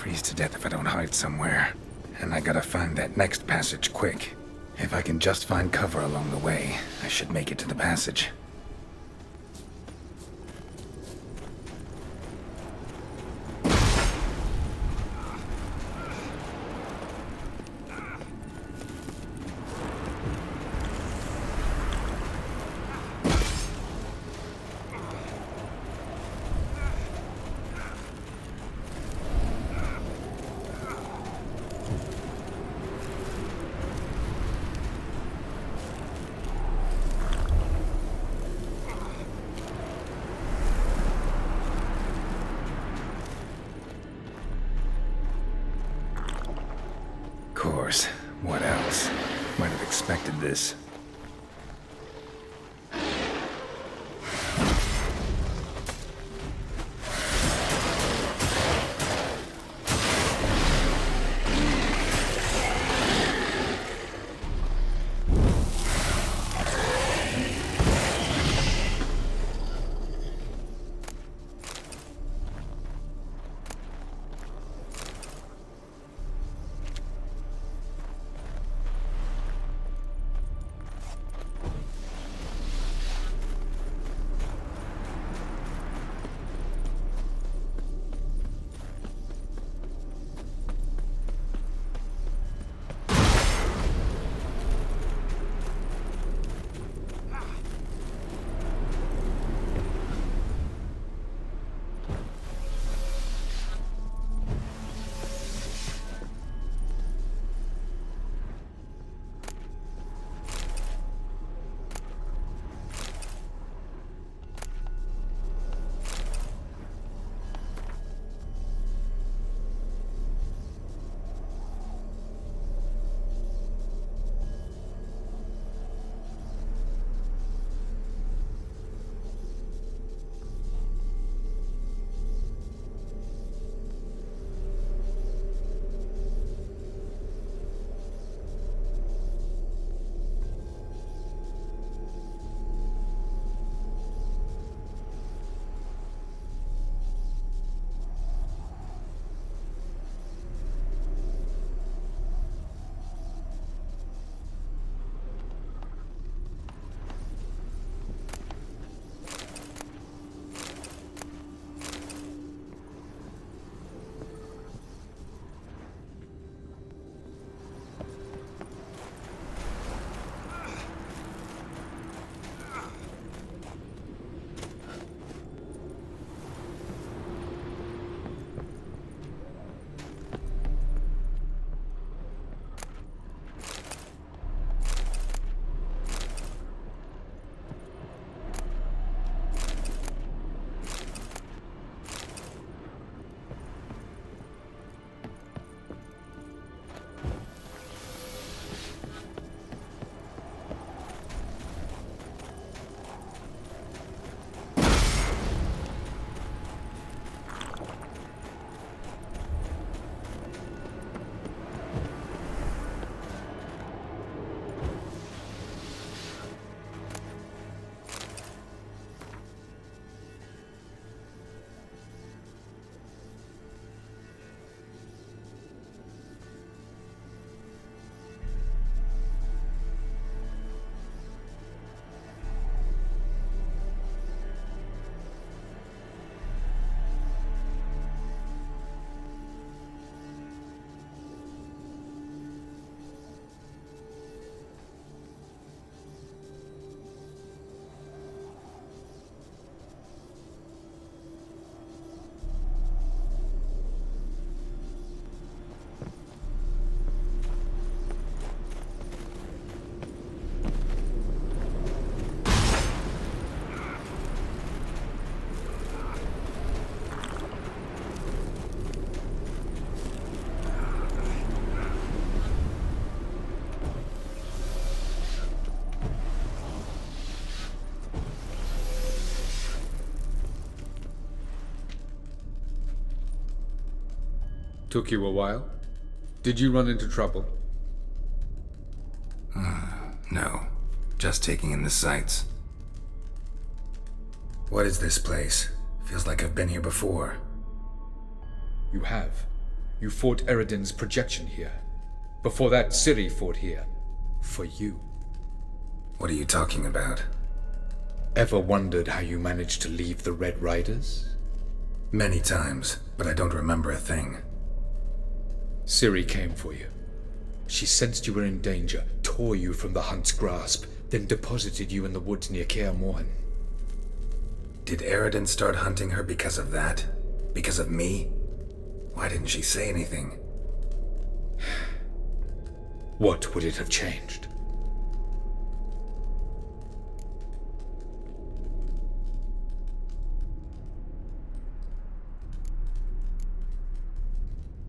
freeze to death if I don't hide somewhere. And I gotta find that next passage quick. If I can just find cover along the way, I should make it to the passage. Course. What else? Might have expected this. Took you a while? Did you run into trouble? No. Just taking in the sights. What is this place? Feels like I've been here before. You have. You fought Eredin's projection here. Before that, Ciri fought here. For you. What are you talking about? Ever wondered how you managed to leave the Red Riders? Many times, but I don't remember a thing. Ciri came for you. She sensed you were in danger, tore you from the Hunt's grasp, then deposited you in the woods near Kaer Morhen. Did Eredin start hunting her because of that? Because of me? Why didn't she say anything? What would it have changed?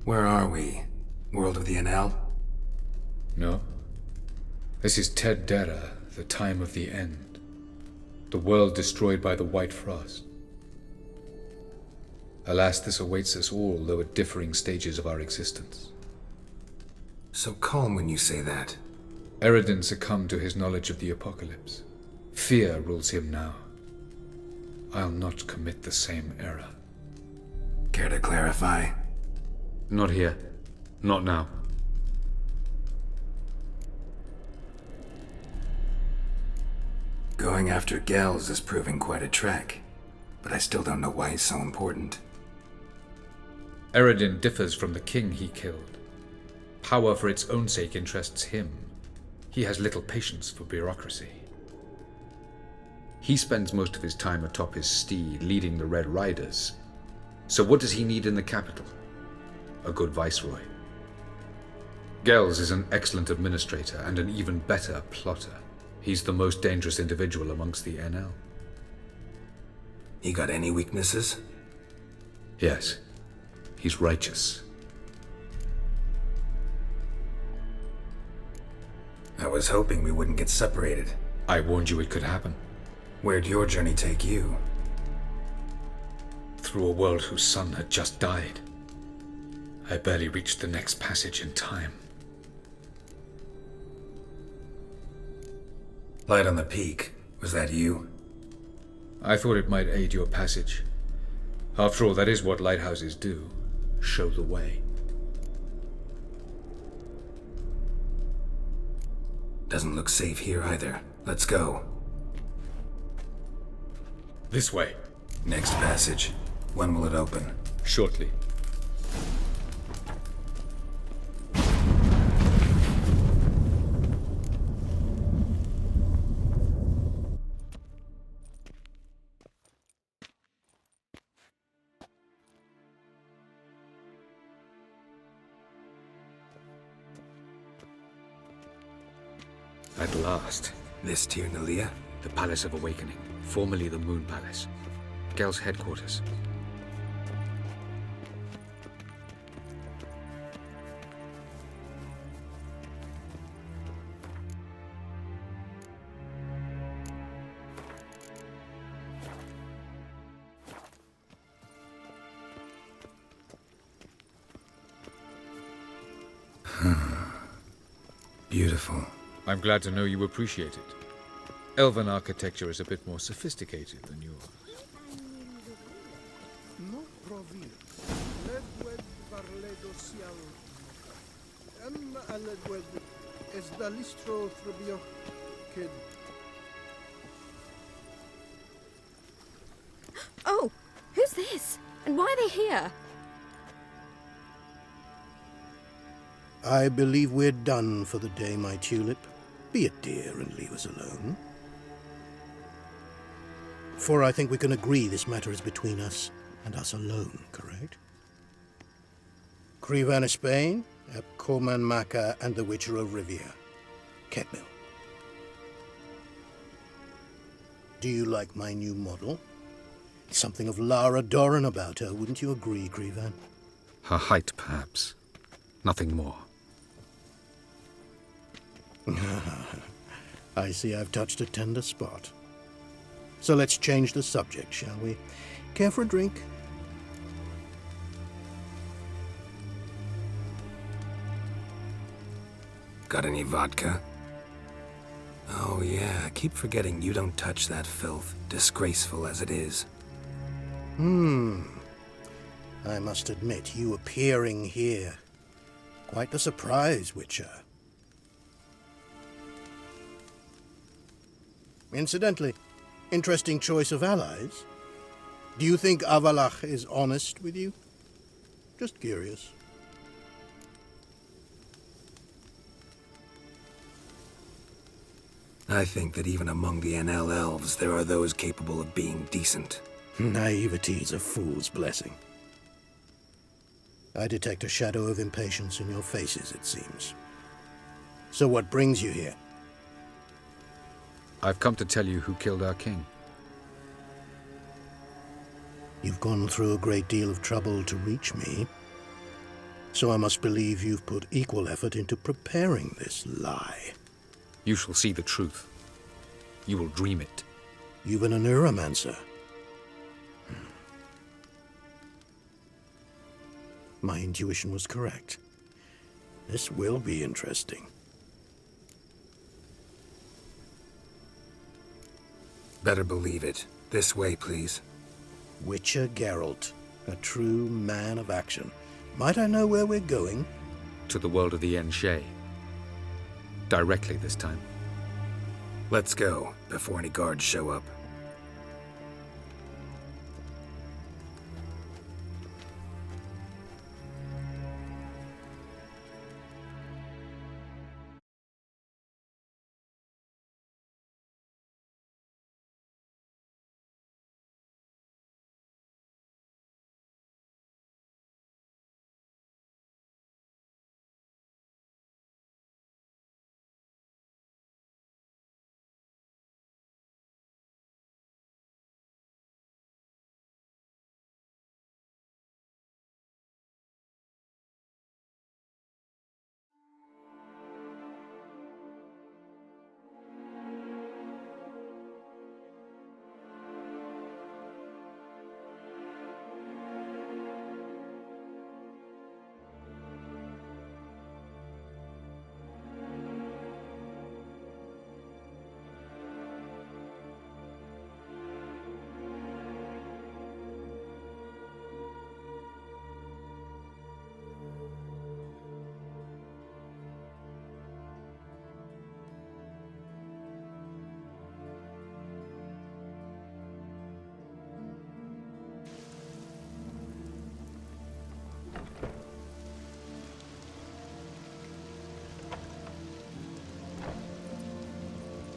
Where are we? World of the Enel? No. This is Ted Dera, the time of the end. The world destroyed by the White Frost. Alas, this awaits us all, though at differing stages of our existence. So calm when you say that. Eredin succumbed to his knowledge of the apocalypse. Fear rules him now. I'll not commit the same error. Care to clarify? Not here. Not now. Going after Gels is proving quite a trek, but I still don't know why he's so important. Eredin differs from the king he killed. Power for its own sake interests him. He has little patience for bureaucracy. He spends most of his time atop his steed, leading the Red Riders. So what does he need in the capital? A good viceroy. Gels is an excellent administrator and an even better plotter. He's the most dangerous individual amongst the NL. He got any weaknesses? Yes. He's righteous. I was hoping we wouldn't get separated. I warned you it could happen. Where'd your journey take you? Through a world whose son had just died. I barely reached the next passage in time. Light on the peak. Was that you? I thought it might aid your passage. After all, that is what lighthouses do. Show the way. Doesn't look safe here either. Let's go. This way. Next passage. When will it open? Shortly. At last. This Tir Nalia? The Palace of Awakening, formerly the Moon Palace. Gel's headquarters. Beautiful. I'm glad to know you appreciate it. Elven architecture is a bit more sophisticated than yours. Oh, who's this? And why are they here? I believe we're done for the day, my tulip. Be a dear and leave us alone. For I think we can agree this matter is between us and us alone, correct? Crivan Spain, Ep Corman Maka, and the Witcher of Rivia. Ketmill. Do you like my new model? Something of Lara Doran about her, wouldn't you agree, Crivan? Her height, perhaps. Nothing more. I see I've touched a tender spot. So let's change the subject, shall we? Care for a drink? Got any vodka? Oh yeah, I keep forgetting you don't touch that filth, disgraceful as it is. I must admit, you appearing here, quite a surprise, Witcher. Incidentally, interesting choice of allies. Do you think Avalach is honest with you? Just curious. I think that even among the NL elves, there are those capable of being decent. Naivety is a fool's blessing. I detect a shadow of impatience in your faces, it seems. So what brings you here? I've come to tell you who killed our king. You've gone through a great deal of trouble to reach me, so I must believe you've put equal effort into preparing this lie. You shall see the truth. You will dream it. You've been a neuromancer. My intuition was correct. This will be interesting. Better believe it. This way, please. Witcher Geralt, a true man of action. Might I know where we're going? To the world of the Enshe. Directly this time. Let's go, before any guards show up.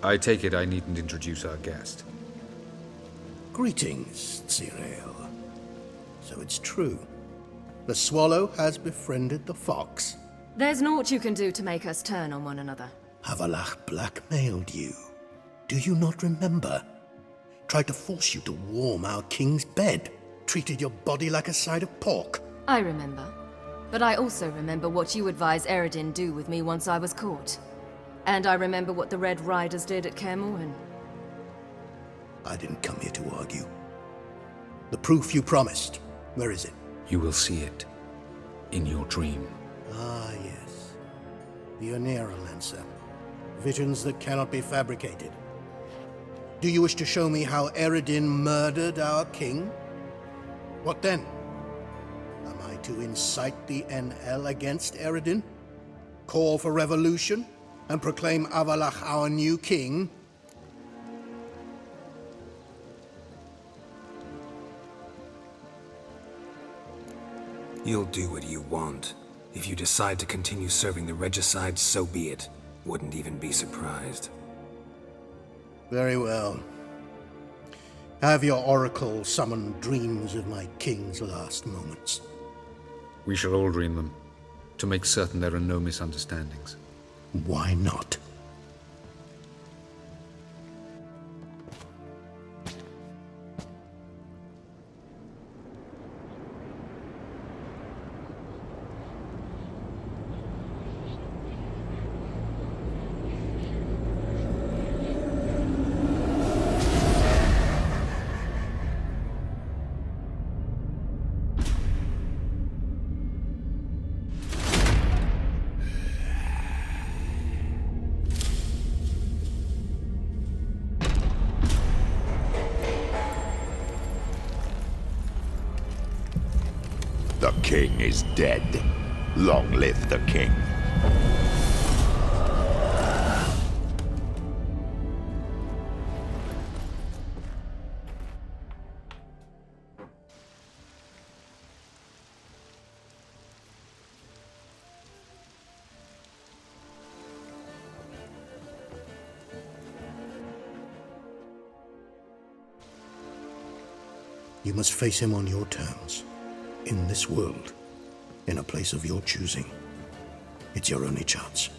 I take it I needn't introduce our guest. Greetings, Ciri. So it's true. The swallow has befriended the fox. There's naught you can do to make us turn on one another. Avalach blackmailed you. Do you not remember? Tried to force you to warm our king's bed. Treated your body like a side of pork. I remember. But I also remember what you advised Eredin do with me once I was caught. And I remember what the Red Riders did at Kaer Morhen. I didn't come here to argue. The proof you promised, where is it? You will see it. In your dream. Ah, yes. The Onera Lancer. Visions that cannot be fabricated. Do you wish to show me how Eredin murdered our king? What then? Am I to incite the NL against Eredin? Call for revolution? And proclaim Avalach our new king? You'll do what you want. If you decide to continue serving the regicide, so be it. Wouldn't even be surprised. Very well. Have your oracle summon dreams of my king's last moments. We shall all dream them, to make certain there are no misunderstandings. Why not? king is dead. Long live the king. You must face him on your terms. In this world. In a place of your choosing. It's your only chance.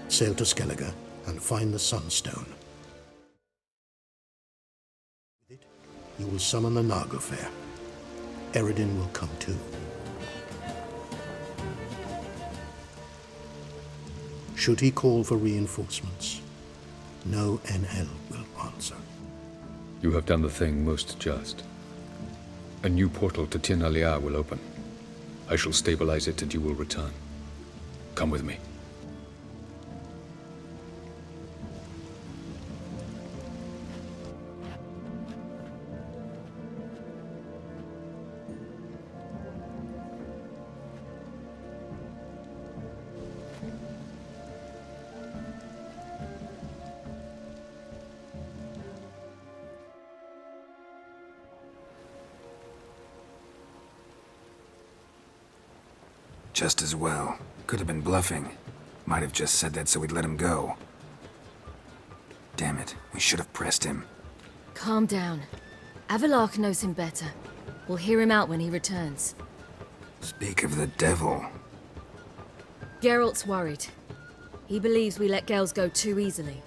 Sail to Skellige and find the Sunstone. With it, you will summon the Naga Fair. Eredin will come too. Should he call for reinforcements, no NL will answer. You have done the thing most just. A new portal to Tin Alia will open. I shall stabilize it and you will return. Come with me. Just as well. Could have been bluffing. Might have just said that so we'd let him go. Damn it, we should have pressed him. Calm down. Avalark knows him better. We'll hear him out when he returns. Speak of the devil. Geralt's worried. He believes we let girls go too easily.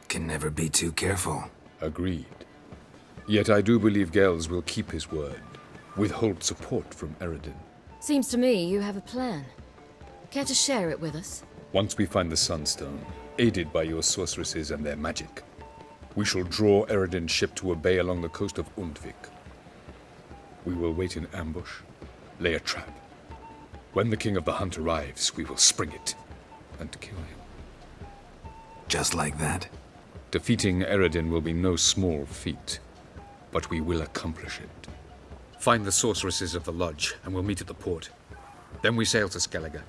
Can never be too careful. Agreed. Yet I do believe Gels will keep his word. Withhold support from Eredin. Seems to me you have a plan. Care to share it with us? Once we find the Sunstone, aided by your sorceresses and their magic, we shall draw Eredin's ship to a bay along the coast of Undvik. We will wait in ambush, lay a trap. When the King of the Hunt arrives, we will spring it and kill him. Just like that? Defeating Eredin will be no small feat, but we will accomplish it. Find the sorceresses of the lodge, and we'll meet at the port. Then we sail to Skellige.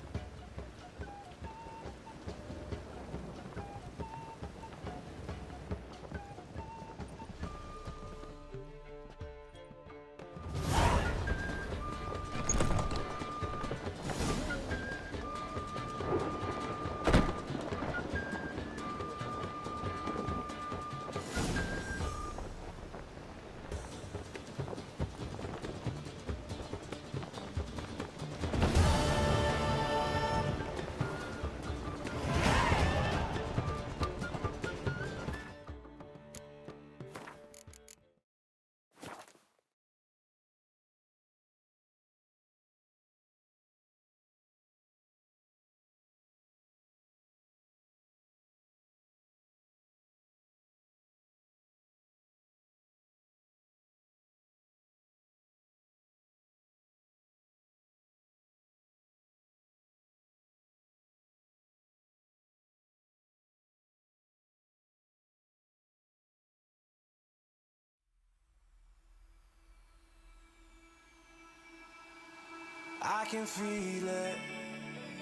I can feel it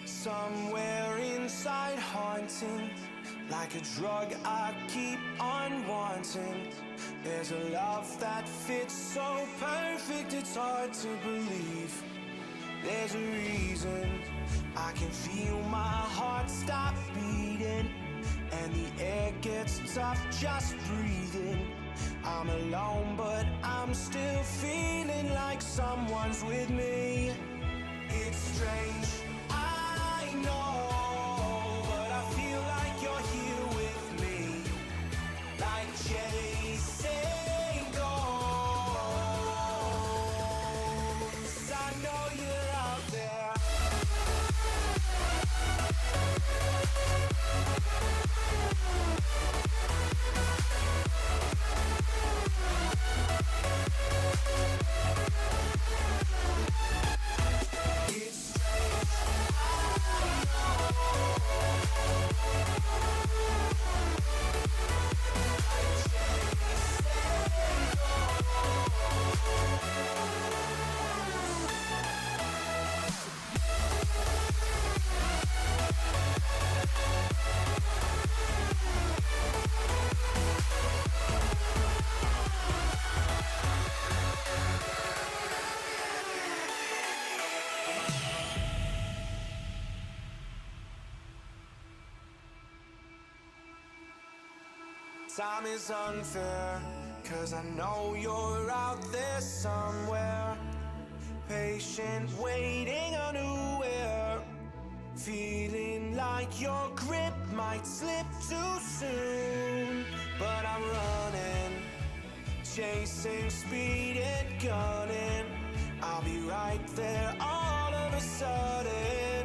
somewhere inside, haunting like a drug I keep on wanting. There's a love that fits so perfect, it's hard to believe. There's a reason I can feel my heart stop beating, and the air gets tough just breathing. I'm alone, but I'm still feeling like someone's with me. It's strange, I know, but I feel like you're here with me, like chasing ghosts. I know you're out there. It's strange. Time is unfair, 'cause I know you're out there somewhere, patient, waiting unaware, feeling like your grip might slip too soon. But I'm running, chasing speed and gunning. I'll be right there all of a sudden.